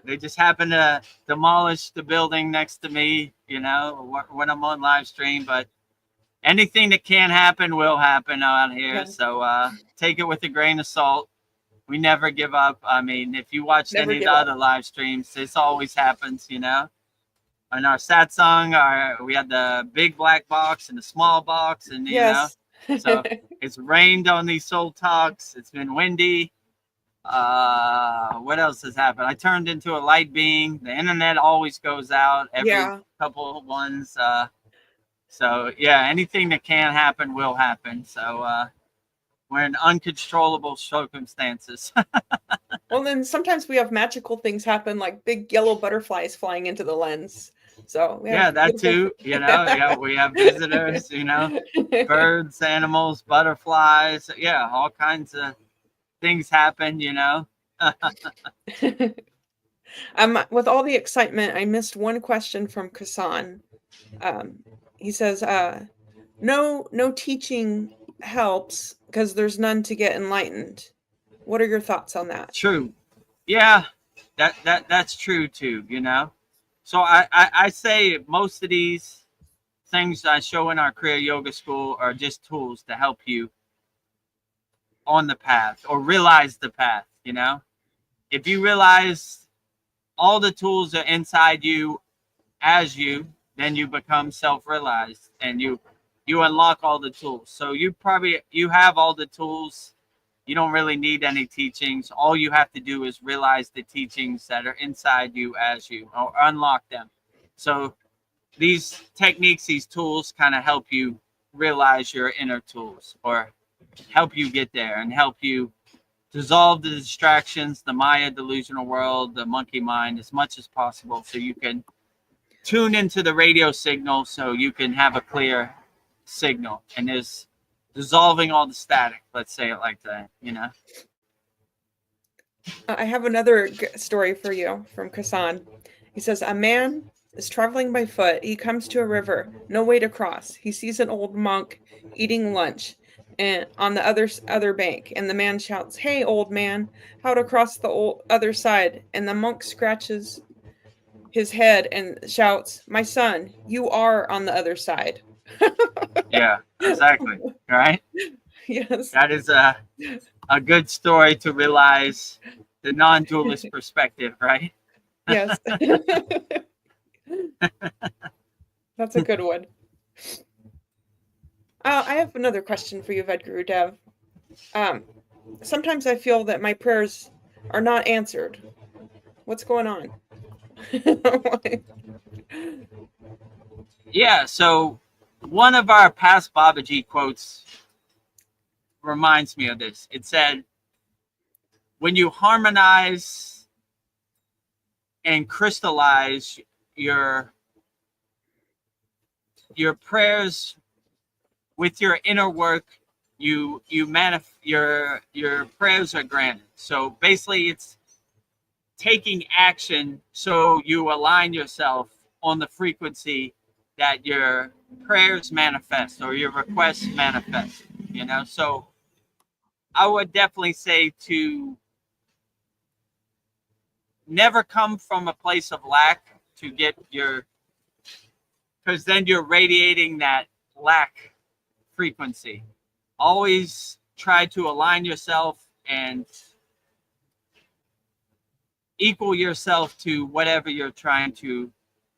They just happen to demolish the building next to me, you know, when I'm on live stream. But anything that can happen will happen out here. Yeah. So take it with a grain of salt. We never give up. I mean, if you watched Never any of give the up. other live streams, this always happens, you know? On our satsang, we had the big black box and the small box, and you know, Yes. so it's rained on these soul talks. It's been windy. What else has happened? I turned into a light being. The internet always goes out every Yeah. couple of ones. So yeah, anything that can happen will happen. So we're in uncontrollable circumstances. Well, then sometimes we have magical things happen, like big yellow butterflies flying into the lens. So we Yeah, have that beautiful- too. You know, yeah, we have visitors. You know, birds, animals, butterflies. Yeah, all kinds of things happen. You know. With all the excitement, I missed one question from Kasan. He says, no teaching helps because there's none to get enlightened. What are your thoughts on that? True. Yeah, that's true too. You know. So I say most of these things I show in our Kriya Yoga School are just tools to help you on the path or realize the path. You know, if you realize all the tools are inside you as you, then you become self-realized and you unlock all the tools. So you have all the tools. You don't really need any teachings. All you have to do is realize the teachings that are inside you as you, or unlock them. So these techniques, these tools kind of help you realize your inner tools or help you get there and help you dissolve the distractions, the Maya delusional world, the monkey mind as much as possible so you can tune into the radio signal so you can have a clear signal. And there's dissolving all the static, let's say it like that, you know. I have another story for you from Kasan. He says, a man is traveling by foot. He comes to a river, no way to cross. He sees an old monk eating lunch and on the other bank, and the man shouts, "Hey, old man, how to cross the other side?" And the monk scratches his head and shouts, "My son, you are on the other side." Yeah, exactly. Right? Yes. That is a good story to realize the non-dualist perspective, right? Yes. That's a good one. I have another question for you, Vedagurudev. Sometimes I feel that my prayers are not answered. What's going on? Yeah, so one of our past Babaji quotes reminds me of this. It said, when you harmonize and crystallize your prayers with your inner work, your prayers are granted. So basically it's taking action so you align yourself on the frequency that your prayers manifest or your requests manifest, you know. So I would definitely say to never come from a place of lack to get because then you're radiating that lack frequency. Always try to align yourself and equal yourself to whatever you're trying to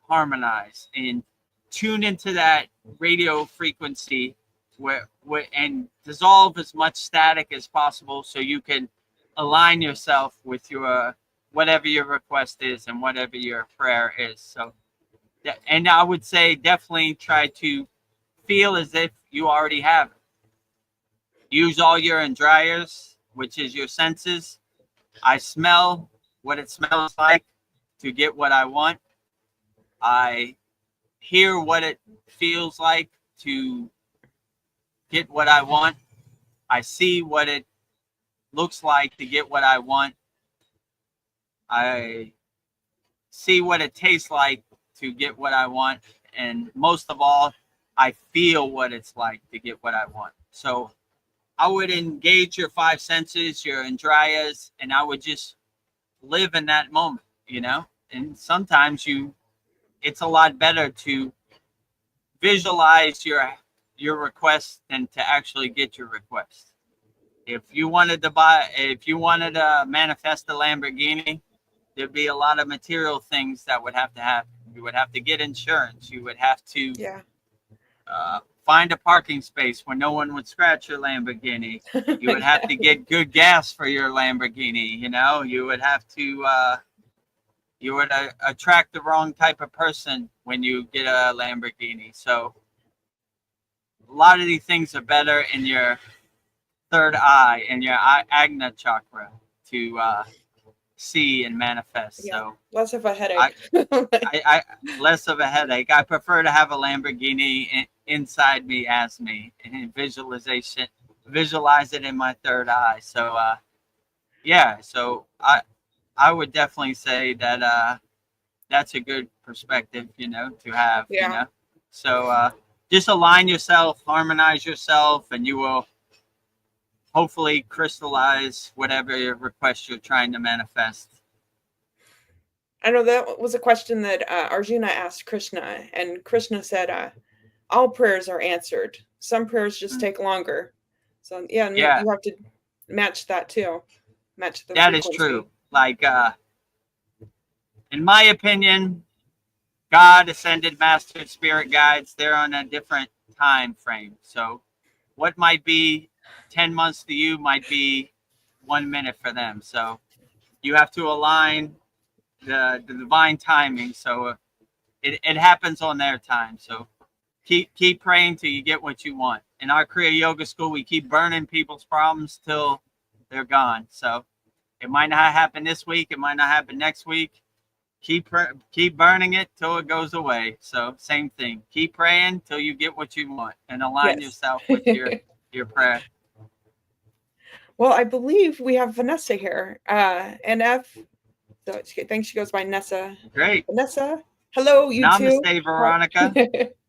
harmonize and tune into that radio frequency and dissolve as much static as possible so you can align yourself with your whatever your request is and whatever your prayer is. So and I would say definitely try to feel as if you already have it. use all your dryers, which is your senses. I smell what it smells like to get what I want. I hear what it feels like to get what I want. I see what it looks like to get what I want. I see what it tastes like to get what I want. And most of all, I feel what it's like to get what I want. So I would engage your five senses, your Indriyas, and I would just live in that moment, you know? And sometimes it's a lot better to visualize your request than to actually get your request. If you wanted to manifest a Lamborghini, there'd be a lot of material things that would have to happen. You would have to get insurance. You would have to find a parking space where no one would scratch your Lamborghini. You would have to get good gas for your Lamborghini. You know, you would have to attract the wrong type of person when you get a Lamborghini. So a lot of these things are better in your third eye and your Agna chakra to see and manifest. Yeah. So less of a headache. I less of a headache. I prefer to have a Lamborghini inside me as me, and visualize it in my third eye. So so I would definitely say that that's a good perspective, you know, to have. You know, so just align yourself, harmonize yourself, and you will hopefully crystallize whatever your request you're trying to manifest. I know that was a question that Arjuna asked Krishna, and Krishna said, all prayers are answered. Some prayers just take longer. So you have to match that too. Match the frequency. Is true. Like, in my opinion, God, ascended masters, spirit guides, they're on a different time frame. So what might be 10 months to you might be 1 minute for them. So you have to align the divine timing. So it happens on their time. So keep praying till you get what you want. In our Kriya Yoga school, we keep burning people's problems till they're gone. So it might not happen this week. It might not happen next week. Keep burning it till it goes away. So same thing. Keep praying till you get what you want, and align yourself with your prayer. Well, I believe we have Vanessa here. NF. So I think she goes by Nessa. Great. Vanessa. Hello, you Namaste, too. Veronica.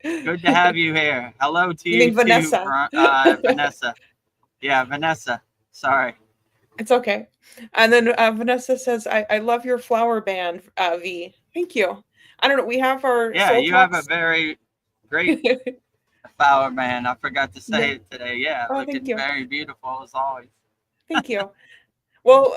Good to have you here. Hello to you too, Vanessa. Vanessa. Yeah, Vanessa. Sorry. It's okay. And then Vanessa says, I love your flower band, V. Thank you. I don't know. We have our soul you talks. Have a very great flower band. I forgot to say it today. Yeah, looking very beautiful as always. Thank you. Well,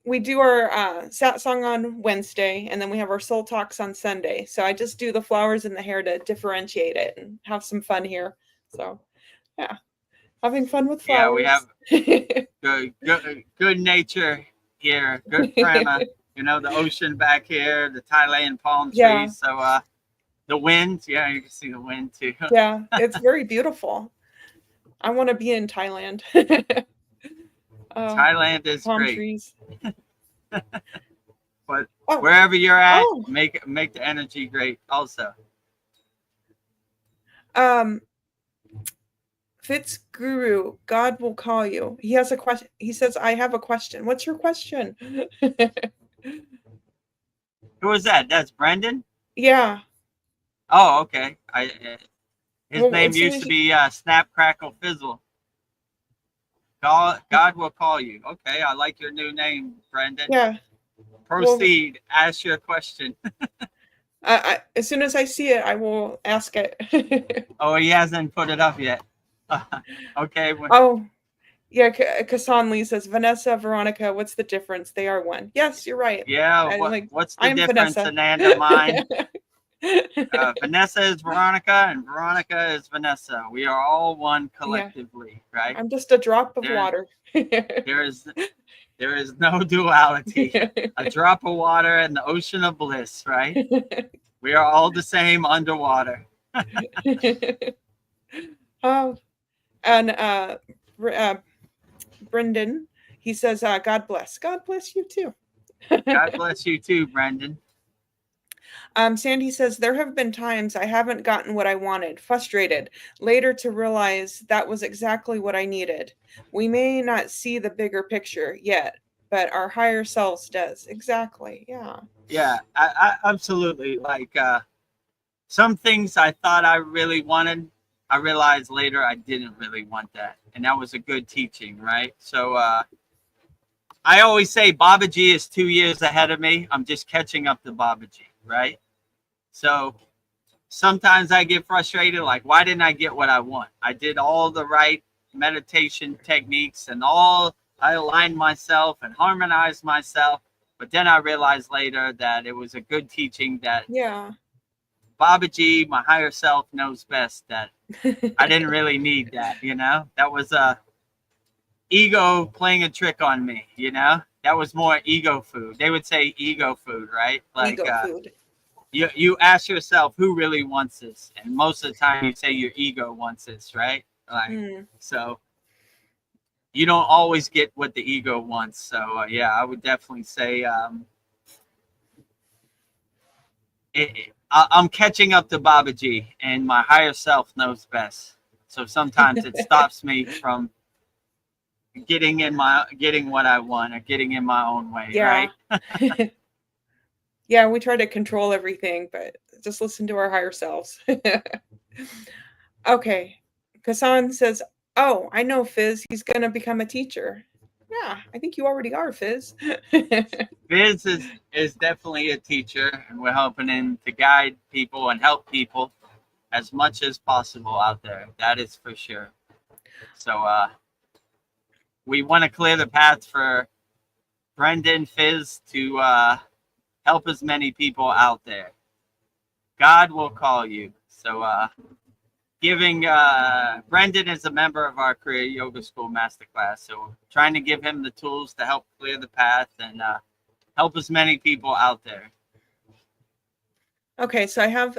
we do our sat song on Wednesday, and then we have our soul talks on Sunday. So I just do the flowers and the hair to differentiate it and have some fun here. So, yeah. Having fun with flowers. Yeah, we have good nature here, good prana. You know, the ocean back here, the Thailand palm trees. Yeah. So the wind, you can see the wind too. Yeah, it's very beautiful. I want to be in Thailand. Thailand is palm great. Trees. But wherever you're at, make the energy great also. Fitz Guru, God will call you. He has a question. He says, I have a question. What's your question? Who is that? That's Brendan? Yeah. Oh, okay. His name used to be Snap, Crackle, Fizzle. God will call you. Okay, I like your new name, Brendan. Yeah. Proceed. Ask your question. As soon as I see it, I will ask it. Oh, he hasn't put it up yet. Okay. Oh, yeah. Kassan Lee says, Vanessa, Veronica, what's the difference? They are one. Yes, you're right. Yeah. What's the difference, Ananda mine? Vanessa is Veronica, and Veronica is Vanessa. We are all one collectively, right? I'm just a drop of water. There is no duality. A drop of water in the ocean of bliss, right? We are all the same underwater. Oh, and Brendan. He says, God bless. God bless you too. God bless you too, Brendan. Sandy says, there have been times I haven't gotten what I wanted, frustrated, later to realize that was exactly what I needed. We may not see the bigger picture yet, but our higher selves does. Exactly. Yeah. Yeah, I absolutely. Like some things I thought I really wanted, I realized later I didn't really want that. And that was a good teaching, right? So I always say Babaji is 2 years ahead of me. I'm just catching up to Babaji, right? So sometimes I get frustrated, like, why didn't I get what I want? I did all the right meditation techniques and I aligned myself and harmonized myself. But then I realized later that it was a good teaching that Yeah. Babaji, my higher self, knows best, that I didn't really need that, That was ego playing a trick on me, That was more ego food. They would say ego food, right? Like Ego food. you ask yourself who really wants this, and most of the time you say your ego wants this, right? Like so you don't always get what the ego wants. So yeah, I would definitely say I'm catching up to Babaji, and my higher self knows best. So sometimes it stops me from getting what I want, or getting in my own way, right? Yeah, we try to control everything, but just listen to our higher selves. Okay. Kassan says, oh, I know Fizz. He's going to become a teacher. Yeah, I think you already are, Fizz. Fizz is definitely a teacher, and we're helping him to guide people and help people as much as possible out there. That is for sure. So we want to clear the path for Brendan, Fizz, to help as many people out there. God will call you. So giving Brendan is a member of our Kriya Yoga School Masterclass. So trying to give him the tools to help clear the path and help as many people out there. Okay, so I have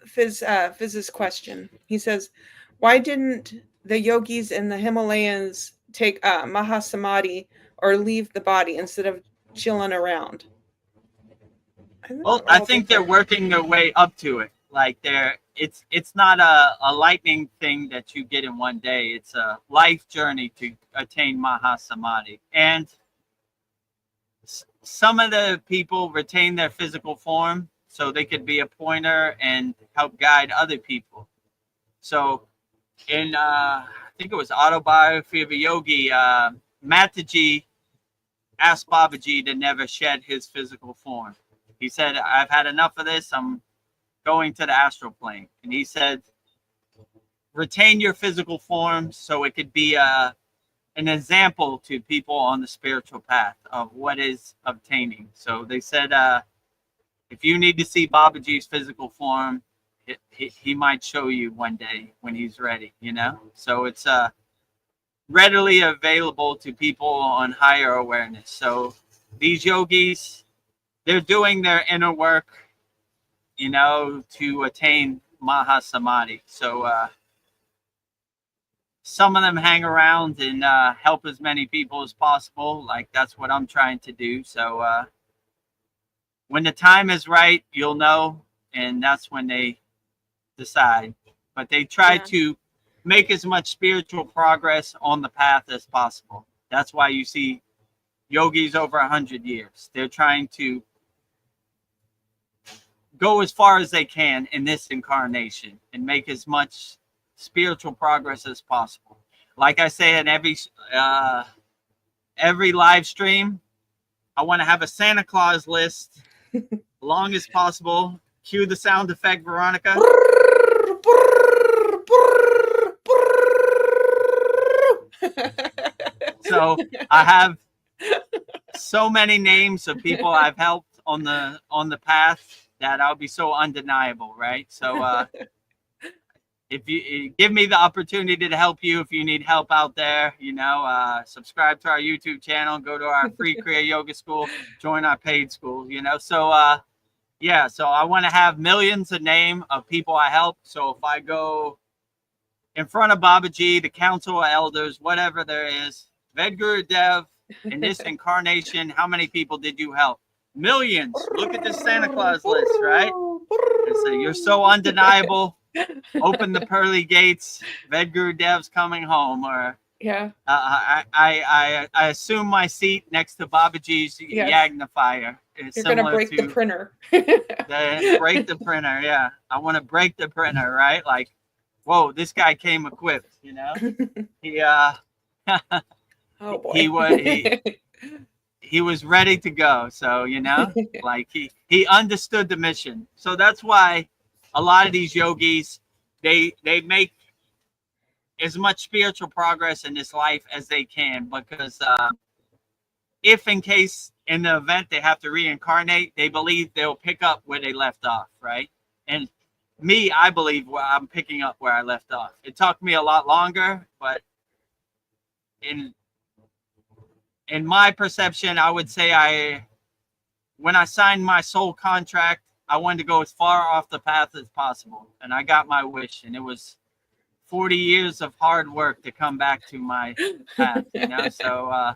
Fizz's question. He says, why didn't the yogis in the Himalayas take Mahasamadhi or leave the body instead of chilling around? Well, I think they're working their way up to it. Like it's not a lightning thing that you get in one day. It's a life journey to attain Mahasamadhi. And some of the people retain their physical form so they could be a pointer and help guide other people. So in I think it was Autobiography of a Yogi, Mataji asked Babaji to never shed his physical form. He said, I've had enough of this. I'm going to the astral plane. And he said, retain your physical form so it could be an example to people on the spiritual path of what is obtaining. So they said, if you need to see Babaji's physical form, he might show you one day when he's ready, So it's readily available to people on higher awareness. So these yogis, they're doing their inner work, to attain Mahasamadhi. So some of them hang around and help as many people as possible. Like that's what I'm trying to do. So when the time is right, you'll know, and that's when they decide. But they try to make as much spiritual progress on the path as possible. That's why you see yogis over 100 years. They're trying to go as far as they can in this incarnation and make as much spiritual progress as possible. Like I say in every live stream, I want to have a Santa Claus list, long as possible. Cue the sound effect, Veronica. So I have so many names of people I've helped on the path that I'll be so undeniable, right? So if you give me the opportunity to help you, if you need help out there, subscribe to our YouTube channel, go to our free Kriya Yoga School, join our paid school, So so I want to have millions of names of people I help. So if I go in front of Babaji, the council of elders, whatever there is. Vedagurudev, in this incarnation, how many people did you help? Millions. Look at this Santa Claus list, right? And so you're so undeniable. Open the pearly gates. Vedgurudev's coming home. Or Yeah. I assume my seat next to Babaji's Yes. Yagnifier is You're gonna similar break to the printer. break the printer. Yeah, I want to break the printer. Right? Like, whoa, this guy came equipped. You know, he Oh boy. he was ready to go. So, you know, like he understood the mission. So that's why a lot of these yogis, they make as much spiritual progress in this life as they can, because if in case in the event they have to reincarnate, they believe they'll pick up where they left off, right? And me, I believe I'm picking up where I left off. It took me a lot longer, but in my perception, I would say when I signed my soul contract, I wanted to go as far off the path as possible, and I got my wish. And it was 40 years of hard work to come back to my path, you know. So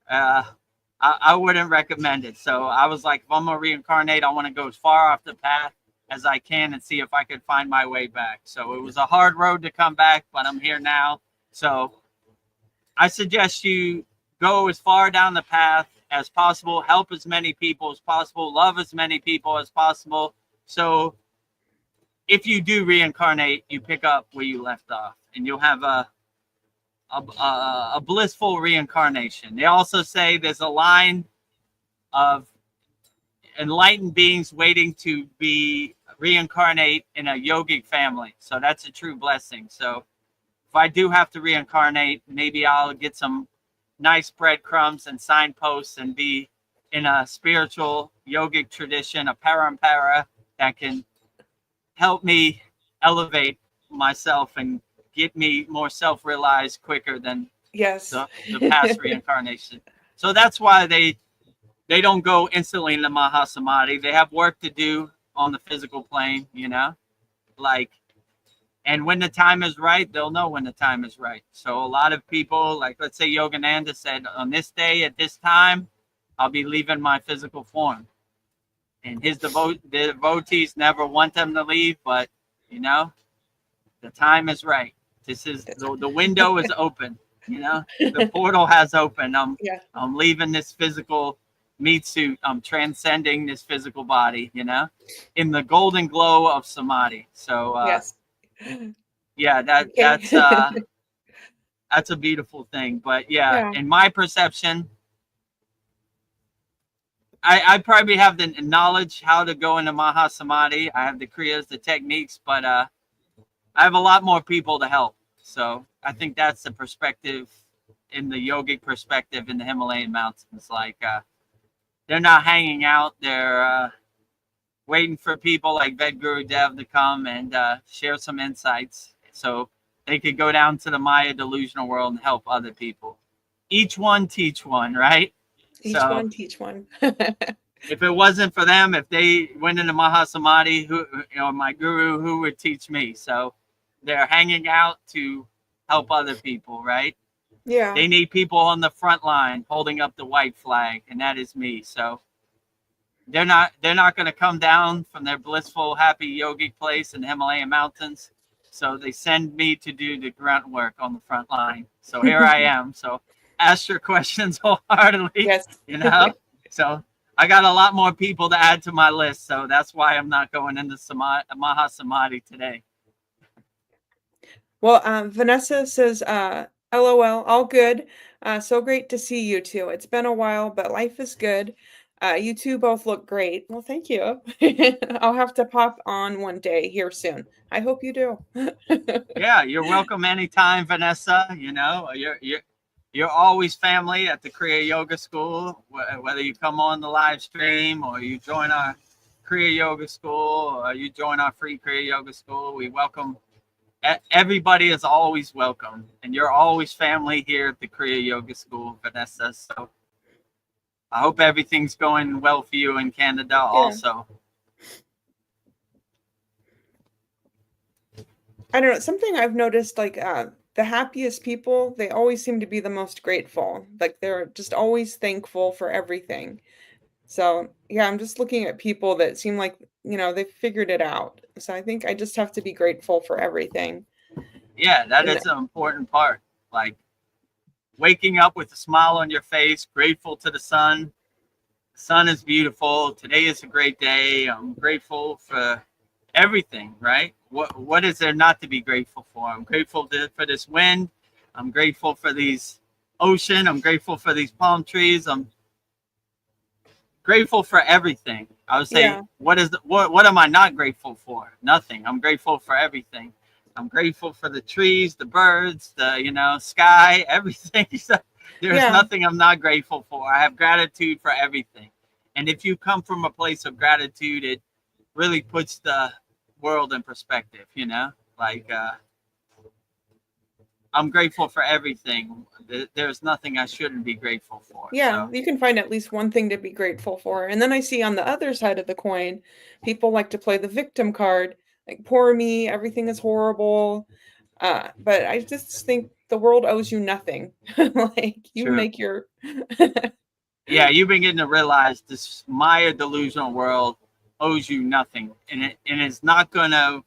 I wouldn't recommend it. So I was like, if I'm gonna reincarnate, I want to go as far off the path as I can and see if I could find my way back. So it was a hard road to come back, but I'm here now. So I suggest you go as far down the path as possible, help as many people as possible, love as many people as possible. So if you do reincarnate, you pick up where you left off, and you'll have a blissful reincarnation. They also say there's a line of enlightened beings waiting to be reincarnate in a yogic family. So that's a true blessing. So if I do have to reincarnate, maybe I'll get some nice breadcrumbs and signposts and be in a spiritual yogic tradition, a parampara, that can help me elevate myself and get me more self-realized quicker than Yes. the past reincarnation. So that's why they don't go instantly into Mahasamadhi. They have work to do on the physical plane, you know, like, and when the time is right, they'll know when the time is right. So a lot of people, like, let's say Yogananda said, on this day at this time, I'll be leaving my physical form. And his devotees never want them to leave, but, you know, the time is right. This is the window is open, you know, the portal has opened. I'm leaving this physical meat suit. I'm transcending this physical body, you know, in the golden glow of samadhi. So, Yes. yeah, that's a beautiful thing. But yeah, in my perception, I probably have the knowledge how to go into Mahasamadhi. I have the kriyas, the techniques, but I have a lot more people to help. So I think that's the perspective, in the yogic perspective, in the Himalayan mountains. Like, they're not hanging out. They're waiting for people like Vedagurudev to come and share some insights, so they could go down to the Maya delusional world and help other people. Each one teach one, right? Each one teach one. If it wasn't for them, if they went into Mahasamadhi, who, you know, my guru, who would teach me? So they're hanging out to help other people, right? Yeah. They need people on the front line holding up the white flag, and that is me. So they're not going to come down from their blissful, happy yogic place in the Himalayan mountains. So they send me to do the grunt work on the front line. So here I am. So ask your questions wholeheartedly. Yes. You know. So I got a lot more people to add to my list. So that's why I'm not going into Mahasamadhi today. Well, Vanessa says, LOL, all good. So great to see you two. It's been a while, but life is good. You two both look great. Well, thank you. I'll have to pop on one day here soon. I hope you do. Yeah, you're welcome anytime, Vanessa. You know, you're always family at the Kriya Yoga School. Whether you come on the live stream, or you join our Kriya Yoga School, or you join our free Kriya Yoga School, we welcome. Everybody is always welcome, and you're always family here at the Kriya Yoga School, Vanessa. So I hope everything's going well for you in Canada also. I don't know, something I've noticed, like, the happiest people, they always seem to be the most grateful. Like, they're just always thankful for everything. So, yeah, I'm just looking at people that seem like, they figured it out. So I think I just have to be grateful for everything. Yeah, that And is an important part. Like waking up with a smile on your face, grateful to the sun. The sun is beautiful. Today is a great day. I'm grateful for everything, right? What is there not to be grateful for? I'm grateful for this wind. I'm grateful for these ocean. I'm grateful for these palm trees. I'm grateful for everything. I would say, yeah, what am I not grateful for? Nothing. I'm grateful for everything. I'm grateful for the trees, the birds, the sky, everything. There's yeah, nothing I'm not grateful for. I have gratitude for everything. And if you come from a place of gratitude, it really puts the world in perspective, like I'm grateful for everything. There's nothing I shouldn't be grateful for. yeah. So You can find at least one thing to be grateful for. And then I see on the other side of the coin, people like to play the victim card, like, poor me, everything is horrible. But I just think the world owes you nothing. Like, you true. make your Yeah, you've been getting to realize this Maya delusional world owes you nothing, and it's not going to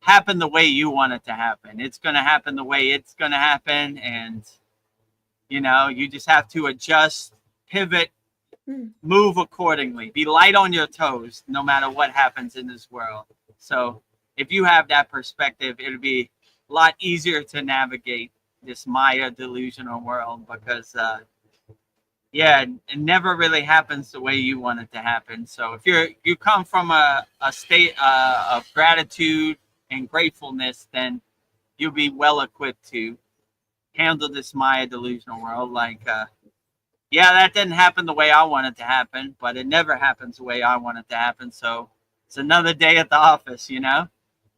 happen the way you want it to happen. It's going to happen the way it's going to happen, and you just have to adjust, pivot, Hmm, move accordingly, be light on your toes, no matter what happens in this world. So if you have that perspective, it'll be a lot easier to navigate this Maya delusional world because yeah, it never really happens the way you want it to happen. So if you come from a state of gratitude and gratefulness, then you'll be well equipped to handle this Maya delusional world. Like, yeah, that didn't happen the way I want it to happen, but it never happens the way I want it to happen. So it's another day at the office,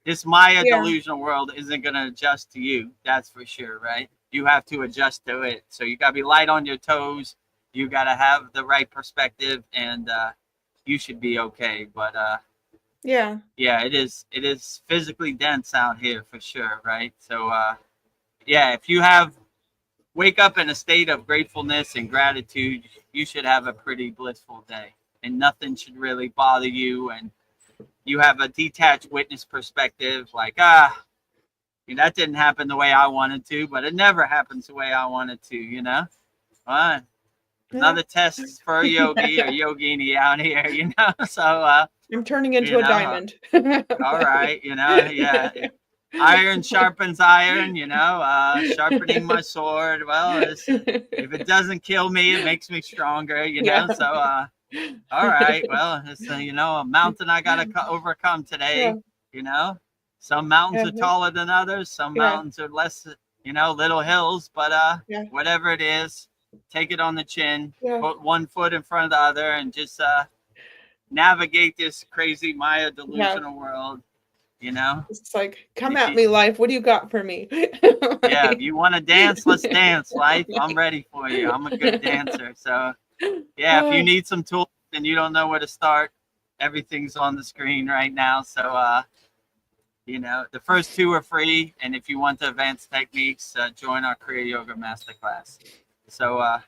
This Maya yeah, delusional world isn't going to adjust to you. That's for sure, right? You have to adjust to it. So you got to be light on your toes. You got to have the right perspective, and you should be okay. But yeah, yeah, it is physically dense out here for sure, right? So yeah, if you wake up in a state of gratefulness and gratitude, you should have a pretty blissful day, and nothing should really bother you. And you have a detached witness perspective, like that didn't happen the way I wanted to, but it never happens the way I wanted to. Uh, yeah. Another test for a yogi or yogini out here, So I'm turning you into a know, diamond. all right, yeah. Iron sharpens iron, sharpening my sword. Well, if it doesn't kill me, it makes me stronger. Yeah. So all right, well, it's a mountain I gotta overcome Yeah, today. Some mountains yeah, are taller than others. Some yeah, mountains are less. Little hills. But yeah, whatever it is, take it on the chin. yeah. Put one foot in front of the other, and just navigate this crazy Maya Yeah. delusional world. You know. It's like, And come if at you, me, life. What do you got for me? yeah, if Like, you want to dance, let's dance, life. I'm ready for you. I'm a good dancer. So yeah, if you oh, need some tools and you don't know where to start, everything's on the screen right now. So the first two are free, and if you want the advanced techniques, join our Kriya Yoga Masterclass. So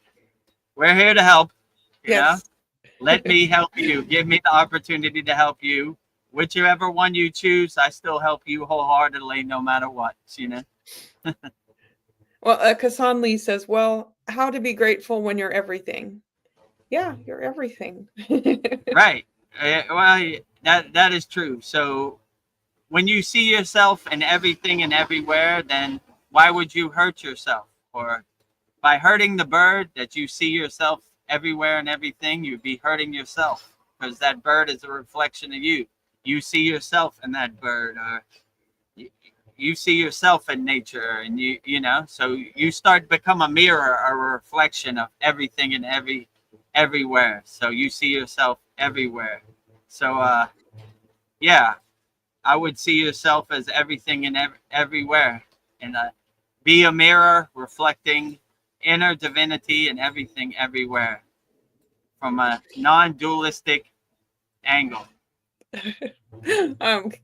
we're here to help. You know, yes. let me help you. Give me the opportunity to help you. Whichever one you choose, I still help you wholeheartedly, no matter what. Well, Kasan Lee says, well, how to be grateful when you're everything. Yeah, you're everything. Right. Well, that is true. So when you see yourself in everything and everywhere, then why would you hurt yourself? Or by hurting the bird that you see yourself everywhere and everything, you'd be hurting yourself because that bird is a reflection of you. You see yourself in that bird, or you see yourself in nature, and so you start to become a mirror, a reflection of everything and everywhere. So you see yourself everywhere. So yeah, I would see yourself as everything and everywhere, and be a mirror reflecting inner divinity and everything everywhere from a non-dualistic angle.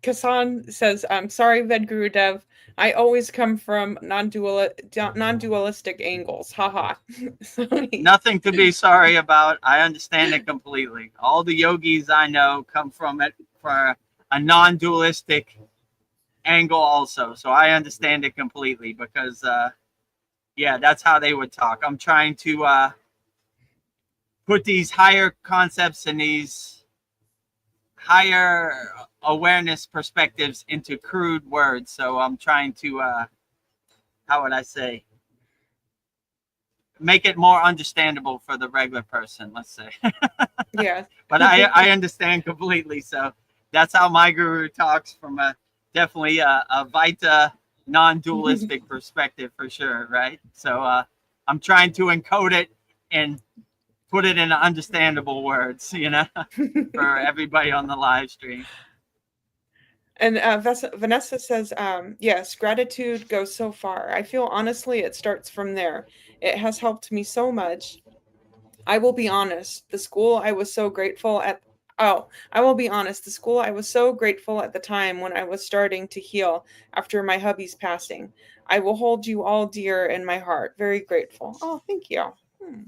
Kasan says, "I'm sorry, Vedagurudev. I always come from non-dualistic angles. Haha." So Nothing to be sorry about. I understand it completely. All the yogis I know come from it for a non-dualistic angle also. So I understand it completely because, yeah, that's how they would talk. I'm trying to put these higher concepts and these higher awareness perspectives into crude words. So I'm trying to, how would I say, make it more understandable for the regular person, let's say. yeah. But I understand completely. So that's how my guru talks from a definitely a Vita non-dualistic perspective for sure, right? So I'm trying to encode it and put it in understandable words, you know, for everybody on the live stream. And Vanessa says, yes, gratitude goes so far. I feel honestly it starts from there. It has helped me so much. I will be honest, the school I was so grateful at. Oh, I will be honest, the school I was so grateful at the time when I was starting to heal after my hubby's passing. I will hold you all dear in my heart. Very grateful. Oh, thank you.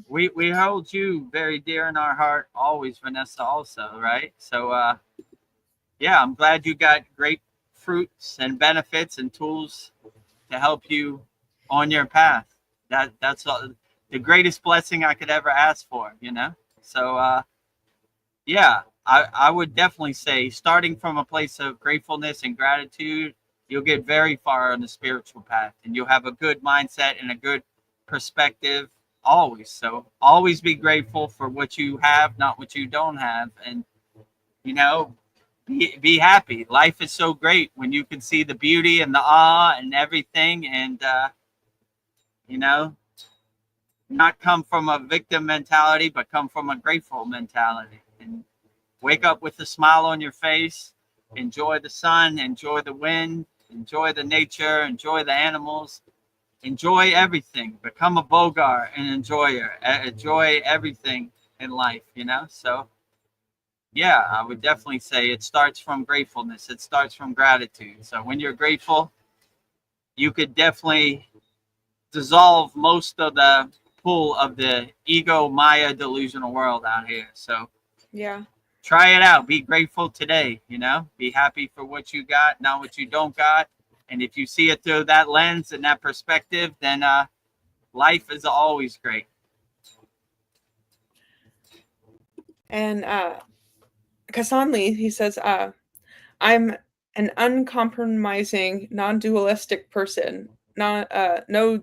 We hold you very dear in our heart always, Vanessa, also, right? So yeah, I'm glad you got great fruits and benefits and tools to help you on your path. That's the greatest blessing I could ever ask for, you know? So yeah, I would definitely say starting from a place of gratefulness and gratitude, you'll get very far on the spiritual path and you'll have a good mindset and a good perspective always. So always be grateful for what you have, not what you don't have. And, you know, be happy. Life is so great when you can see the beauty and the awe and everything. And, you know, not come from a victim mentality, but come from a grateful mentality. And wake up with a smile on your face, enjoy the sun, enjoy the wind, enjoy the nature, enjoy the animals, enjoy everything. Become a Bogart and enjoyer. Enjoy everything in life, you know? So, yeah, I would definitely say it starts from gratefulness. It starts from gratitude. So when you're grateful, you could definitely dissolve most of the pull of the ego Maya delusional world out here. So Yeah. try it out. Be grateful today, you know? Be happy for what you got, not what you don't got. And if you see it through that lens and that perspective, then life is always great. And Kasanli, he says, I'm an uncompromising, non-dualistic person. No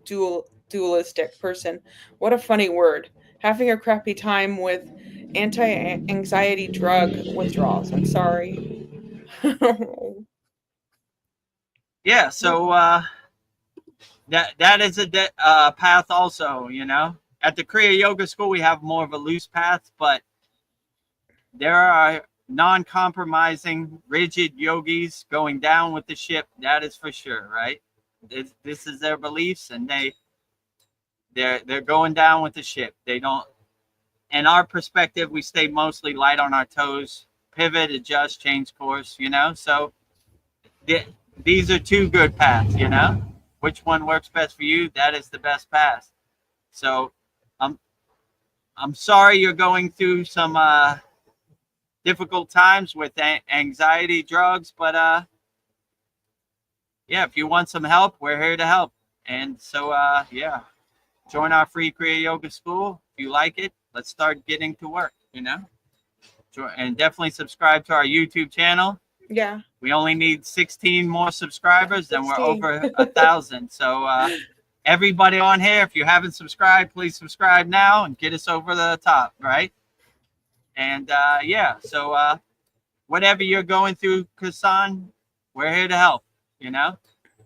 dualistic person. What a funny word. Having a crappy time with anti-anxiety drug withdrawals. I'm sorry. Yeah, so that is a path also, you know. At the Kriya Yoga School, we have more of a loose path, but there are non-compromising, rigid yogis going down with the ship. That is for sure, right? This is their beliefs, and they're going down with the ship. They don't. In our perspective, we stay mostly light on our toes, pivot, adjust, change course. You know, so these are two good paths. You know, which one works best for you? That is the best path. So, I'm sorry you're going through some difficult times with anxiety drugs, but yeah, if you want some help, we're here to help. And so yeah, join our free Kriya Yoga School. If you like it, let's start getting to work, you know. And definitely subscribe to our YouTube channel. Yeah. We only need 16 more subscribers and we're over 1,000. So everybody on here, if you haven't subscribed, please subscribe now and get us over the top, right? And yeah, so whatever you're going through, Kasan, we're here to help, you know.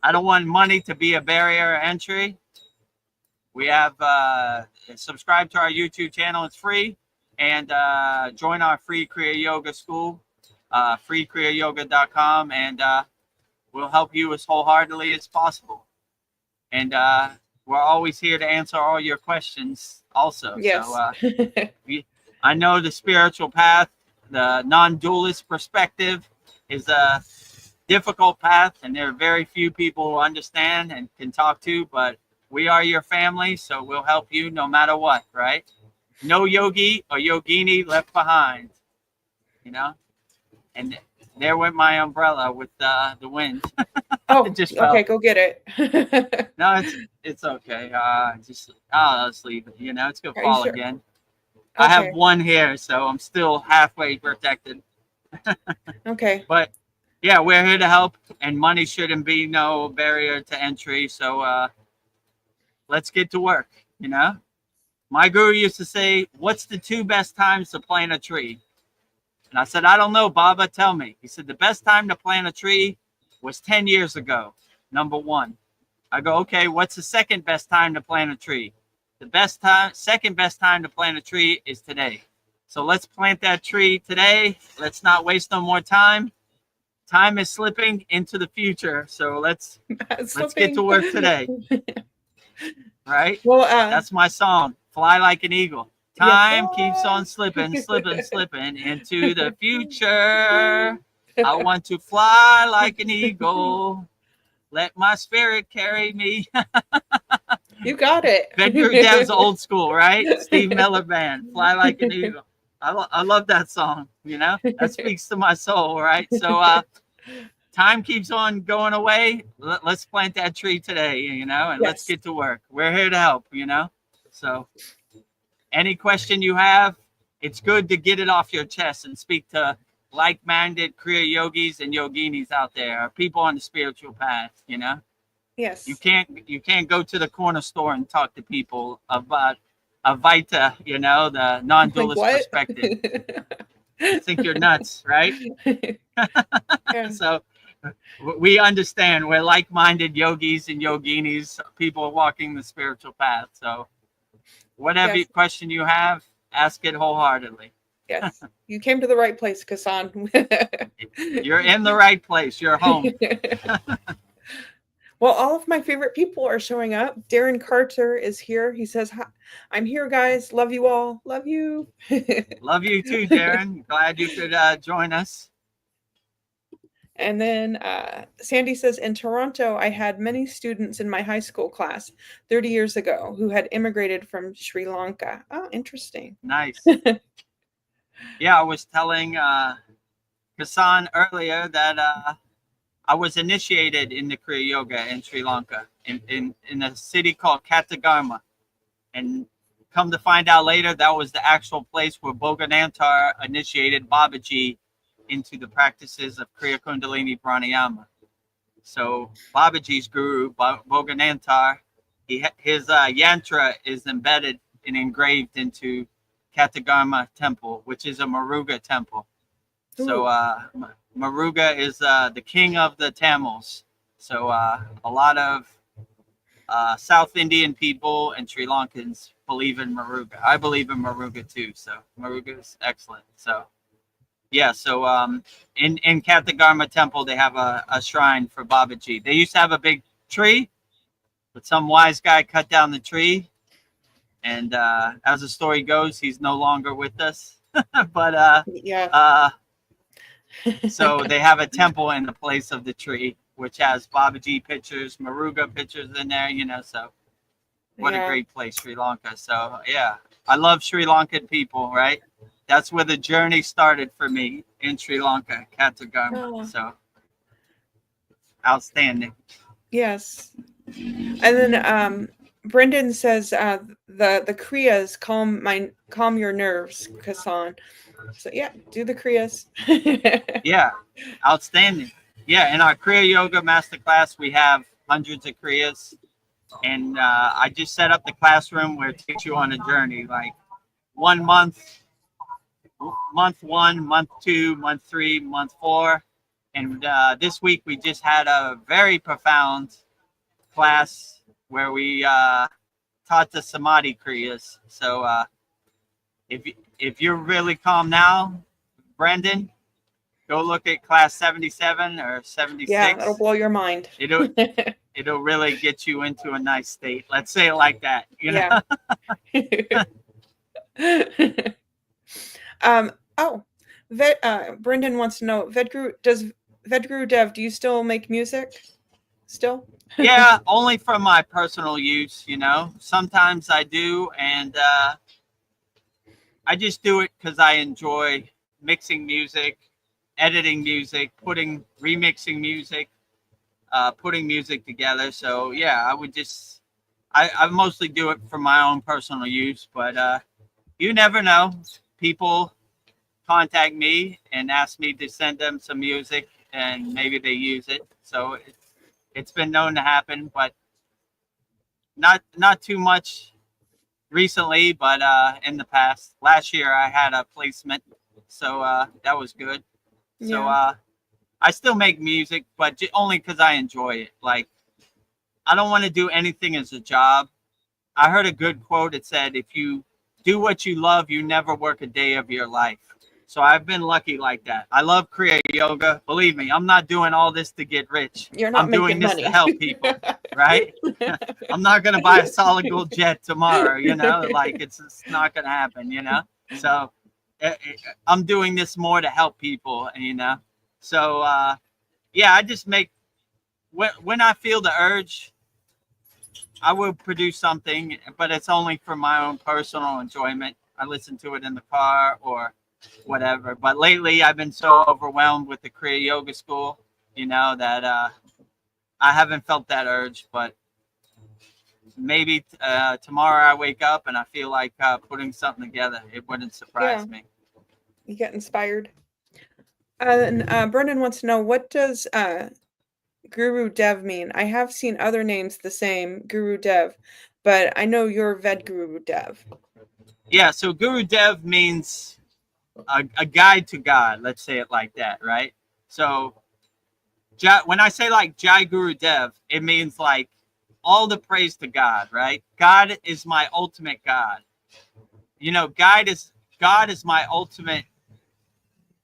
I don't want money to be a barrier of entry. We have subscribe to our YouTube channel. It's free. And join our free Kriya Yoga School, freekriyayoga.com, and we'll help you as wholeheartedly as possible. And we're always here to answer all your questions also. Yes. So I know the spiritual path the non-dualist perspective is a difficult path, and there are very few people who understand and can talk to, but we are your family, so we'll help you no matter what, right? No yogi or yogini left behind, you know? And there went my umbrella with the wind. Oh, It just okay, fell. go get it. No, it's okay. I'll just leave it. You know, it's gonna Are you fall sure? again. I have Okay. one here, so I'm still halfway protected. Okay. But yeah, we're here to help, and money shouldn't be no barrier to entry. So let's get to work. You know, my guru used to say, "What's the 2 best times to plant a tree?" And I said, "I don't know, Baba. Tell me." He said, "The best time to plant a tree was 10 years ago. Number 1." I go, "Okay, what's the second best time to plant a tree?" Second best time to plant a tree is today. So let's plant that tree today. Let's not waste no more time. Time is slipping into the future. So let's get to work today. Right? Well, That's my song. Fly like an eagle. Yeah, Time fly. keeps on slipping into the future. I want to fly like an eagle. Let my spirit carry me. You got it. Vedagrudev's old school, right? Steve Miller Band, Fly Like an Eagle. I love that song, you know? That speaks to my soul, right? So time keeps on going away. Let's plant that tree today, you know, and let's Yes. get to work. We're here to help, you know? So any question you have, it's good to get it off your chest and speak to like-minded Kriya yogis and yoginis out there, or people on the spiritual path, you know? Yes. You can't go to the corner store and talk to people about Advaita, you know, the non-dualist Like what? perspective. I think you're nuts, right? Yeah. So we understand we're like-minded yogis and yoginis, people walking the spiritual path. So whatever Yes. question you have, ask it wholeheartedly. Yes. You came to the right place, Kassan. You're in the right place. You're home. Well, all of my favorite people are showing up. Darren Carter is here. He says, "Hi, I'm here, guys. Love you all. Love you." Love you too, Darren. Glad you could join us. And then Sandy says, in Toronto, I had many students in my high school class 30 years ago who had immigrated from Sri Lanka. Oh, interesting. Nice. Yeah, I was telling Kassan earlier that I was initiated in the Kriya Yoga in Sri Lanka, in a city called Katagarma. And come to find out later, that was the actual place where Boganantar initiated Babaji into the practices of Kriya Kundalini Pranayama. So Babaji's guru, Boganantar, his yantra is embedded and engraved into Katagarma temple, which is a Muruga temple. So Muruga is the king of the Tamils. So a lot of South Indian people and Sri Lankans believe in Muruga. I believe in Muruga too. So Muruga is excellent. So yeah, so in Katagarma temple, they have a shrine for Babaji. They used to have a big tree, but some wise guy cut down the tree. And as the story goes, he's no longer with us. But yeah. So they have a temple in the place of the tree, which has Babaji pictures, Muruga pictures in there, you know. So what a great place, Sri Lanka. So yeah, I love Sri Lankan people, right? That's where the journey started for me, in Sri Lanka, Katagarma. Oh. So outstanding. Yes. And then Brendan says the Kriyas calm your nerves, Kassan. So yeah, do the Kriyas. Yeah, outstanding. Yeah, in our Kriya Yoga Masterclass, we have hundreds of Kriyas. And I just set up the classroom where it takes you on a journey, like 1 month, month 1, month 2, month 3, month 4. And this week we just had a very profound class where we taught the Samadhi Kriyas. So if you're really calm now, Brendan, go look at class 77 or 76. Yeah, that'll blow your mind. It'll really get you into a nice state. Let's say it like that, you know? Yeah. Oh, Brendan wants to know, Vedagurudev, do you still make music? Still? Yeah, only for my personal use, you know. Sometimes I do, and I just do it because I enjoy mixing music, editing music, remixing music, putting music together. So yeah, I mostly do it for my own personal use, but you never know. People contact me and ask me to send them some music, and maybe they use it. So it's been known to happen, but not too much recently, but in the past. Last year I had a placement, so that was good. So Yeah. I still make music, but only because I enjoy it. Like, I don't want to do anything as a job. I heard a good quote. It said, if you do what you love, you never work a day of your life. So I've been lucky like that. I love Kriya yoga. Believe me, I'm not doing all this to get rich. You're not I'm doing making this money. to help people, right? I'm not going to buy a solid gold jet tomorrow, you know, like it's not going to happen, you know? So I'm doing this more to help people, you know? So, yeah, I just make, when I feel the urge, I will produce something, but it's only for my own personal enjoyment. I listen to it in the car or whatever. But lately, I've been so overwhelmed with the Kriya Yoga School, you know, that I haven't felt that urge. But maybe tomorrow I wake up and I feel like putting something together. It wouldn't surprise me. You get inspired. And Brendan wants to know, what does Guru Dev mean? I have seen other names the same, Guru Dev, but I know you're Vedagurudev. Yeah, so Guru Dev means a guide to God. Let's say it like that, right? So when I say like Jai Guru Dev, it means like all the praise to God, right? God is my ultimate God. You know, God is my ultimate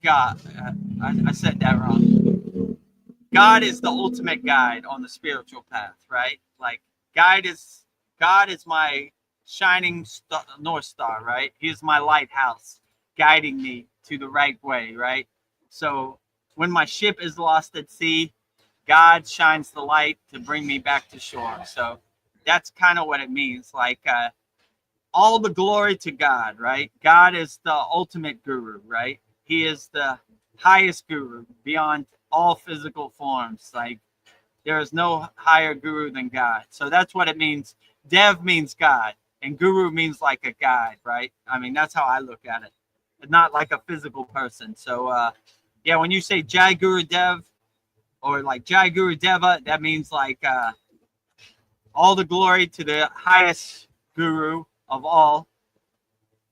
God. I said that wrong. God is the ultimate guide on the spiritual path, right? Like God is my shining north star, right? He is my lighthouse, guiding me to the right way, right? So when my ship is lost at sea, God shines the light to bring me back to shore. So that's kind of what it means. Like all the glory to God, right? God is the ultimate guru, right? He is the highest guru beyond all physical forms. Like there is no higher guru than God. So that's what it means. Dev means God, and guru means like a guide, right? I mean, that's how I look at it. Not like a physical person. So yeah, when you say Jai Guru Dev or like Jai Guru Deva, that means like all the glory to the highest guru of all,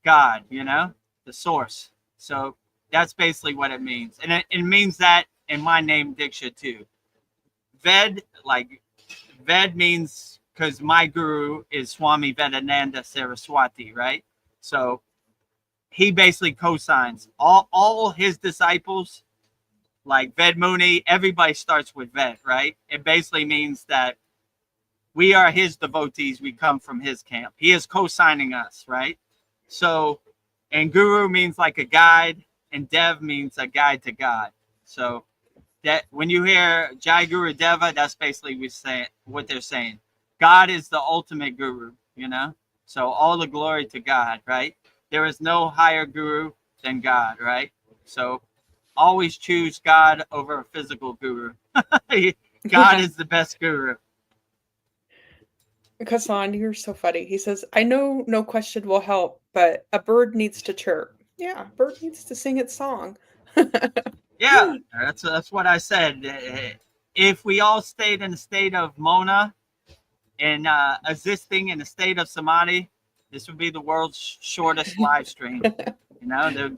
God, you know, the source. So that's basically what it means. And it means that in my name, Diksha, too. Ved means, because my guru is Swami Vedananda Saraswati, right? So he basically co-signs all his disciples, like Ved Muni, everybody starts with Ved, right? It basically means that we are his devotees. We come from his camp. He is co-signing us, right? So, and guru means like a guide, and dev means a guide to God. So that when you hear Jai Guru Deva, that's basically what they're saying. God is the ultimate guru, you know? So all the glory to God, right? There is no higher guru than God, right? So always choose God over a physical guru. God is the best guru. Kassan, you're so funny. He says, I know no question will help, but a bird needs to chirp. Yeah, a bird needs to sing its song. Yeah, that's what I said. If we all stayed in a state of mona and existing in a state of samadhi, this would be the world's shortest live stream. You know, there'd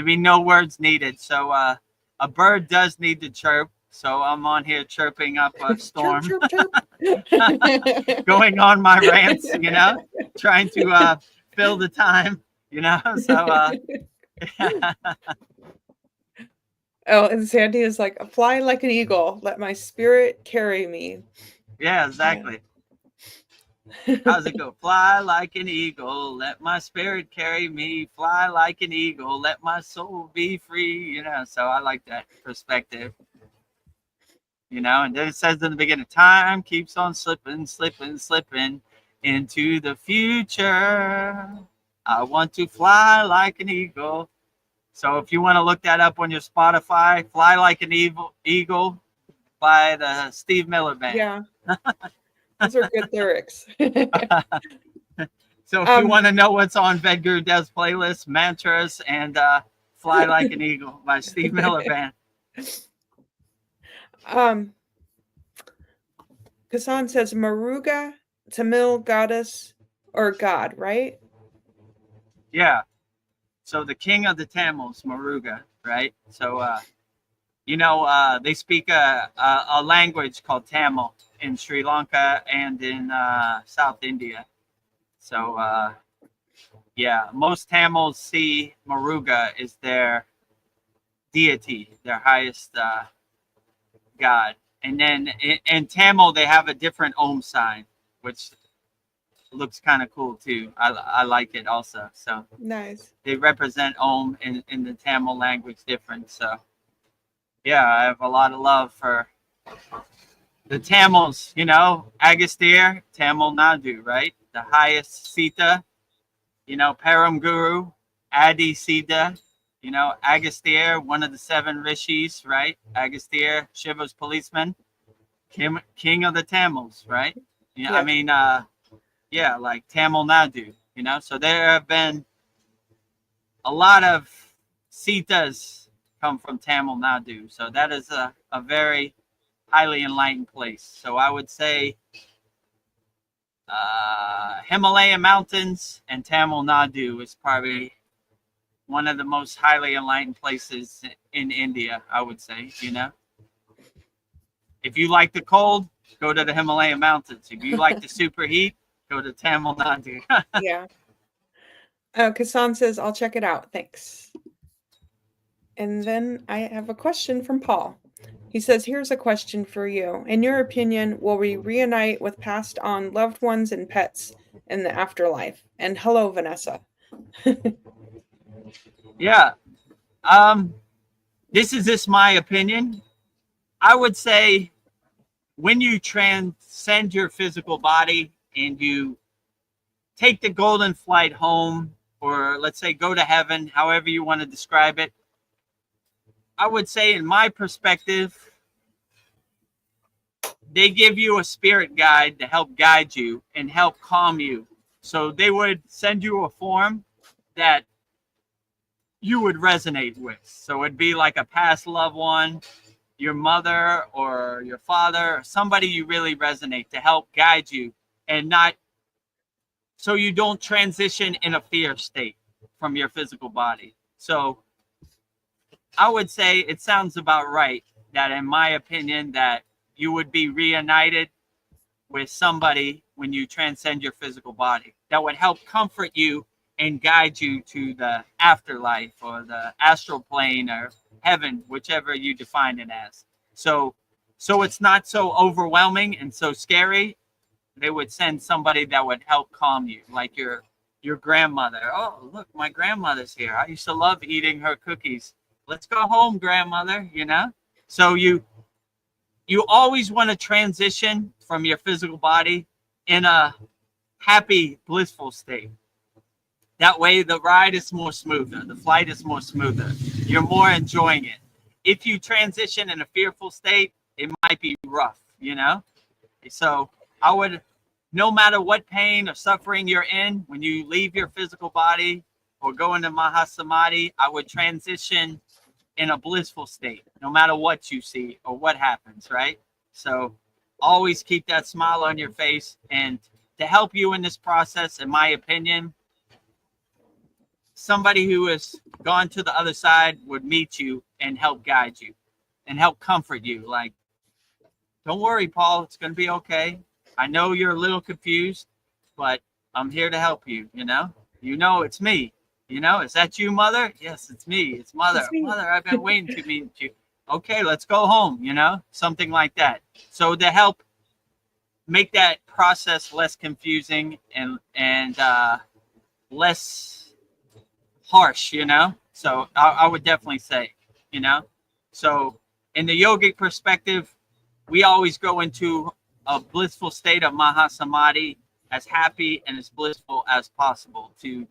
be no words needed. So a bird does need to chirp. So I'm on here chirping up a storm, chirp, chirp, chirp. going on my rants, you know, trying to fill the time, you know. So Oh, and Sandy is like, fly like an eagle. Let my spirit carry me. yeah, exactly. How's it go? Fly like an eagle, let my spirit carry me. Fly like an eagle, let my soul be free. You know, so I like that perspective. You know, and then it says in the beginning, time keeps on slipping, slipping, slipping into the future. I want to fly like an eagle. So if you want to look that up on your Spotify, Fly Like an Eagle by the Steve Miller Band. Yeah. Those are good lyrics. So if you want to know what's on Vedgurudev's playlist, Mantras and Fly Like an Eagle by Steve Miller Band. Kassan says Maruga, Tamil goddess or god, right? Yeah. So the king of the Tamils, Maruga, right? So, they speak a language called Tamil in Sri Lanka and in South India. So, most Tamils see Maruga as their deity, their highest god. And then in Tamil, they have a different Om sign, which looks kind of cool too. I like it also. So nice. They represent Om in the Tamil language different. So yeah, I have a lot of love for the Tamils. You know, Agastya, Tamil Nadu, right? The highest Sita. You know, Param Guru, Adi Siddha. You know, Agastya, one of the 7 rishis, right? Agastya, Shiva's policeman, king of the Tamils, right? Yeah, I mean, like Tamil Nadu, you know. So there have been a lot of Sitas come from Tamil Nadu. So that is a very highly enlightened place. So I would say Himalayan mountains and Tamil Nadu is probably one of the most highly enlightened places in India, I would say, you know. If you like the cold, go to the Himalayan mountains. If you like the super heat, go to Tamil Nadu. Yeah. Kassan says, I'll check it out. Thanks. And then I have a question from Paul. He says, here's a question for you. In your opinion, will we reunite with passed on loved ones and pets in the afterlife? And hello, Vanessa. Yeah. This is just my opinion. I would say when you transcend your physical body and you take the golden flight home, or let's say go to heaven, however you want to describe it, I would say in my perspective, they give you a spirit guide to help guide you and help calm you. So they would send you a form that you would resonate with. So it'd be like a past loved one, your mother or your father, or somebody you really resonate to help guide you, and not so you don't transition in a fear state from your physical body. So I would say it sounds about right that, in my opinion, that you would be reunited with somebody when you transcend your physical body that would help comfort you and guide you to the afterlife or the astral plane or heaven, whichever you define it as. So it's not so overwhelming and so scary. They would send somebody that would help calm you, like your grandmother. Oh, look, my grandmother's here. I used to love eating her cookies. Let's go home, grandmother, you know? So you always want to transition from your physical body in a happy, blissful state. That way the ride is more smoother. The flight is more smoother. You're more enjoying it. If you transition in a fearful state, it might be rough, you know? So I would, no matter what pain or suffering you're in, when you leave your physical body or go into Mahasamadhi, I would transition in a blissful state, no matter what you see or what happens, right? So always keep that smile on your face. And to help you in this process, in my opinion, somebody who has gone to the other side would meet you and help guide you and help comfort you. Like, don't worry, Paul, it's going to be okay. I know you're a little confused, but I'm here to help you, you know? You know it's me. You know, is that you, Mother? Yes, it's me. It's Mother. It's me. Mother, I've been waiting to meet you. Okay, let's go home, you know? Something like that. So to help make that process less confusing and less harsh, you know? So I would definitely say, you know? So in the yogic perspective, we always go into a blissful state of Mahasamadhi, as happy and as blissful as possible, to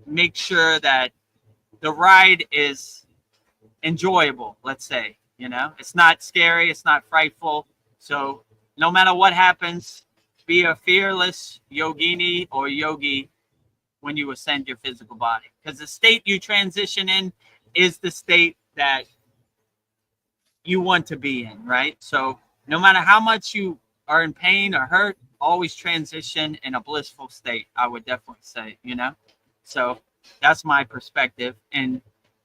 make sure that the ride is enjoyable, let's say, you know? It's not scary, it's not frightful. So no matter what happens, be a fearless yogini or yogi when you ascend your physical body. Because the state you transition in is the state that you want to be in, right? So no matter how much you are in pain or hurt, always transition in a blissful state, I would definitely say, you know? So that's my perspective. And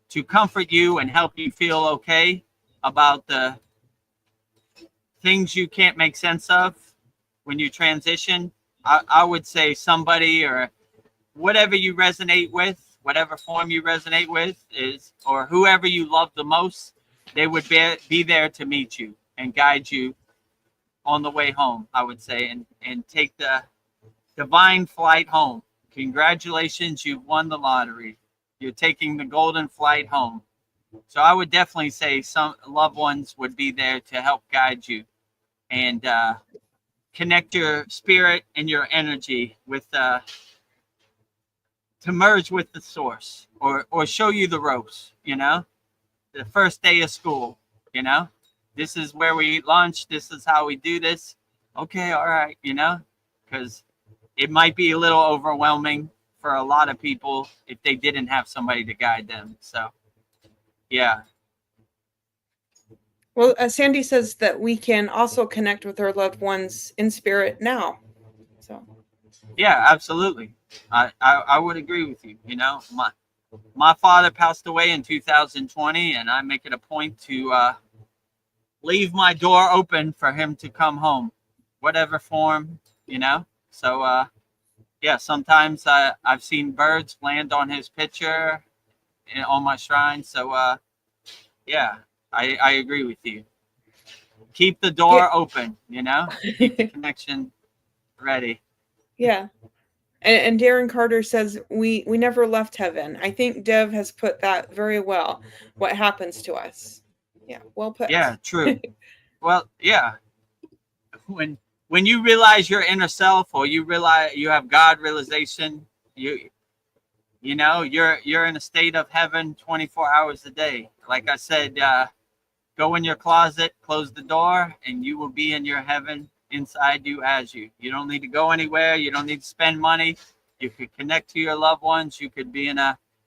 to comfort you and help you feel okay about the things you can't make sense of when you transition, I would say somebody or whatever you resonate with, whatever form you resonate with is, or whoever you love the most, they would be there to meet you and guide you on the way home, I would say, and take the divine flight home. Congratulations, you've won the lottery. You're taking the golden flight home. So I would definitely say some loved ones would be there to help guide you and connect your spirit and your energy with to merge with the source, or show you the ropes, you know? The first day of school, you know? This is where we eat lunch. This is how we do this. Okay, all right, you know? Because it might be a little overwhelming for a lot of people if they didn't have somebody to guide them. So, yeah. Well, Sandy says that we can also connect with our loved ones in spirit now. So, Yeah, absolutely. I would agree with you. You know, my father passed away in 2020, and I make it a point to leave my door open for him to come home, whatever form, you know. So yeah, sometimes I've seen birds land on his picture on my shrine. So yeah, I agree with you. Keep the door open, you know. Keep the connection ready. Yeah. And Darren Carter says we never left heaven. I think Dev has put that very well. What happens to us? Yeah, well put. Yeah, true. Well, yeah. When you realize your inner self, or you realize you have God realization, you know you're in a state of heaven 24 hours a day. Like I said, go in your closet, close the door, and you will be in your heaven inside you as you. You don't need to go anywhere. You don't need to spend money. You could connect to your loved ones. You could be in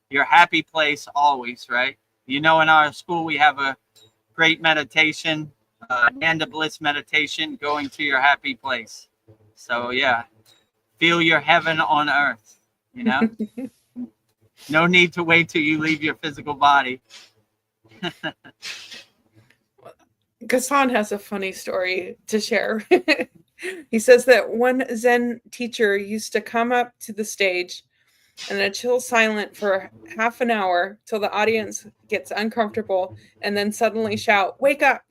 your happy place always, right? You know, in our school we have a great meditation, Nanda Bliss meditation, going to your happy place. So yeah, feel your heaven on earth, you know? No need to wait till you leave your physical body. Gassan has a funny story to share. He says that one Zen teacher used to come up to the stage and a chill silent for half an hour till the audience gets uncomfortable and then suddenly shout, "Wake up!"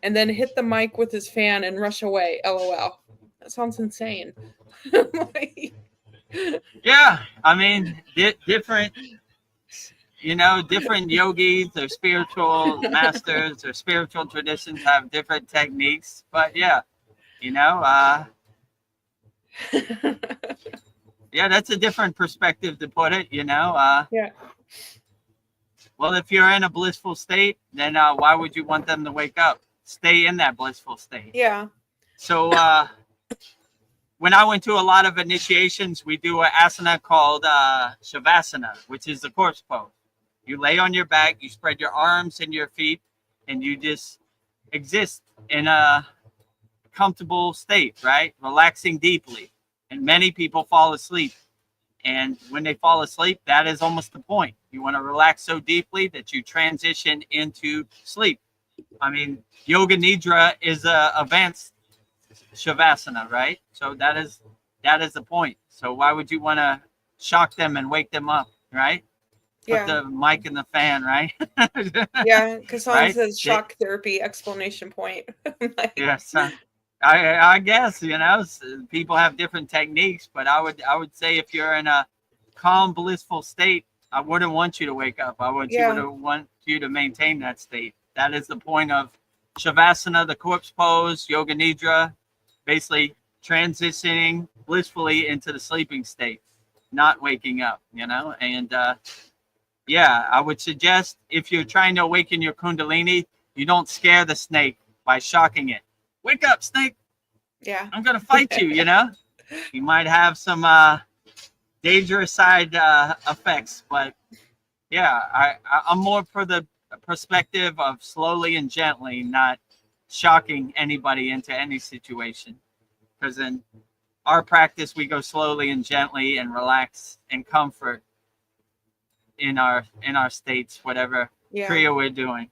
and then hit the mic with his fan and rush away. LOL. That sounds insane. Yeah, I mean, different, you know, different yogis or spiritual masters or spiritual traditions have different techniques. But yeah, you know, yeah, that's a different perspective to put it, you know. Yeah. Well, if you're in a blissful state, then why would you want them to wake up? Stay in that blissful state. Yeah. So when I went to a lot of initiations, we do an asana called Shavasana, which is the corpse pose. You lay on your back, you spread your arms and your feet, and you just exist in a comfortable state, right? Relaxing deeply. And many people fall asleep. And when they fall asleep, that is almost the point. You want to relax so deeply that you transition into sleep. I mean, Yoga Nidra is a advanced Shavasana, right? So that is the point. So why would you want to shock them and wake them up, right? Put the mic in the fan, right? Yeah, Kassan right? says shock therapy, exclamation point. Yes. I guess, people have different techniques, but I would say if you're in a calm, blissful state, I wouldn't want you to wake up. I want you to maintain that state. That is the point of Shavasana, the corpse pose, Yoga Nidra, basically transitioning blissfully into the sleeping state, not waking up, and I would suggest if you're trying to awaken your Kundalini, you don't scare the snake by shocking it. Wake up, snake. Yeah. I'm going to fight you, You might have some dangerous side effects, but I'm more for the perspective of slowly and gently, not shocking anybody into any situation. Because in our practice, we go slowly and gently and relax and comfort in our states, whatever Kriya we're doing.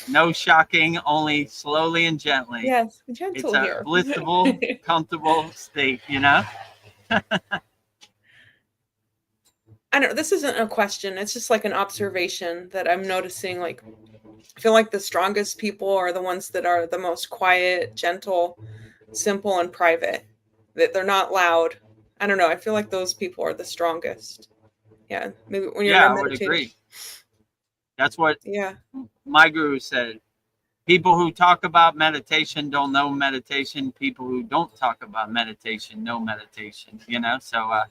No shocking, only slowly and gently. Yes, gentle. It's a here. blissful, comfortable state, I don't know. This isn't a question. It's just like an observation that I'm noticing. Like, I feel like the strongest people are the ones that are the most quiet, gentle, simple, and private. That they're not loud. I don't know. I feel like those people are the strongest. Yeah, maybe when you're I would agree. That's what my guru said. People who talk about meditation don't know meditation. People who don't talk about meditation know meditation, So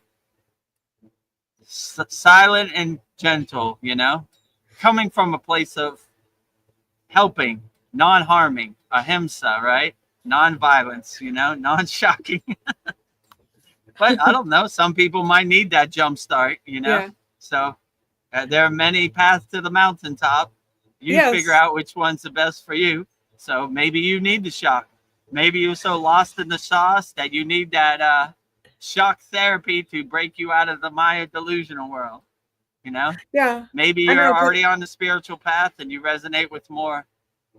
silent and gentle, coming from a place of helping, non-harming, ahimsa, right? Non-violence, non-shocking. But I don't know. Some people might need that jump start, So there are many paths to the mountaintop. You figure out which one's the best for you. So maybe you need the shock. Maybe you're so lost in the sauce that you need that shock therapy to break you out of the Maya delusional world. Yeah. Maybe you're already on the spiritual path and you resonate with more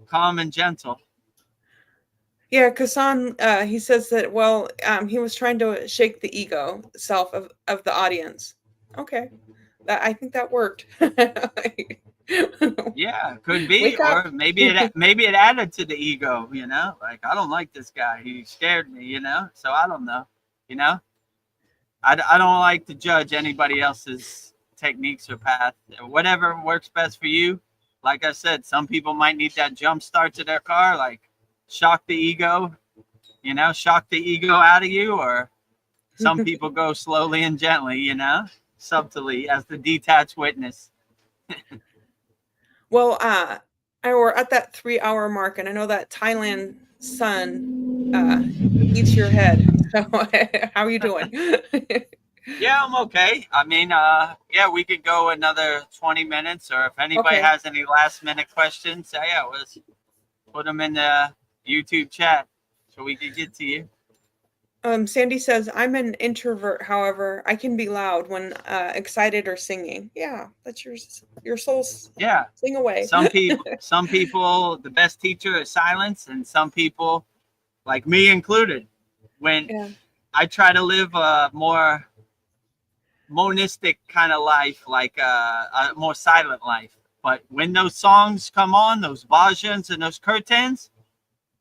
calm and gentle. Yeah, Kasan, he says that, he was trying to shake the ego self of the audience. Okay. I think that worked. Yeah, could be. Or maybe it added to the ego, Like, I don't like this guy. He scared me, So I don't know, I don't like to judge anybody else's techniques or path. Whatever works best for you. Like I said, some people might need that jump start to their car, like shock the ego, shock the ego out of you. Or some people go slowly and gently, subtly as the detached witness. Well, we're at that 3-hour mark, and I know that Thailand sun eats your head. So, how are you doing? Yeah, I'm okay. I mean, we could go another 20 minutes, or if anybody has any last minute questions, let's put them in the YouTube chat so we can get to you. Sandy says, I'm an introvert, however, I can be loud when excited or singing. Yeah, that's your soul's sing away. Some people, the best teacher is silence, and some people, like me included, when I try to live a more monistic kind of life, like a more silent life. But when those songs come on, those bhajans and those kirtans,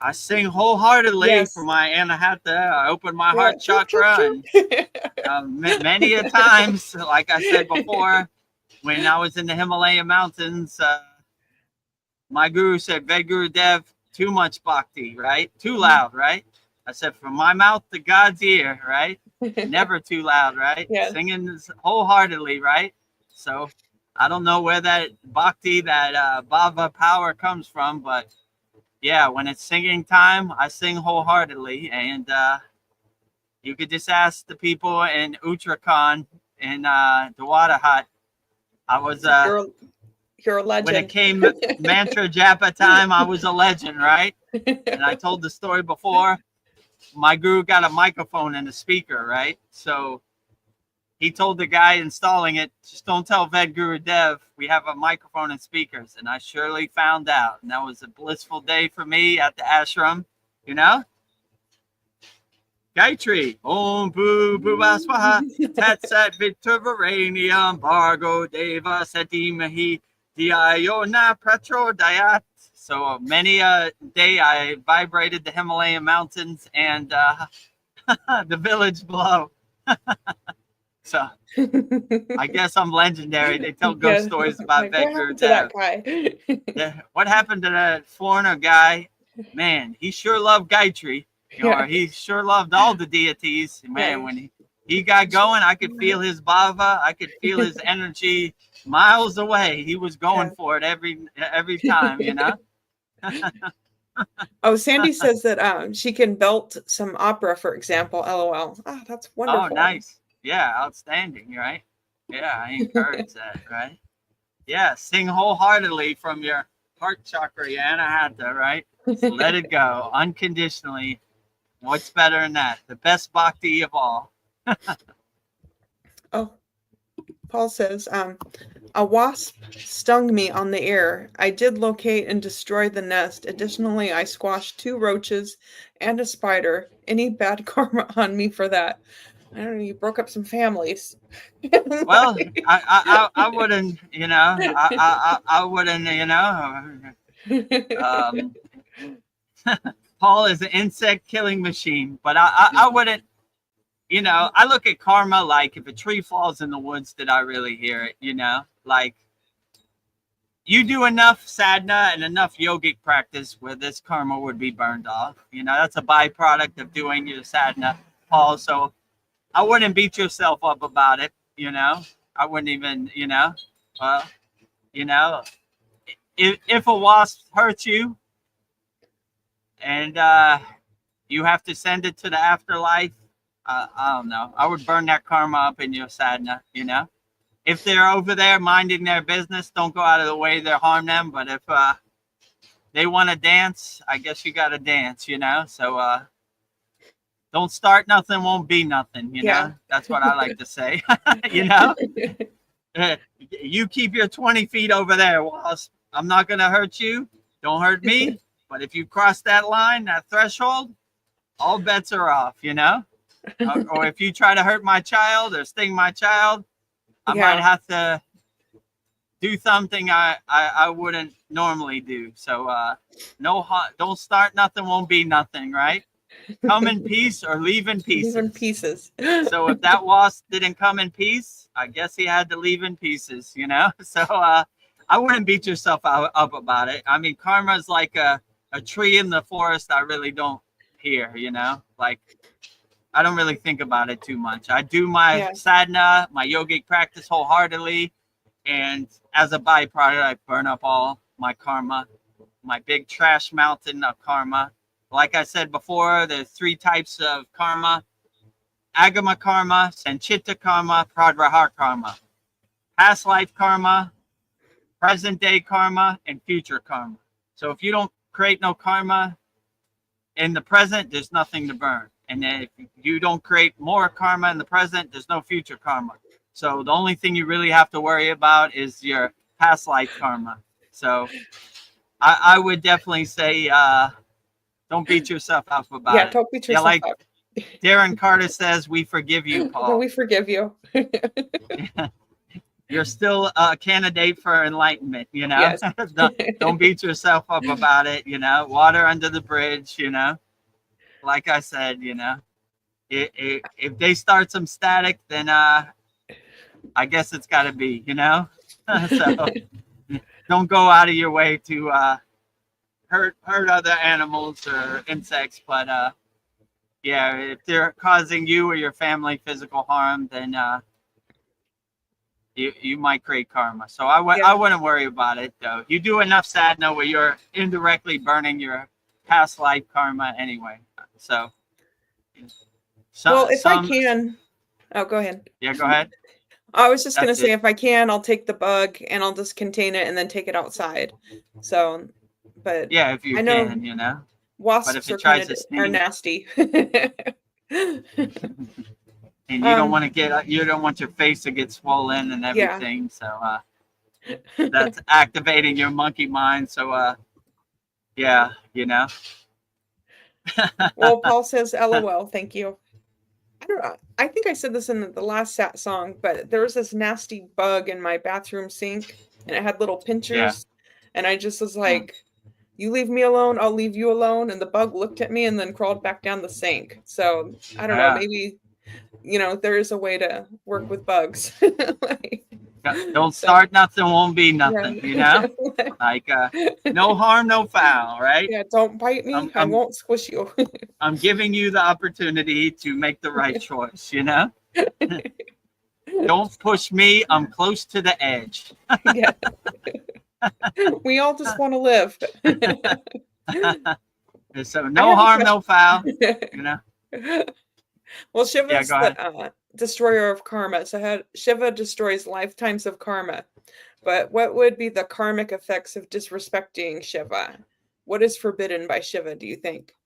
I sing wholeheartedly for my anahata. I open my heart chakra, and many a times, like I said before, when I was in the Himalayan mountains, my guru said, Vedagurudev, too much bhakti, right? Too loud, right? I said, from my mouth to God's ear, right? Never too loud, right? Singing wholeheartedly, right? So I don't know where that bhakti, that bhava power comes from, but when it's singing time, I sing wholeheartedly. And you could just ask the people in Uttarakhand, in the water hut. I was you're a legend. When it came mantra japa time, I was a legend, right? And I told the story before. My guru got a microphone and a speaker, right? So he told the guy installing it, just don't tell Vedagurudev we have a microphone and speakers. And I surely found out. And that was a blissful day for me at the ashram, Gayatri, Om Bhu Bhuvasvaha, Tat Sat Viturvaraniam, Bhargo Deva Satimahi, Diayona Pretro Dayat. So many a day I vibrated the Himalayan mountains and the village below. So I guess I'm legendary. They tell ghost Yes. stories about Like, what happened to that Vedagurudev. guy? What happened to that foreigner guy? Man, he sure loved Gayatri. Or he sure loved all the deities. Man, Right. when he got going, I could feel his bhava. I could feel his energy miles away. He was going for it every time, you know? Oh, Sandy says that she can belt some opera, for example. LOL. Oh, that's wonderful. Oh, nice. Yeah, outstanding, right? Yeah, I encourage that, right? Yeah, sing wholeheartedly from your heart chakra, Anahata, right? So let it go unconditionally. What's better than that? The best bhakti of all. Oh, Paul says, a wasp stung me on the ear. I did locate and destroy the nest. Additionally, I squashed 2 roaches and a spider. Any bad karma on me for that? I don't know. You broke up some families. Well, I wouldn't, you know, I wouldn't, you know. Paul is an insect killing machine, but I wouldn't, you know, I look at karma like if a tree falls in the woods, did I really hear it? You know, like you do enough sadhana and enough yogic practice where this karma would be burned off. You know, that's a byproduct of doing your sadhana, Paul. So I wouldn't beat yourself up about it. You know, I wouldn't even, you know, if a wasp hurts you and you have to send it to the afterlife, I don't know. I would burn that karma up in your sadhana, you know. If they're over there minding their business, don't go out of the way to harm them. But if they want to dance, I guess you got to dance, you know. So don't start nothing, won't be nothing, you know. That's what I like to say, you know. You keep your 20 feet over there, Wasp. I'm not going to hurt you. Don't hurt me. But if you cross that line, that threshold, all bets are off, you know. Or if you try to hurt my child or sting my child, I might have to do something I wouldn't normally do. So don't start nothing, won't be nothing, right? Come in peace or leave in pieces. Leave in pieces. So if that wasp didn't come in peace, I guess he had to leave in pieces, you know? So I wouldn't beat yourself up about it. I mean, karma is like a tree in the forest I really don't hear, you know? Like, I don't really think about it too much. I do my sadhana, my yogic practice wholeheartedly. And as a byproduct, I burn up all my karma, my big trash mountain of karma. Like I said before, there's 3 types of karma: agama karma, sanchita karma, pradrahar karma. Past life karma, present day karma, and future karma. So if you don't create no karma in the present, there's nothing to burn. And if you don't create more karma in the present, there's no future karma. So the only thing you really have to worry about is your past life karma. So I would definitely say don't beat yourself up about it. Yeah, don't beat yourself up. Darren Carter says, we forgive you, Paul. No, we forgive you. You're still a candidate for enlightenment, you know? Yes. Don't beat yourself up about it, you know? Water under the bridge, you know? Like I said, you know, if they start some static, then I guess it's got to be, you know? So don't go out of your way to hurt other animals or insects. But yeah, if they're causing you or your family physical harm, then you might create karma. So I wouldn't worry about it, though. You do enough sadhana where you're indirectly burning your past life karma anyway. So, well, if I can, go ahead. Yeah, go ahead. I was just going to say, if I can, I'll take the bug and I'll just contain it and then take it outside. So, but yeah, if you can, you know. Wasps are nasty. And you don't want to you don't want your face to get swollen and everything. So that's activating your monkey mind. So yeah, you know. Well, Paul says, LOL, thank you. I don't know. I think I said this in the last song, but there was this nasty bug in my bathroom sink. and it had little pinchers. And I just was like, you leave me alone, I'll leave you alone. And the bug looked at me and then crawled back down the sink. So I don't know, maybe, there is a way to work with bugs. Don't start nothing, won't be nothing, like no harm, no foul, right? Yeah, don't bite me. I won't squish you. I'm giving you the opportunity to make the right choice, Don't push me. I'm close to the edge. Yeah. We all just want to live. So no harm, no foul, Well, Shiva's the destroyer of karma. So Shiva destroys lifetimes of karma. But what would be the karmic effects of disrespecting Shiva? What is forbidden by Shiva, do you think?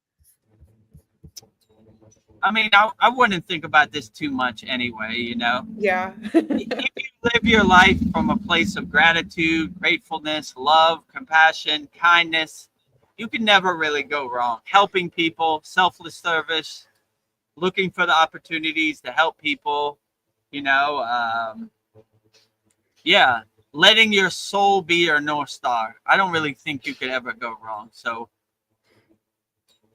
I mean, I wouldn't think about this too much anyway, Yeah. If you live your life from a place of gratitude, gratefulness, love, compassion, kindness, you can never really go wrong. Helping people, selfless service, looking for the opportunities to help people, letting your soul be your North Star. I don't really think you could ever go wrong. So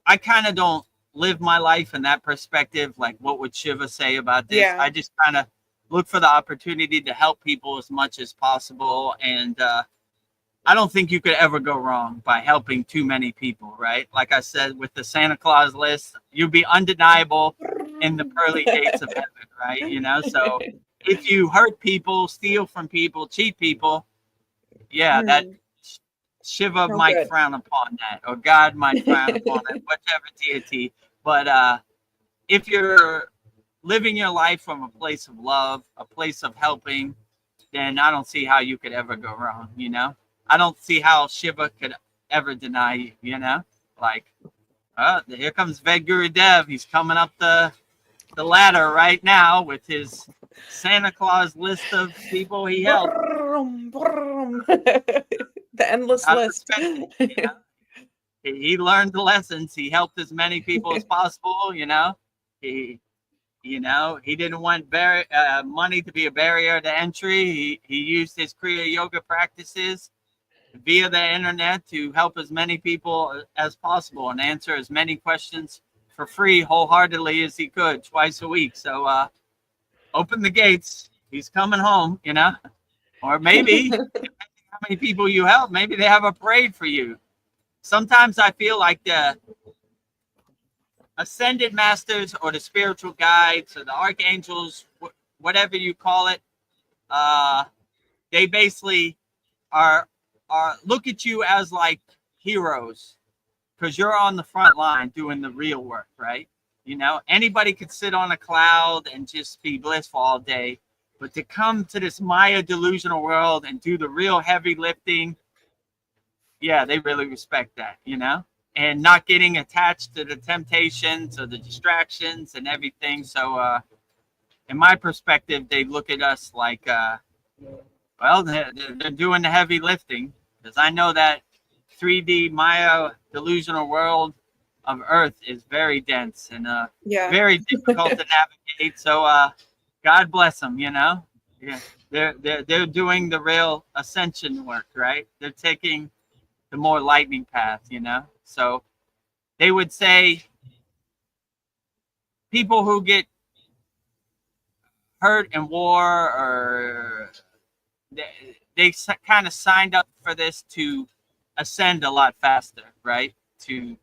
I kind of don't live my life in that perspective. Like, what would Shiva say about this? Yeah. I just kind of look for the opportunity to help people as much as possible. And I don't think you could ever go wrong by helping too many people, right? Like I said, with the Santa Claus list, you'd be undeniable in the pearly gates of heaven, right? So if you hurt people, steal from people, cheat people, that Shiva might frown upon that, or God might frown upon it, whichever deity. But if you're living your life from a place of love, a place of helping, then I don't see how you could ever go wrong, I don't see how Shiva could ever deny you, Like, here comes Vedagurudev. He's coming up the ladder right now with his Santa Claus list of people he helped. The endless list. He learned the lessons. He helped as many people as possible. He didn't want money to be a barrier to entry. He used his Kriya yoga practices via the internet to help as many people as possible and answer as many questions for free, wholeheartedly as he could, twice a week. So open the gates. He's coming home, or maybe depending how many people you help, maybe they have a parade for you. Sometimes I feel like the ascended masters or the spiritual guides or the archangels, whatever you call it, they basically are look at you as like heroes, because you're on the front line doing the real work, right? Anybody could sit on a cloud and just be blissful all day, but to come to this Maya delusional world and do the real heavy lifting, they really respect that, and not getting attached to the temptations or the distractions and everything. So in my perspective, they look at us like, they're doing the heavy lifting, because I know that 3D Maya delusional world of Earth is very dense and very difficult to navigate. So God bless them, they're doing the real ascension work, right? They're taking the more lightning path, So they would say people who get hurt in war, or they kind of signed up for this to ascend a lot faster, right? To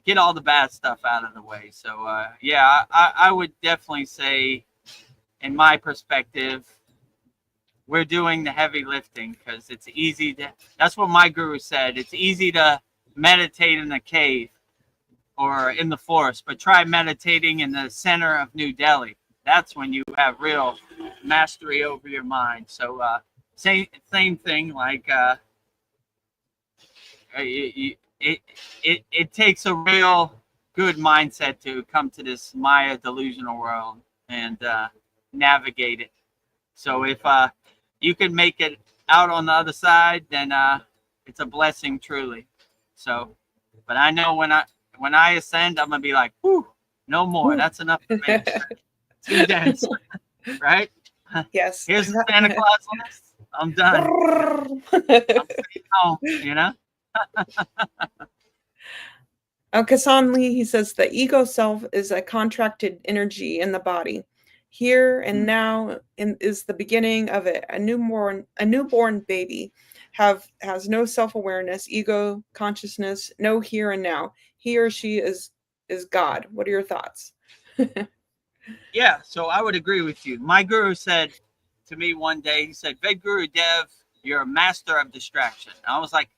get all the bad stuff out of the way. So I would definitely say, in my perspective, we're doing the heavy lifting, because it's easy to, that's what my guru said, it's easy to meditate in a cave or in the forest, but try meditating in the center of New Delhi. That's when you have real mastery over your mind. So same thing, like it takes a real good mindset to come to this Maya delusional world and navigate it. So if you can make it out on the other side, then it's a blessing, truly. So, but I know when I ascend, I'm gonna be like, whew, no more. That's enough for me. Too dense, right? Yes. Here's the Santa Claus list. I'm done. I'm staying home, you know? Kasan Lee, he says the ego self is a contracted energy in the body. Here and now is the beginning of it. A newborn baby has no self-awareness, ego, consciousness, no here and now. He or she is God. What are your thoughts? Yeah, so I would agree with you. My guru said to me one day, he said, Vedagurudev, you're a master of distraction. And I was like,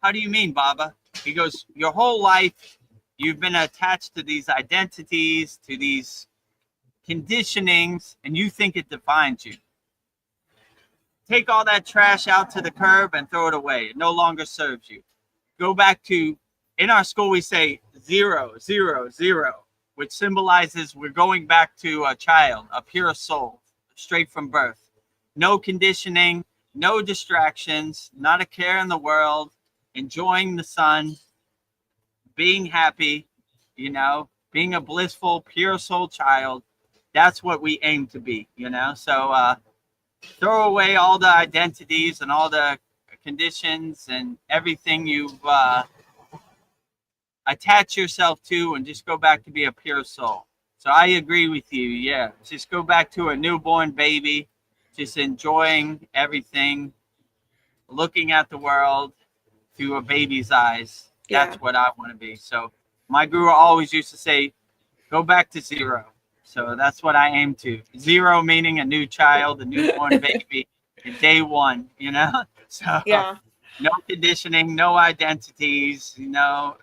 how do you mean, Baba? He goes, your whole life, you've been attached to these identities, to these conditionings, and you think it defines you. Take all that trash out to the curb and throw it away. It no longer serves you. Go back to, in our school, we say 0, 0, 0, which symbolizes we're going back to a child, a pure soul, straight from birth. No conditioning, no distractions, not a care in the world, enjoying the sun, being happy, you know, being a blissful, pure soul child. That's what we aim to be, you know? So throw away all the identities and all the conditions and everything you've attached yourself to, and just go back to be a pure soul. So I agree with you. Yeah. Just go back to a newborn baby, just enjoying everything, looking at the world through a baby's eyes. That's what I want to be. So my guru always used to say, go back to 0. So that's what I aim to. 0 meaning a new child, a newborn baby, day 1, you know? So no conditioning, no identities, you know,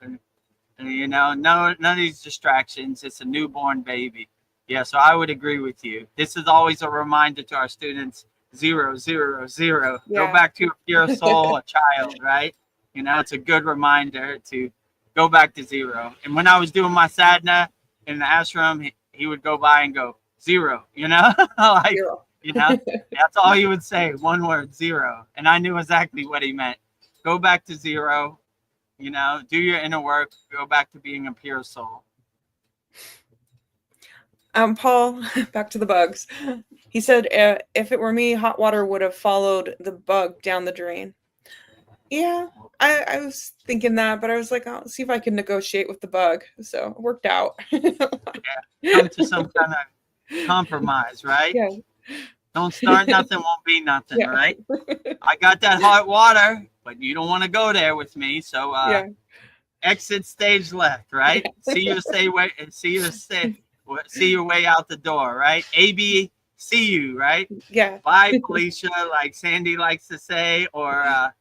none of these distractions. It's a newborn baby. Yeah, so I would agree with you. This is always a reminder to our students, 0, 0, 0. Go back to a pure soul, a child, right? You know, it's a good reminder to go back to 0. And when I was doing my sadhana in the ashram, he would go by and go 0, you know, like, 0. You know, that's all he would say. One word, 0. And I knew exactly what he meant. Go back to 0, you know, do your inner work, go back to being a pure soul. Paul, back to the bugs. He said, if it were me, hot water would have followed the bug down the drain. Yeah, I was thinking that, but I was like, I'll see if I can negotiate with the bug. So it worked out. Come to some kind of compromise, right? Yeah. Don't start nothing, won't be nothing, right? I got that hot water, but you don't want to go there with me. So exit stage left, right? See your way out the door, right? AB, see you, right? Yeah. Bye, Felicia, like Sandy likes to say, or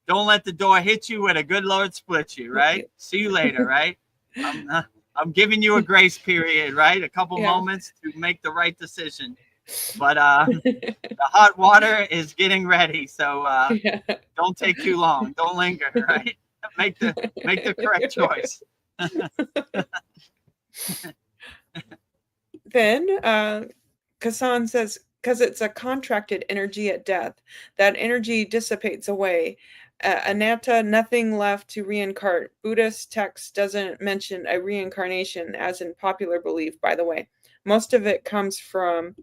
don't let the door hit you when a good Lord split you, right? See you later, right? I'm giving you a grace period, right? A couple moments to make the right decision. But the hot water is getting ready, so don't take too long. Don't linger, right? Make the correct choice. Then Kasan says, because it's a contracted energy at death, that energy dissipates away. Anatta, nothing left to reincarnate. Buddhist text doesn't mention a reincarnation as in popular belief, by the way. Most of it comes from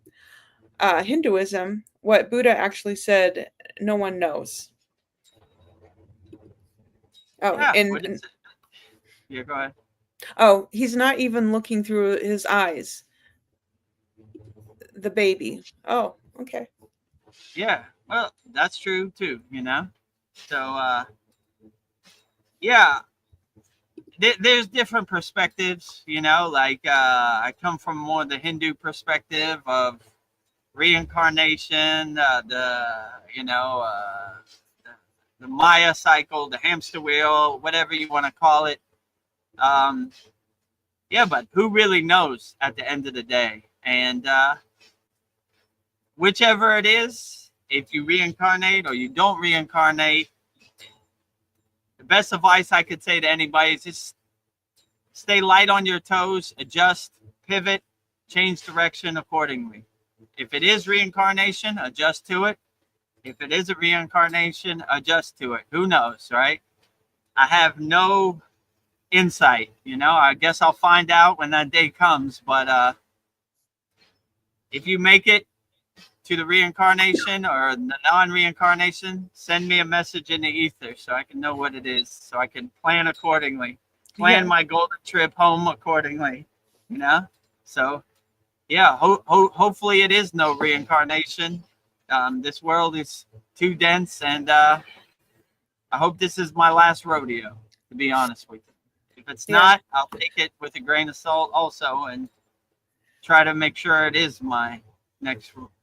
Hinduism. What Buddha actually said, no one knows. Oh, yeah, go ahead. Oh, he's not even looking through his eyes. The baby. Oh, okay. Yeah, well, that's true too, you know. So yeah, there's different perspectives, you know, like I come from more the Hindu perspective of reincarnation, the Maya cycle, the hamster wheel, whatever you want to call it. Yeah, but who really knows at the end of the day? And whichever it is, if you reincarnate or you don't reincarnate, the best advice I could say to anybody is just stay light on your toes, adjust, pivot, change direction accordingly. If it is reincarnation, adjust to it. If it is a reincarnation, adjust to it. Who knows, right? I have no insight, you know. I guess I'll find out when that day comes. But if you make it to the reincarnation or the non-reincarnation, send me a message in the ether so I can know what it is, so I can plan accordingly, plan Yeah. my golden trip home accordingly, you know? So, yeah, hopefully it is no reincarnation. This world is too dense, and I hope this is my last rodeo, to be honest with you. If it's Yeah. not, I'll take it with a grain of salt also, and try to make sure it is my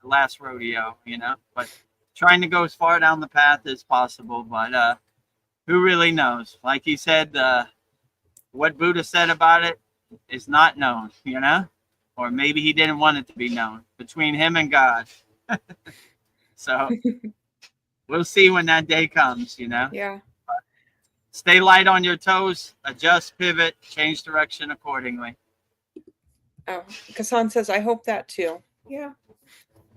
last rodeo, you know, but trying to go as far down the path as possible. But who really knows? Like he said, what Buddha said about it is not known, you know, or maybe he didn't want it to be known, between him and God. So we'll see when that day comes, you know. Yeah. Stay light on your toes, adjust, pivot, change direction accordingly. Oh, Kasan says, I hope that too. Yeah.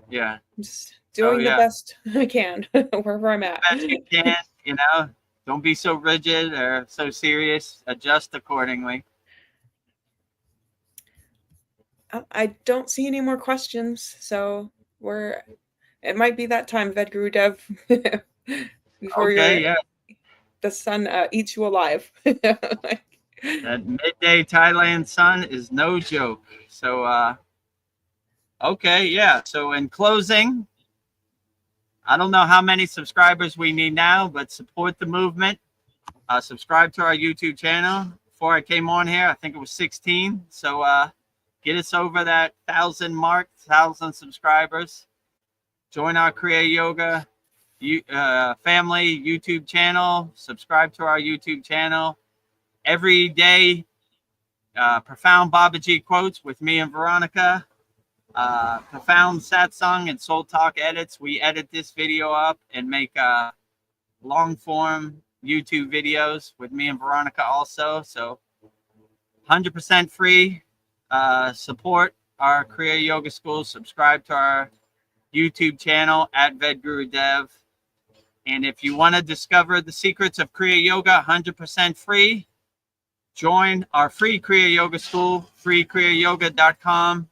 Yeah. I'm just doing yeah. the best I can wherever I'm at. Best you can, you know. Don't be so rigid or so serious. Adjust accordingly. I don't see any more questions, so it might be that time, Vedagurudev, before Okay, the sun eats you alive. that midday Thailand sun is no joke. So, okay, yeah. So in closing, I don't know how many subscribers we need now, but support the movement. Subscribe to our YouTube channel. Before I came on here, I think it was 16. So get us over that 1,000 mark, 1,000 subscribers. Join our Kriya Yoga family YouTube channel. Subscribe to our YouTube channel. Every day, profound Babaji quotes with me and Veronica. Profound satsang and soul talk edits. We edit this video up and make long form YouTube videos with me and Veronica also. So 100% free. Support our Kriya Yoga School. Subscribe to our YouTube channel at Vedagurudev. And if you want to discover the secrets of Kriya Yoga 100% free, join our free Kriya Yoga School, freekriyayogamasterclass.com.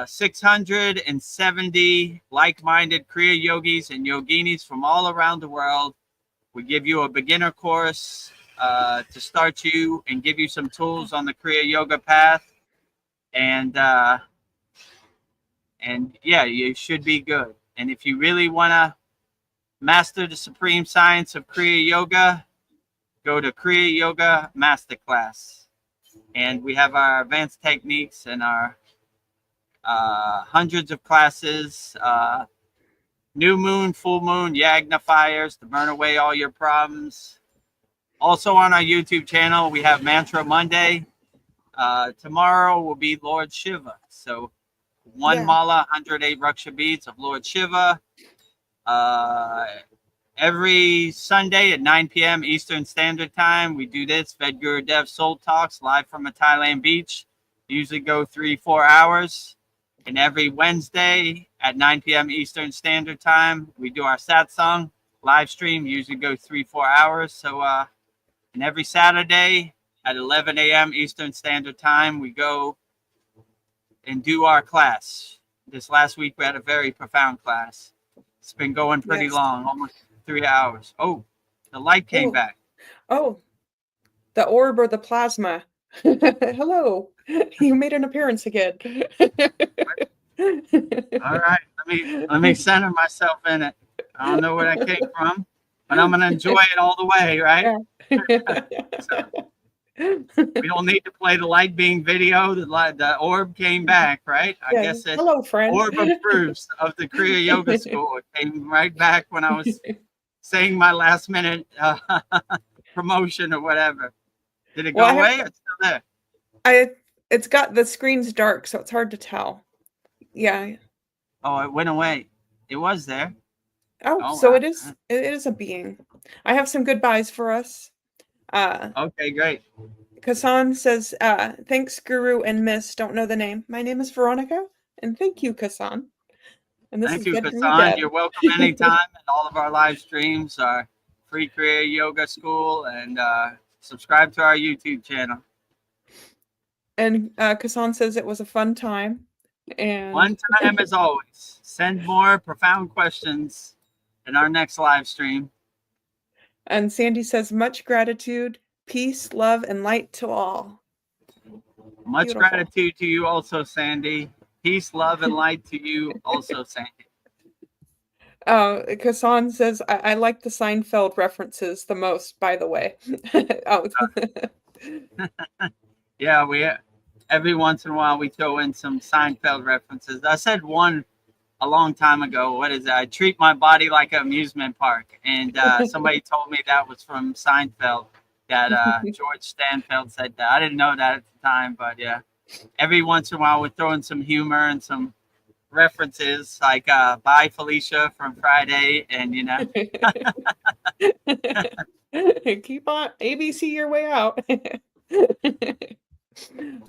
670 like-minded Kriya yogis and yoginis from all around the world. We give you a beginner course to start you and give you some tools on the Kriya Yoga path. And yeah, you should be good. And if you really want to master the supreme science of Kriya Yoga, go to Kriya Yoga Masterclass. And we have our advanced techniques and our hundreds of classes, new moon, full moon, yagna fires to burn away all your problems. Also on our YouTube channel, we have Mantra Monday. Tomorrow will be Lord Shiva. So one mala, 108 Raksha beads of Lord Shiva. Every Sunday at 9 p.m. Eastern Standard Time, we do this Vedagurudev Soul Talks live from a Thailand beach. Usually go 3-4 hours. And every Wednesday at 9 p.m. Eastern Standard Time, we do our satsang live stream. Usually go 3-4 hours. So, and every Saturday at 11 a.m. Eastern Standard Time, we go and do our class. This last week, we had a very profound class. It's been going pretty long, almost 3 hours. Oh, the light came back. Oh, the orb or the plasma. Hello. You made an appearance again. All right, let me center myself in it. I don't know where that came from, but I'm gonna enjoy it all the way, right? So, we don't need to play the light beam video. The orb came back, right? I guess it's hello, friend. Orb of proofs of the Kriya Yoga School. It came right back when I was saying my last minute promotion or whatever. Did it go away? It's still there. It's got the screen's dark, so it's hard to tell. Yeah. Oh, it went away. It was there. Oh, so wow. It is a being. I have some goodbyes for us. Okay, great. Kasan says, thanks, Guru and Miss. Don't know the name. My name is Veronica, and thank you, Kasan. And thank you, Kasan. You're welcome anytime. And all of our live streams are free Kriya Yoga School, and subscribe to our YouTube channel. And Kasan says it was a fun time. And One time as always, send more profound questions in our next live stream. and Sandy says, much gratitude, peace, love, and light to all. Much Beautiful. gratitude to you also, Sandy. Peace, love, and light to you also, Sandy. Kassan says, I like the Seinfeld references the most, by the way. Oh. Yeah, every once in a while we throw in some Seinfeld references. I said one a long time ago. What is it? I treat my body like an amusement park. And somebody told me that was from Seinfeld, that George Stanfield said that. I didn't know that at the time, but yeah. Every once in a while we throw in some humor and some references like Bye Felicia from Friday, and you know. Keep on ABC your way out.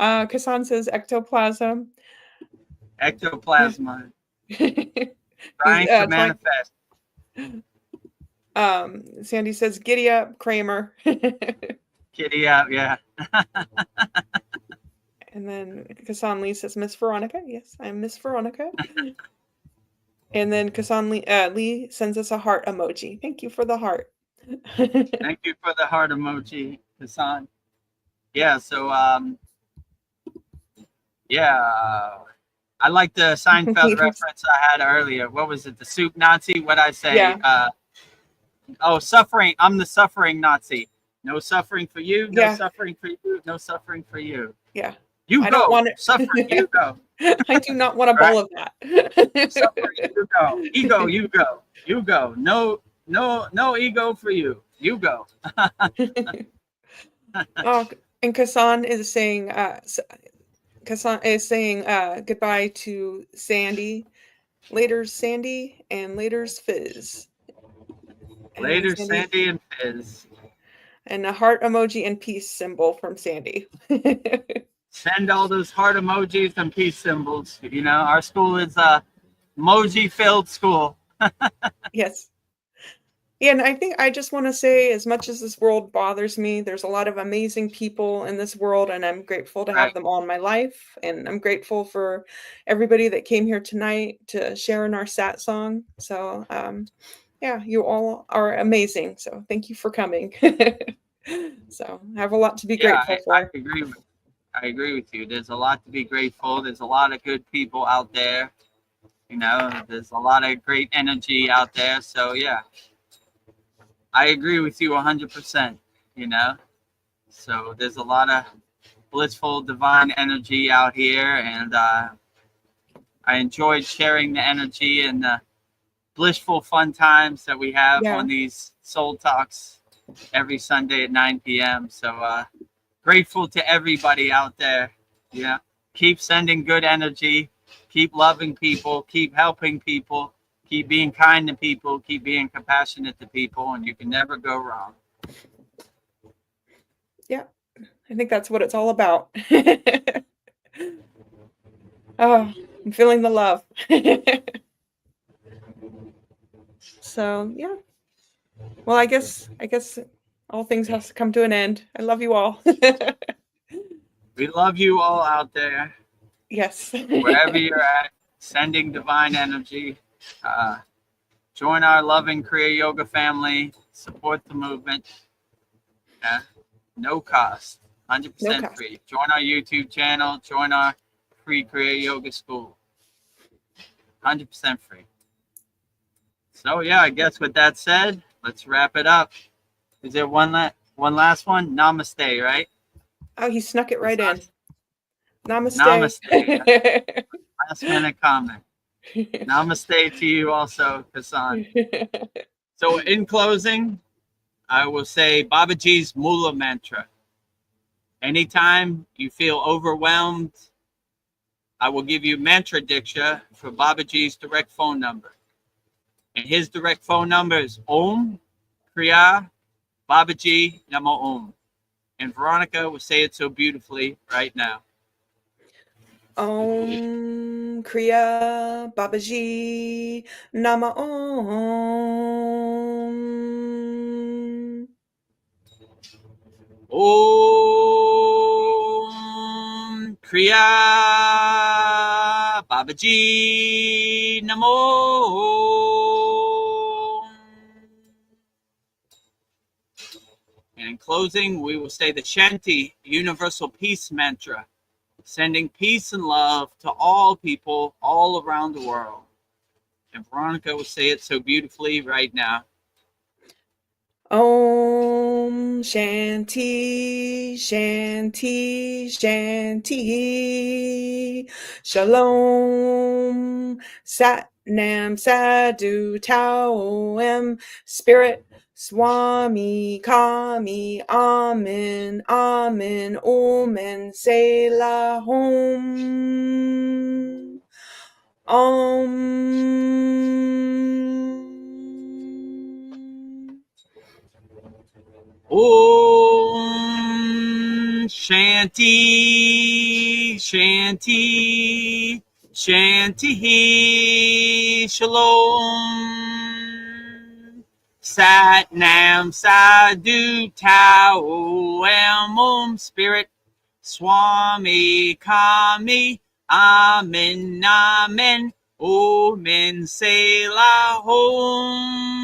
Kassan says ectoplasm. Ectoplasma. Trying to manifest. Sandy says giddy up, Kramer. Kitty out, yeah. And then Kassan Lee says Miss Veronica. Yes, I'm Miss Veronica. And then Kassan Lee sends us a heart emoji. Thank you for the heart. Thank you for the heart emoji, Hassan. Yeah, so I like the Seinfeld reference I had earlier. What was it? The soup Nazi? What'd I say? Yeah. Suffering. I'm the suffering Nazi. No suffering for you. No Yeah. suffering for you. No suffering for you. Yeah. You I go. don't want it. Suffering. You go. I do not want a bowl of that. Suffering. You go. Ego. You go. You go. No ego for you. You go. Oh, and Kassan is saying goodbye to Sandy. Later's Sandy and later's Fizz. And Later, Sandy and Fizz. And a heart emoji and peace symbol from Sandy. Send all those heart emojis and peace symbols. You know, our school is a emoji-filled school. Yes. Yeah, and I think I just want to say, as much as this world bothers me, there's a lot of amazing people in this world, and I'm grateful to have them all in my life. And I'm grateful for everybody that came here tonight to share in our SAT song. So, yeah, you all are amazing. So thank you for coming. So I have a lot to be grateful for. I agree with you. There's a lot to be grateful. There's a lot of good people out there. You know, there's a lot of great energy out there. So yeah, I agree with you 100%, you know. So there's a lot of blissful divine energy out here, and I enjoyed sharing the energy and the blissful fun times that we have on these Soul Talks every Sunday at 9 p.m. So grateful to everybody out there. Yeah, keep sending good energy, keep loving people, keep helping people, keep being kind to people, keep being compassionate to people, and you can never go wrong. Yeah, I think that's what it's all about. Oh, I'm feeling the love. So yeah. Well, I guess all things have to come to an end. I love you all. We love you all out there. Yes. Wherever you're at, sending divine energy. Join our loving Kriya Yoga family. Support the movement. No cost. 100% free. Join our YouTube channel. Join our free Kriya Yoga school. 100% free. So yeah, I guess with that said, let's wrap it up. Is there one last one? Namaste, right? Oh, he snuck it right in. Namaste. Namaste. Last minute comment. Namaste to you also, Kassan. So in closing, I will say Babaji's Mula mantra. Anytime you feel overwhelmed, I will give you mantra diksha for Babaji's direct phone number. And his direct phone number is Om Kriya Babaji Namo Om. And Veronica will say it so beautifully right now. Om Kriya Babaji Nama Om. Om Kriya Babaji Namo. And in closing, we will say the Shanti Universal Peace Mantra, sending peace and love to all people all around the world. And Veronica will say it so beautifully right now. Om Shanti, Shanti, Shanti. Shalom. Sat Nam Sadhu Tao Em. Spirit Swami Kami. Amen, Amen, Omen, Selah Hom. Om Shanti, Shanti, Shanti, Shalom. Sat Nam Sadhu Tao Am Om Spirit Swami Kami. Amen, Amen, Omen, Selah Hom.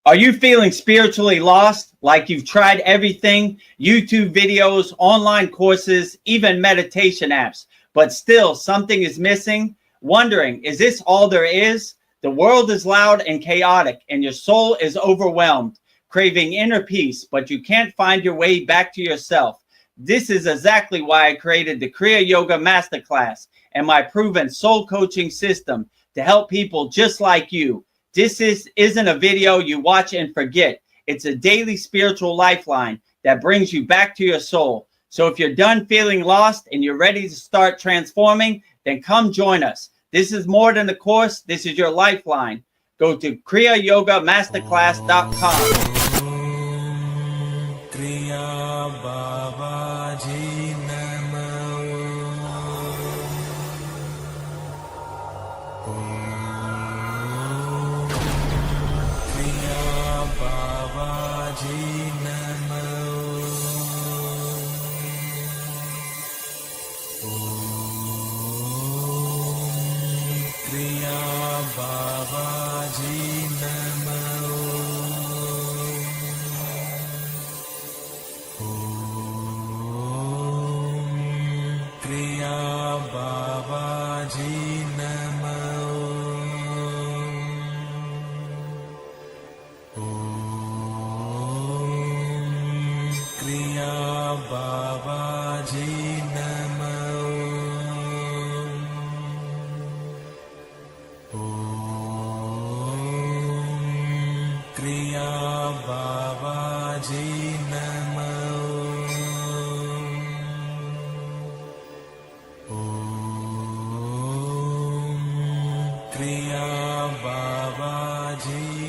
Are you feeling spiritually lost, like you've tried everything, YouTube videos, online courses, even meditation apps, but still something is missing? Wondering, is this all there is? The world is loud and chaotic, and your soul is overwhelmed, craving inner peace, but you can't find your way back to yourself. This is exactly why I created the Kriya Yoga Masterclass and my proven soul coaching system to help people just like you. This isn't a video you watch and forget. It's a daily spiritual lifeline that brings you back to your soul. So if you're done feeling lost and you're ready to start transforming, then come join us. This is more than a course. This is your lifeline. Go to kriyayogamasterclass.com. Kriya Babaji Namo. Kriya Babaji Namo. Kriya Babaji Namo. Kriya Babaji Namo. Kriya Babaji Namo. Kriya Babaji Namo. Kriya Babaji